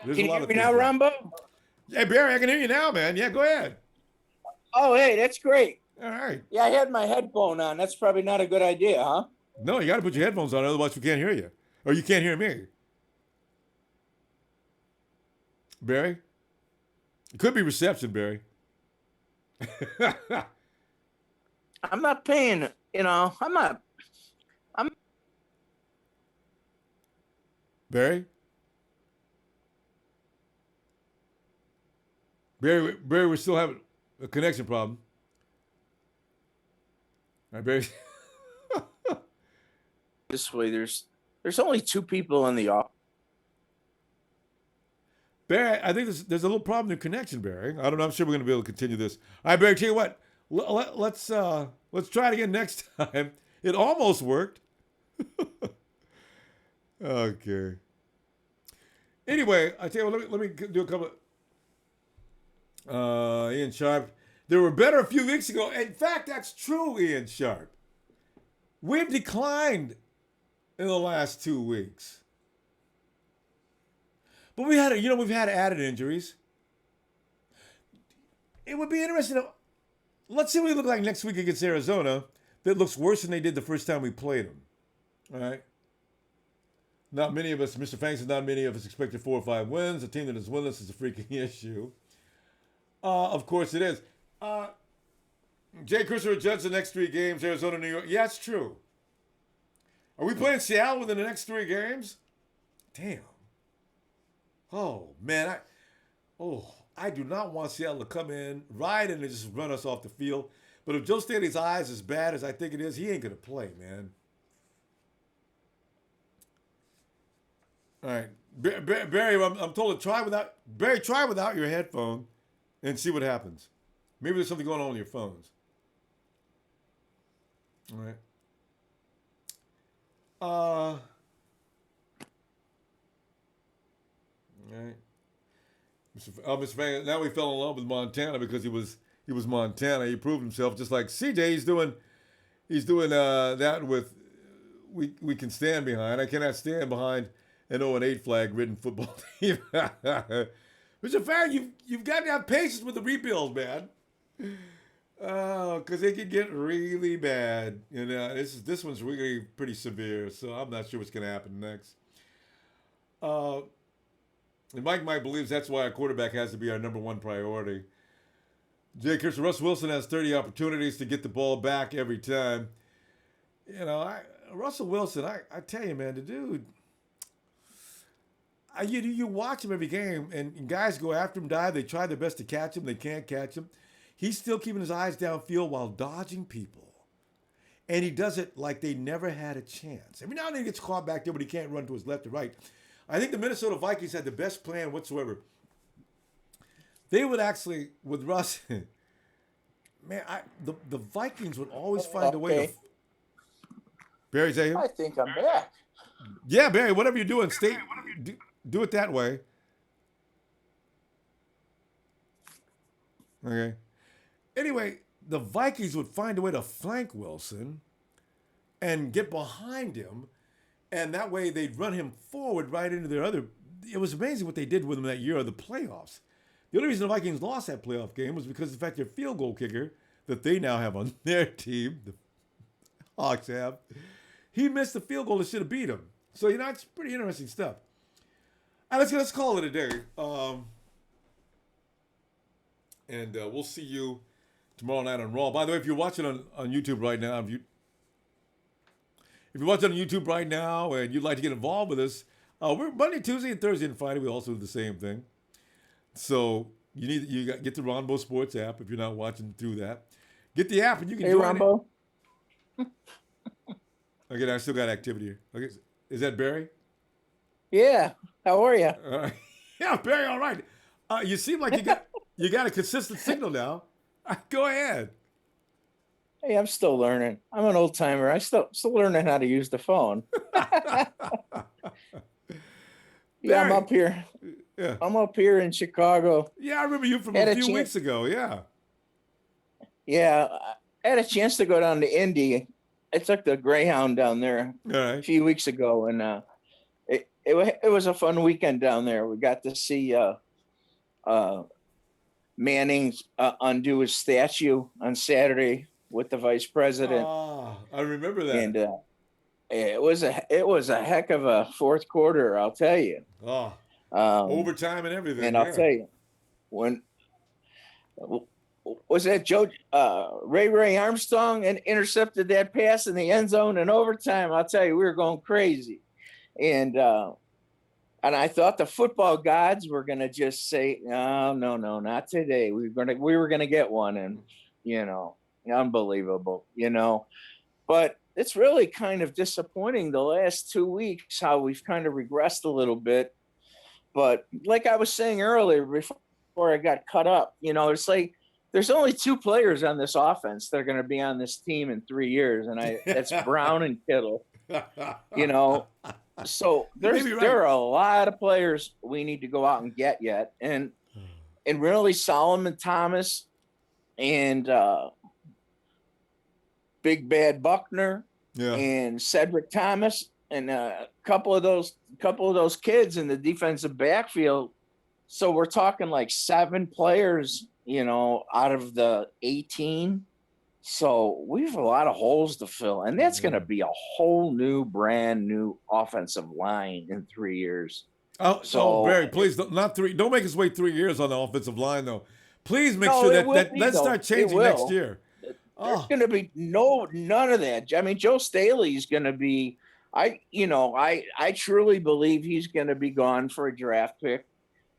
[SPEAKER 1] There's
[SPEAKER 18] Can
[SPEAKER 1] a lot
[SPEAKER 18] you
[SPEAKER 1] of
[SPEAKER 18] hear me now, Ronbo?
[SPEAKER 1] Hey, Barry, I can hear you now, man. Yeah, go ahead.
[SPEAKER 18] Oh, hey, that's great.
[SPEAKER 1] All right.
[SPEAKER 18] Yeah, I had my headphone on. That's probably not a good idea, huh?
[SPEAKER 1] No, you got to put your headphones on, otherwise we can't hear you. Or you can't hear me. Barry? It could be reception, Barry.
[SPEAKER 18] I'm not paying,
[SPEAKER 1] Barry? Barry, we're still having a connection problem. All right, Barry.
[SPEAKER 18] This way, there's only two people in the office.
[SPEAKER 1] Barry, I think there's a little problem in your connection, Barry. I don't know. I'm sure we're going to be able to continue this. All right, Barry, tell you what. Let's try it again next time. It almost worked. Okay. Anyway, I tell you what, let me do a couple of Ian Sharp. They were better a few weeks ago. In fact, that's true, Ian Sharp. We've declined in the last 2 weeks. But we've had added injuries. It would be interesting. Let's see what we look like next week against Arizona. That looks worse than they did the first time we played them. All right. Not many of us, Mr. Fangs, not many of us expected 4 or 5 wins. A team that is winless is a freaking issue. Of course it is. Jay Christopher judged the next 3 games, Arizona, New York. Yeah, it's true. Are we playing Seattle within the next 3 games? Damn. Oh, man. I do not want Seattle to come in, ride in, and just run us off the field. But if Joe Staley's eyes as bad as I think it is, he ain't going to play, man. All right. Barry, I'm told to try without your headphone and see what happens. Maybe there's something going on with your phones. All right. All right. Mr. Van, now we fell in love with Montana because he was Montana. He proved himself just like CJ. He's doing that with we can stand behind. I cannot stand behind an 0-8 flag ridden football team. Mr. Van, you've got to have patience with the rebuild, man. Oh, because it could get really bad. This one's really pretty severe, so I'm not sure what's going to happen next. And Mike believes that's why our quarterback has to be our number 1 priority. Jay Kirsten, Russ Wilson has 30 opportunities to get the ball back every time. Russell Wilson, I tell you, man, the dude, you watch him every game, and guys go after him, dive. They try their best to catch him. They can't catch him. He's still keeping his eyes downfield while dodging people. And he does it like they never had a chance. Every now and then he gets caught back there, but he can't run to his left or right. I think the Minnesota Vikings had the best plan whatsoever. They would actually, with Russ, man, the Vikings would always find a way to. Barry, is that you?
[SPEAKER 18] I think I'm back.
[SPEAKER 1] Yeah, Barry, whatever you're doing, do it that way. Okay. Anyway, the Vikings would find a way to flank Wilson and get behind him. And that way they'd run him forward right into their other. It was amazing what they did with him that year of the playoffs. The only reason the Vikings lost that playoff game was because of the fact their field goal kicker that they now have on their team, the Hawks have, he missed the field goal that should have beat him. So, it's pretty interesting stuff. All right, let's call it a day. And we'll see you tomorrow night on Raw. By the way, if you're watching on YouTube right now, if you're watching on YouTube right now and you'd like to get involved with us, we're Monday, Tuesday, and Thursday and Friday. We also do the same thing. So get the Ronbo Sports app if you're not watching through that. Get the app and you can join
[SPEAKER 18] Ronbo.
[SPEAKER 1] Okay, I still got activity here. Okay, is that Barry?
[SPEAKER 18] Yeah. How are you?
[SPEAKER 1] Yeah, Barry. All right. You seem like you got a consistent signal now. Go ahead.
[SPEAKER 18] Hey, I'm still learning. I'm an old timer. I still learning how to use the phone. Yeah, I'm up here.
[SPEAKER 1] Yeah.
[SPEAKER 18] I'm up here in Chicago.
[SPEAKER 1] Yeah, I remember you from a few weeks ago. Yeah.
[SPEAKER 18] Yeah, I had a chance to go down to Indy. I took the Greyhound down there a few weeks ago, and it was a fun weekend down there. We got to see Manning undo his statue on Saturday with the vice president.
[SPEAKER 1] Oh, I remember that.
[SPEAKER 18] And it was a heck of a fourth quarter, I'll tell you.
[SPEAKER 1] Oh, overtime and everything.
[SPEAKER 18] And I'll tell you, when was that Ray Armstrong and intercepted that pass in the end zone in overtime? I'll tell you, we were going crazy. And I thought the football gods were going to just say, no, not today. We were going to get one. And, unbelievable, but it's really kind of disappointing the last 2 weeks, how we've kind of regressed a little bit. But like I was saying earlier, before I got cut up, it's like, there's only two players on this offense that are going to be on this team in 3 years. And that's Brown and Kittle, So there are a lot of players we need to go out and get yet. And really Solomon Thomas and Big Bad Buckner and Cedric Thomas and a couple of those kids in the defensive backfield. So we're talking like 7 players, out of the 18. So we have a lot of holes to fill, and that's going to be a whole new, brand new offensive line in 3 years.
[SPEAKER 1] Barry, please not 3. Don't make us wait 3 years on the offensive line, though. Please make sure that let's start changing next year.
[SPEAKER 18] There's going to be none of that. I mean, Joe Staley is going to be. I truly believe he's going to be gone for a draft pick.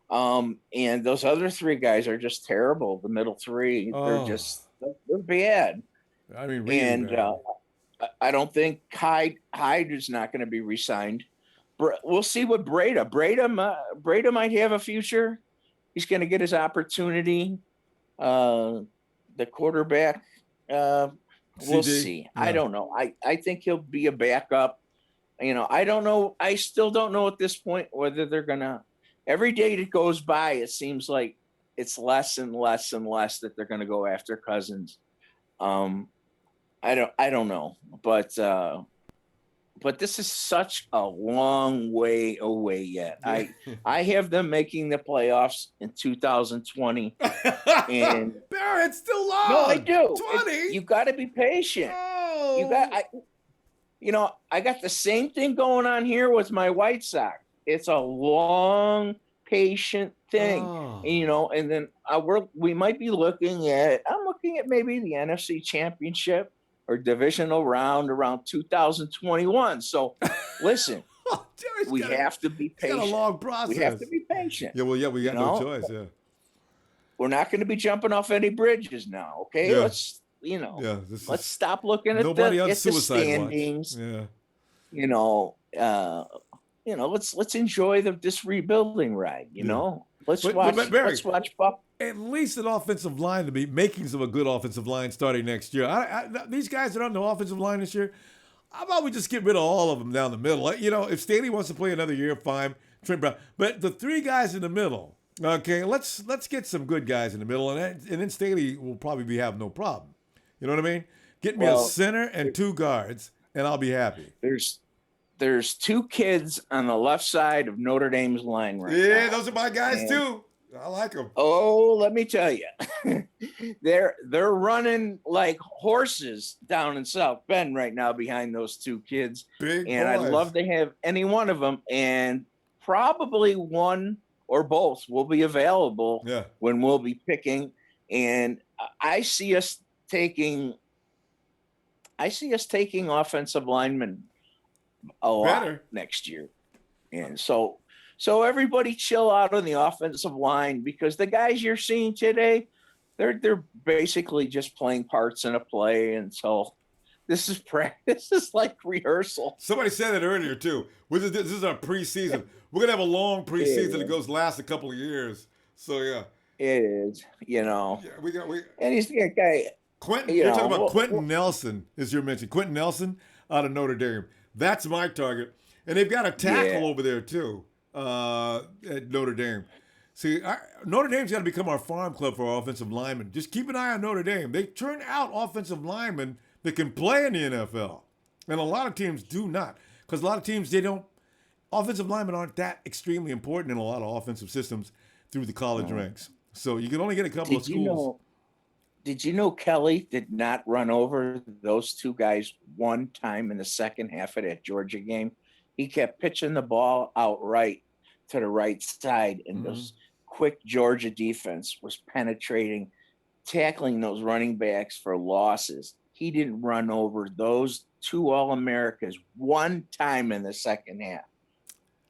[SPEAKER 18] And those other 3 guys are just terrible. The middle 3, they're bad.
[SPEAKER 1] I mean, really
[SPEAKER 18] and
[SPEAKER 1] bad.
[SPEAKER 18] I don't think Hyde is not going to be re-signed. We'll see what Breda might have a future. He's going to get his opportunity. The quarterback, we'll see. Yeah. I don't know. I think he'll be a backup. I don't know. I still don't know at this point whether they're going to. Every day that goes by, it seems like it's less and less and less that they're going to go after Cousins. I don't know, but this is such a long way away yet. I have them making the playoffs in 2020. And
[SPEAKER 1] Barry, it's still long.
[SPEAKER 18] No, I do.
[SPEAKER 1] 20.
[SPEAKER 18] You got to be patient.
[SPEAKER 1] Oh.
[SPEAKER 18] I got the same thing going on here with my White Sox. It's a long, patient thing, and then we might be looking at. I'm looking at maybe the NFC Championship or divisional round around 2021. So, listen, we have to be patient.
[SPEAKER 1] It's got a long process.
[SPEAKER 18] We have to be patient.
[SPEAKER 1] Yeah, we got no choice. Yeah,
[SPEAKER 18] we're not going to be jumping off any bridges now. Okay,
[SPEAKER 1] yeah.
[SPEAKER 18] let's stop looking at the standings.
[SPEAKER 1] Yeah.
[SPEAKER 18] Let's enjoy this rebuilding ride. Let's watch Buck.
[SPEAKER 1] At least an offensive line to be makings of a good offensive line starting next year. These guys that are on the offensive line this year, how about we just get rid of all of them down the middle? If Staley wants to play another year, fine. Trent Brown, but the 3 guys in the middle. Okay, let's get some good guys in the middle, and then Staley will probably have no problem. You know what I mean? Get me a center and 2 guards, and I'll be happy.
[SPEAKER 18] There's 2 kids on the left side of Notre Dame's line right now.
[SPEAKER 1] Yeah, those are my guys too. I like them.
[SPEAKER 18] Oh, let me tell you, they're running like horses down in South Bend right now behind those 2 kids.
[SPEAKER 1] Big
[SPEAKER 18] and
[SPEAKER 1] boys.
[SPEAKER 18] I'd love to have any one of them, and probably one or both will be available when we'll be picking. And I see us taking offensive linemen a lot next year. And so everybody chill out on the offensive line, because the guys you're seeing today, they're basically just playing parts in a play. And so this is practice. This is like rehearsal.
[SPEAKER 1] Somebody said that earlier too. This is our preseason. We're gonna have a long preseason that lasts a couple of years. So yeah,
[SPEAKER 18] it is.
[SPEAKER 1] Yeah,
[SPEAKER 18] and he's the guy.
[SPEAKER 1] Quentin, you're talking about Quentin Nelson, as you mentioned. Quentin Nelson out of Notre Dame. That's my target. And they've got a tackle over there too at Notre Dame. See, Notre Dame's got to become our farm club for our offensive linemen. Just keep an eye on Notre Dame. They turn out offensive linemen that can play in the NFL. And a lot of teams do not. Because a lot of teams, offensive linemen aren't that extremely important in a lot of offensive systems through the college ranks. So you can only get a couple of schools.
[SPEAKER 18] Did you know Kelly did not run over those two guys one time in the second half of that Georgia game? He kept pitching the ball outright to the right side, and this quick Georgia defense was penetrating, tackling those running backs for losses. He didn't run over those two All-Americas one time in the second half.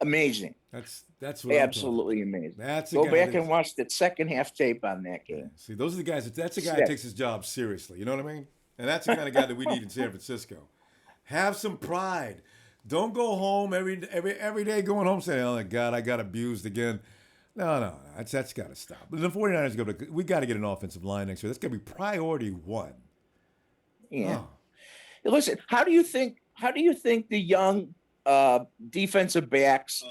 [SPEAKER 18] Amazing.
[SPEAKER 1] That's what
[SPEAKER 18] absolutely amazing. Go back and watch the second half tape on that game.
[SPEAKER 1] See, those are the guys. That's a guy that takes his job seriously. You know what I mean? And that's the kind of guy that we need in San Francisco. Have some pride. Don't go home every day going home saying, "Oh my God, I got abused again." No, that's got to stop. The 49ers we got to get an offensive line next year. That's got to be priority one.
[SPEAKER 18] Yeah. Oh. Listen, how do you think the young defensive backs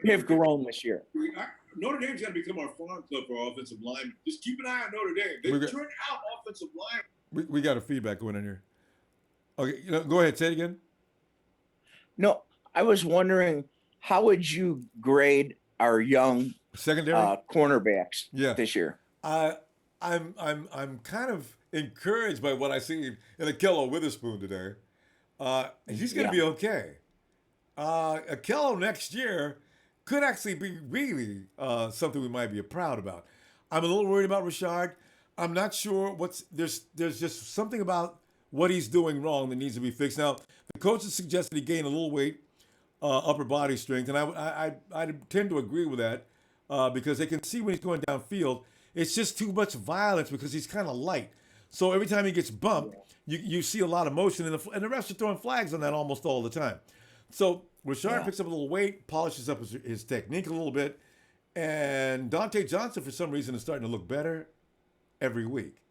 [SPEAKER 18] have grown this year?
[SPEAKER 1] Notre Dame's got to become our farm club for our offensive line. Just keep an eye on Notre Dame. They turn out offensive line. We got a feedback going in here. Okay, go ahead. Say it again.
[SPEAKER 18] No, I was wondering, how would you grade our young
[SPEAKER 1] secondary
[SPEAKER 18] cornerbacks this year?
[SPEAKER 1] I'm kind of encouraged by what I see in Akello Witherspoon today. He's going to be okay. Akello next year could actually be really something we might be proud about. I'm a little worried about Rashard. I'm not sure there's just something about what he's doing wrong that needs to be fixed. Now, the coaches suggested he gain a little weight, upper body strength, and I tend to agree with that because they can see when he's going downfield, it's just too much violence because he's kind of light. So every time he gets bumped, you see a lot of motion, and the refs are throwing flags on that almost all the time. So Rashard picks up a little weight, polishes up his technique a little bit, and Dante Johnson, for some reason, is starting to look better every week.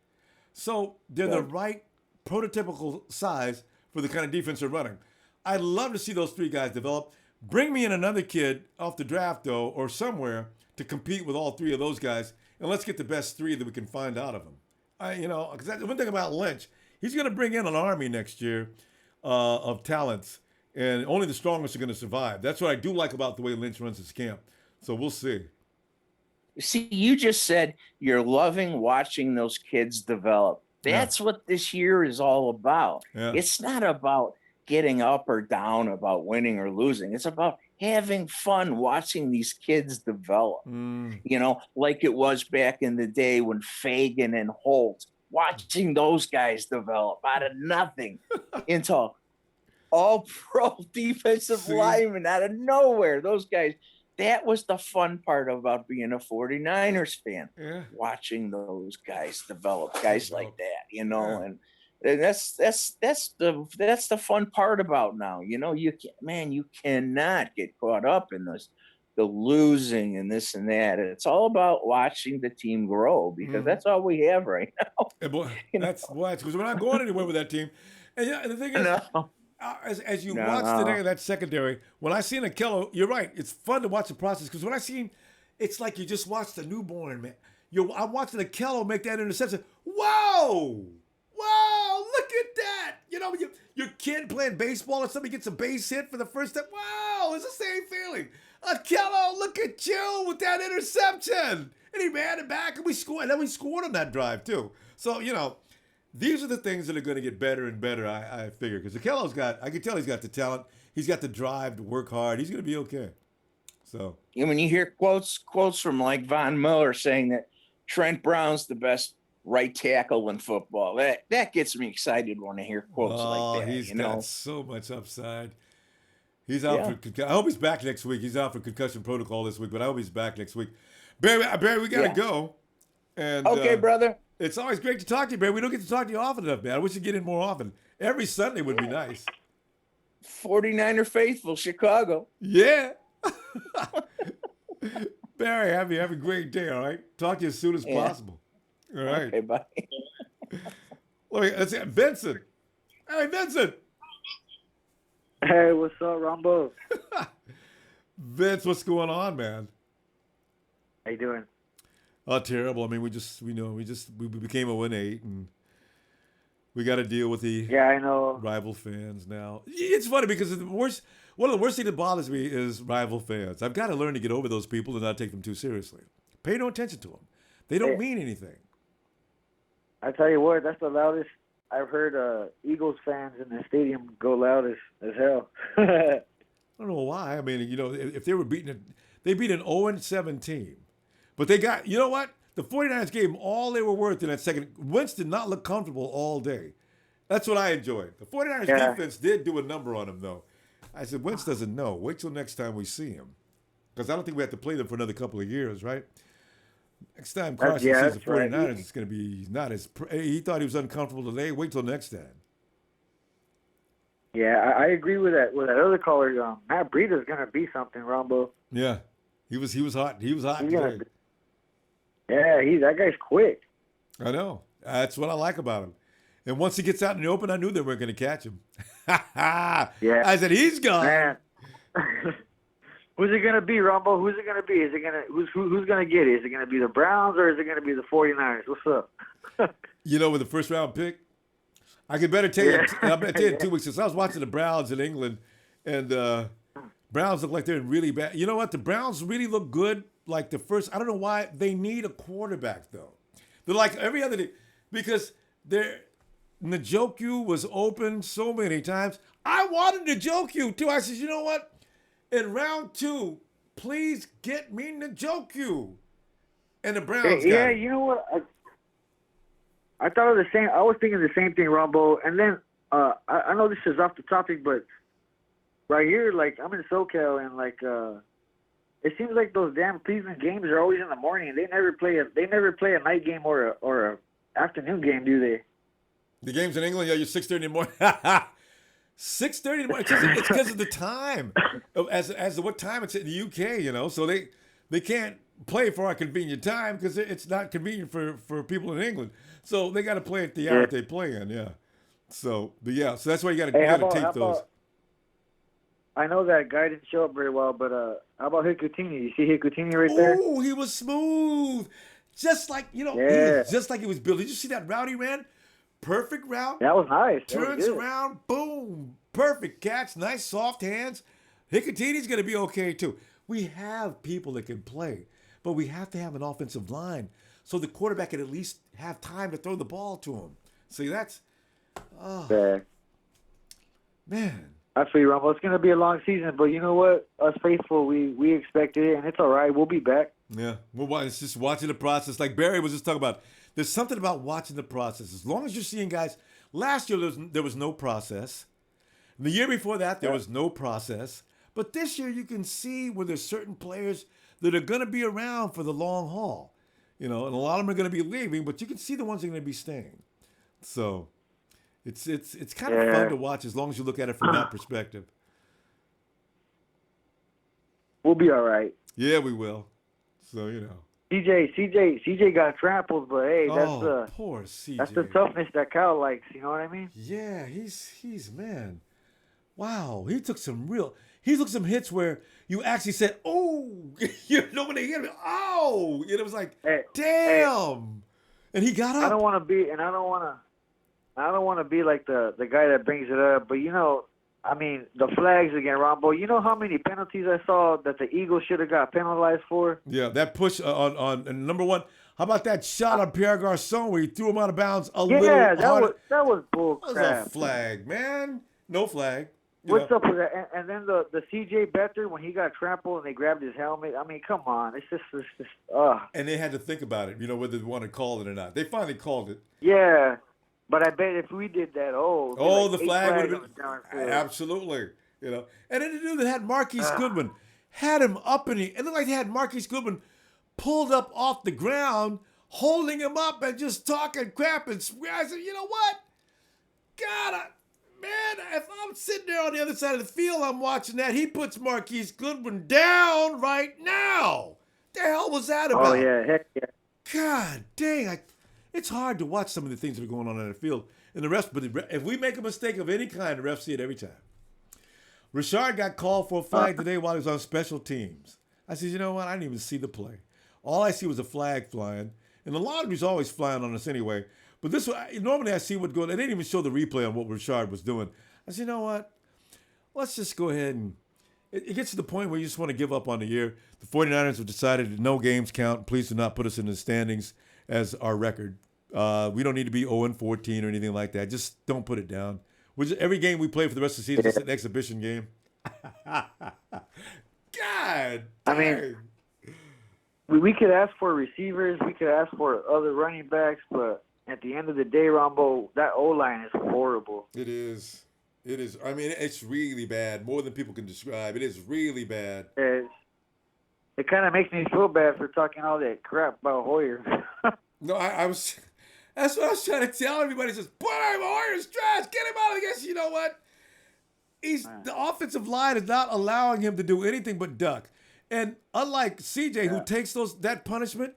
[SPEAKER 1] So they're the right prototypical size for the kind of defense they're running. I'd love to see those three guys develop. Bring me in another kid off the draft, though, or somewhere to compete with all three of those guys, and let's get the best three that we can find out of them. Because that's one thing about Lynch. He's going to bring in an army next year of talents, and only the strongest are going to survive. That's what I do like about the way Lynch runs his camp. So we'll see.
[SPEAKER 18] See, you just said you're loving watching those kids develop. That's what this year is all about. Yeah. It's not about getting up or down, about winning or losing. It's about having fun watching these kids develop, like it was back in the day when Fagan and Holt, watching those guys develop out of nothing into all-pro defensive linemen out of nowhere. Those guys, that was the fun part about being a 49ers fan, watching those guys develop, guys like that, and that's the fun part about now. You cannot get caught up in the losing and this and that. It's all about watching the team grow, because that's all we have right now.
[SPEAKER 1] That's because we're not going anywhere with that team. And the thing is, as you watch today that secondary, when I see Akello, you're right. It's fun to watch the process, because when I see him, it's like you just watched a newborn, man. I'm watching Akello make that interception. Whoa! Look at that! Your kid playing baseball or somebody gets a base hit for the first time. Wow, it's the same feeling. Akello, look at you with that interception. And he ran it back, and we scored. And then we scored on that drive, too. So, these are the things that are going to get better and better, I figure. Because Akello's I can tell he's got the talent. He's got the drive to work hard. He's going to be okay. So.
[SPEAKER 18] When you hear quotes from like Von Miller saying that Trent Brown's the best right tackle in football. That gets me excited when I hear quotes like that.
[SPEAKER 1] He's
[SPEAKER 18] you
[SPEAKER 1] got
[SPEAKER 18] know?
[SPEAKER 1] so much upside. He's out for. I hope he's back next week. He's out for concussion protocol this week, but I hope he's back next week. Barry, we gotta go. And
[SPEAKER 18] okay, brother.
[SPEAKER 1] It's always great to talk to you, Barry. We don't get to talk to you often enough, man. I wish you'd get in more often. Every Sunday would be nice.
[SPEAKER 18] 49er faithful, Chicago.
[SPEAKER 1] Yeah. Barry, have a great day, all right? Talk to you as soon as possible. All right.
[SPEAKER 18] Okay, bye.
[SPEAKER 1] Let's see. Vincent. Hey, Vincent.
[SPEAKER 19] Hey, what's up, Ronbo?
[SPEAKER 1] Vince, what's going on, man?
[SPEAKER 19] How you doing?
[SPEAKER 1] Oh, terrible. I mean, we became a 1-8, and we got to deal with the
[SPEAKER 19] I know
[SPEAKER 1] rival fans now. It's funny because one of the worst things that bothers me is rival fans. I've got to learn to get over those people and not take them too seriously. Pay no attention to them. They don't mean anything.
[SPEAKER 19] I tell you what, that's the loudest I've heard Eagles fans in the stadium go loud as hell.
[SPEAKER 1] I don't know why. I mean, if they were they beat an 0-7 team. But they got, you know what? The 49ers gave them all they were worth in that second. Wentz did not look comfortable all day. That's what I enjoyed. The 49ers defense did do a number on him, though. I said, Wentz doesn't know. Wait till next time we see him. Because I don't think we have to play them for another couple of years, right? Next time Carson sees the 49ers, it's going to be not as – he thought he was uncomfortable today. Wait till next time.
[SPEAKER 19] Yeah, I agree with that. With that other caller, Matt Breida's going to be something, Ronbo.
[SPEAKER 1] Yeah, he was hot. He was hot today.
[SPEAKER 19] Yeah, that guy's quick.
[SPEAKER 1] I know. That's what I like about him. And once he gets out in the open, I knew they weren't going to catch him.
[SPEAKER 19] Yeah.
[SPEAKER 1] I said, he's gone. Man.
[SPEAKER 19] Who's it going to be, Ronbo? Who's it going to be? Is it going to who's going to get it? Is it going to be the Browns or is it going to be the 49ers? What's up?
[SPEAKER 1] With the first round pick, I could better tell you. I'm going to tell you in 2 weeks. Since I was watching the Browns in England, and Browns look like they're really bad. You know what? The Browns really look good. Like the first, I don't know why they need a quarterback though. They're like every other day because Njoku was open so many times. I wanted Njoku too. I said, you know what? In round 2, please get me Njoku. And the Browns.
[SPEAKER 19] Yeah, you know what? I thought of the same. I was thinking the same thing, Ronbo. And then I know this is off the topic, but right here, like I'm in SoCal, and like. It seems like those damn Cleveland games are always in the morning. They never play a night game or a afternoon game, do they?
[SPEAKER 1] The games in England, you're 6:30 in the morning. 6:30 in the morning. It's because of the time, as to what time it's in the UK. So they can't play for our convenient time because it's not convenient for people in England. So they got to play at the hour they play in. Yeah. So that's why you got to take those.
[SPEAKER 19] I know that guy didn't show up very well, but how about Hikutini? You see Hikutini right there?
[SPEAKER 1] Oh, he was smooth. Just like, he was just like he was built. Did you see that route he ran? Perfect route.
[SPEAKER 19] That was nice.
[SPEAKER 1] Turns around, boom. Perfect catch. Nice soft hands. Hikutini's going to be okay, too. We have people that can play, but we have to have an offensive line so the quarterback can at least have time to throw the ball to him. See, that's... Man.
[SPEAKER 19] I feel you, Rumble. It's going to be a long season, but you know what? Us faithful, we expected it, and it's all right. We'll be back.
[SPEAKER 1] Yeah. It's just watching the process. Like Barry was just talking about, there's something about watching the process. As long as you're seeing guys, last year there was no process. The year before that, there was no process. But this year, you can see where there's certain players that are going to be around for the long haul. And a lot of them are going to be leaving, but you can see the ones that are going to be staying. So... It's kind of fun to watch as long as you look at it from that perspective.
[SPEAKER 19] We'll be all right.
[SPEAKER 1] Yeah, we will. So,
[SPEAKER 19] CJ got trampled, but hey, that's
[SPEAKER 1] poor CJ.
[SPEAKER 19] That's the toughness that Kyle likes. You know what I mean?
[SPEAKER 1] Yeah, he's man. Wow, he took some hits where you actually said, "Oh," when they hit him, "Oh," and it was like, "Damn!" And he got up.
[SPEAKER 19] I don't want to be like the guy that brings it up, but the flags again, Ronbo. You know how many penalties I saw that the Eagles should have got penalized for?
[SPEAKER 1] Yeah, that push on number one. How about that shot on Pierre Garcon where he threw him out of bounds little harder?
[SPEAKER 19] That was bull crap.
[SPEAKER 1] That was a flag, man. No flag.
[SPEAKER 19] What's up with that? And then the CJ Beathard, when he got trampled and they grabbed his helmet. I mean, come on. It's just
[SPEAKER 1] And they had to think about it, whether they want to call it or not. They finally called it.
[SPEAKER 19] Yeah, but I bet if we did that,
[SPEAKER 1] the flag would have been absolutely, And then the dude that had Marquise Goodwin had him up, and it looked like they had Marquise Goodwin pulled up off the ground, holding him up and just talking crap and swear. I said, you know what? God, man, if I'm sitting there on the other side of the field, I'm watching that. He puts Marquise Goodwin down right now. The hell was that about?
[SPEAKER 19] Oh, yeah, heck yeah.
[SPEAKER 1] God dang, it's hard to watch some of the things that are going on in the field. And the refs, but if we make a mistake of any kind, the refs see it every time. Richard got called for a flag today while he was on special teams. I said, you know what? I didn't even see the play. All I see was a flag flying. And the laundry's always flying on us anyway. But this one, normally I see what going. They didn't even show the replay on what Richard was doing. I said, you know what? Let's just go ahead and it gets to the point where you just want to give up on the year. The 49ers have decided that no games count. Please do not put us in the standings as our record. We don't need to be 0-14 or anything like that. Just don't put it down. Every game we play for the rest of the season is an exhibition game. God,
[SPEAKER 19] I mean, we could ask for receivers. We could ask for other running backs, but at the end of the day, Ronbo, that O-line is horrible.
[SPEAKER 1] It is. It is. I mean, it's really bad. More than people can describe. It is really bad.
[SPEAKER 19] It kind of makes me feel bad for talking all that crap about Hoyer.
[SPEAKER 1] No, I was. That's what I was trying to tell everybody. Says, "Boy, Hoyer's trash. Get him out." I guess you know what? The offensive line is not allowing him to do anything but duck. And unlike CJ, who takes that punishment,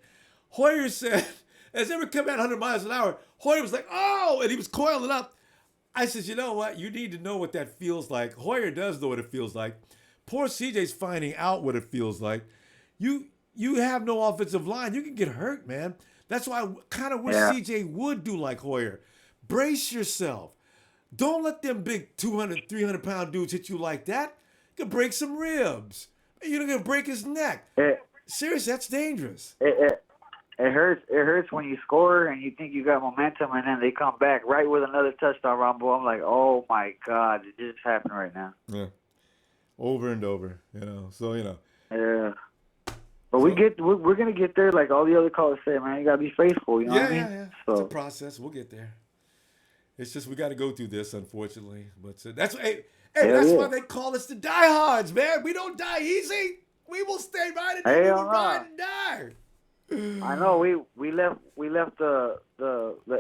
[SPEAKER 1] Hoyer said, as ever come at 100 miles an hour, Hoyer was like, "Oh," and he was coiling up. I said, you know what? You need to know what that feels like. Hoyer does know what it feels like. Poor CJ's finding out what it feels like. You have no offensive line. You can get hurt, man. That's why I kind of wish CJ would do like Hoyer. Brace yourself. Don't let them big 200, 300-pound dudes hit you like that. You could break some ribs. You're going to break his neck. Seriously, that's dangerous.
[SPEAKER 19] It hurts. It hurts when you score and you think you got momentum, and then they come back right with another touchdown, Ronbo. I'm like, oh my God, it just happened right now.
[SPEAKER 1] Yeah, over and over. So
[SPEAKER 19] Yeah, but we're gonna get there, like all the other callers say, man. You gotta be faithful. You know what I mean?
[SPEAKER 1] Yeah.
[SPEAKER 19] So,
[SPEAKER 1] it's a process. We'll get there. It's just we got to go through this, unfortunately. But that's why they call us the diehards, man. We don't die easy. We will stay right until we ride and die.
[SPEAKER 19] I know we left the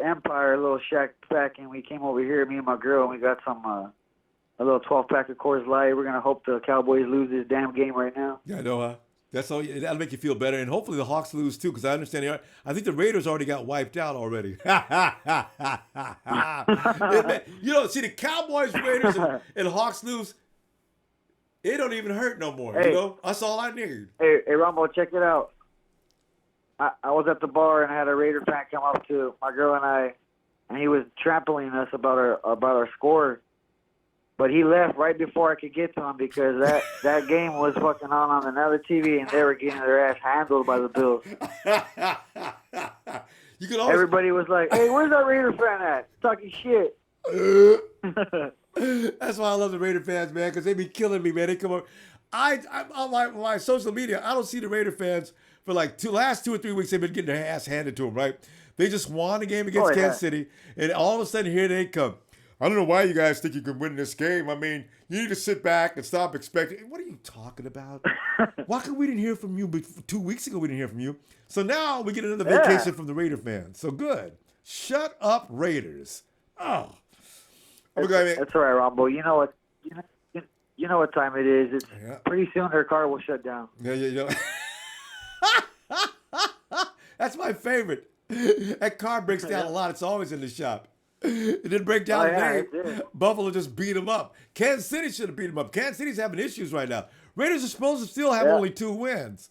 [SPEAKER 19] Empire, a little shack pack, and we came over here, me and my girl, and we got some a little 12-pack of Coors Light. We're gonna hope the Cowboys lose this damn game right now.
[SPEAKER 1] Yeah, I know, huh? That's all. That'll make you feel better, and hopefully the Hawks lose too, because I understand I think the Raiders already got wiped out already. See the Cowboys, Raiders, and Hawks lose. It don't even hurt no more. That's all I need.
[SPEAKER 19] Hey, Ronbo, check it out. I was at the bar and I had a Raider fan come up to my girl and I, and he was trampling us about our score, but he left right before I could get to him because that game was fucking on another TV and they were getting their ass handled by the Bills. Everybody was like, "Hey, where's that Raider fan at? Talking shit."
[SPEAKER 1] That's why I love the Raider fans, man, because they be killing me, man. They come up. I'm on my social media. I don't see the Raider fans. For like last 2 or 3 weeks, they've been getting their ass handed to them, right? They just won a game against Kansas City, and all of a sudden, here they come. I don't know why you guys think you can win this game. I mean, you need to sit back and stop expecting. What are you talking about? Why come we didn't hear from you? But 2 weeks ago, we didn't hear from you. So now we get another vacation from the Raider fans. So good. Shut up, Raiders. Oh.
[SPEAKER 19] That's all right, Ronbo. You know what? You know what time it is. It's pretty soon their car will shut down.
[SPEAKER 1] Yeah. That's my favorite. That car breaks down a lot. It's always in the shop. It didn't break down today. Buffalo just beat them up. Kansas City should have beat them up. Kansas City's having issues right now. Raiders are supposed to still have only 2 wins.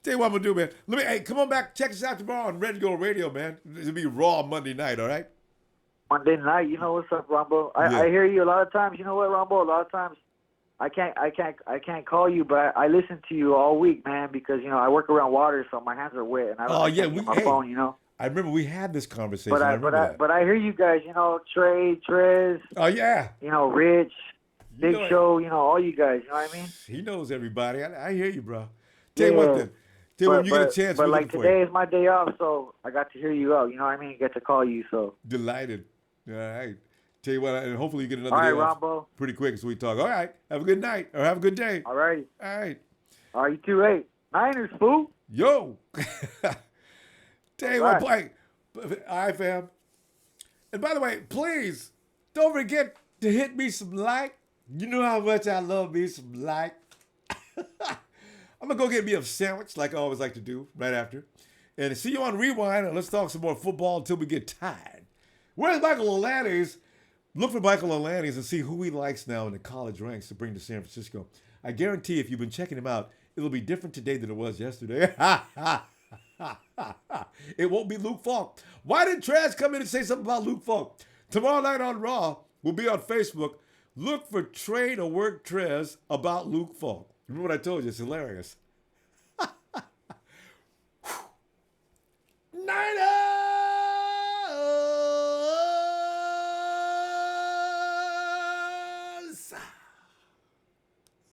[SPEAKER 1] Tell you what I'm going to do, man. Hey, come on back. Check us out tomorrow on Red Go Radio, man. It'll be Raw Monday night, all right?
[SPEAKER 19] Monday night. You know what's up, Ronbo? I hear you a lot of times. You know what, Ronbo? A lot of times I can't call you, but I listen to you all week, man, because I work around water, so my hands are wet, and I don't get my phone,
[SPEAKER 1] I remember we had this conversation.
[SPEAKER 19] But I hear you guys, Trey, Trez.
[SPEAKER 1] Oh yeah.
[SPEAKER 19] Rich. Big
[SPEAKER 1] know it.
[SPEAKER 19] Show, you know, all you guys. You know what I mean?
[SPEAKER 1] He knows everybody. I hear you, bro. Tell you what then. Tell you when you get a chance,
[SPEAKER 19] But
[SPEAKER 1] we're
[SPEAKER 19] like
[SPEAKER 1] looking for
[SPEAKER 19] today
[SPEAKER 1] you.
[SPEAKER 19] is my day off, so I got to hear you out. You know what I mean? Get to call you, so.
[SPEAKER 1] Delighted. All right. Tell you what, and hopefully you get another
[SPEAKER 19] All
[SPEAKER 1] day
[SPEAKER 19] right,
[SPEAKER 1] off
[SPEAKER 19] Ronbo.
[SPEAKER 1] pretty quick so we talk. All right. Have a good night or have a good day.
[SPEAKER 19] All righty.
[SPEAKER 1] All right.
[SPEAKER 19] All right, you too. Hey, Niners, fool.
[SPEAKER 1] Yo. Tell you
[SPEAKER 19] All
[SPEAKER 1] what, play. All right, fam. And by the way, please don't forget to hit me some like. You know how much I love me some like. I'm going to go get me a sandwich like I always like to do right after. And see you on Rewind, and let's talk some more football until we get tired. Where's Michael O'Lannis? Look for Michael O'Lannis and see who he likes now in the college ranks to bring to San Francisco. I guarantee if you've been checking him out, it'll be different today than it was yesterday. It won't be Luke Falk. Why did Trash come in and say something about Luke Falk? Tomorrow night on Raw, we'll be on Facebook. Look for Trade or Work Trez about Luke Falk. Remember what I told you? It's hilarious.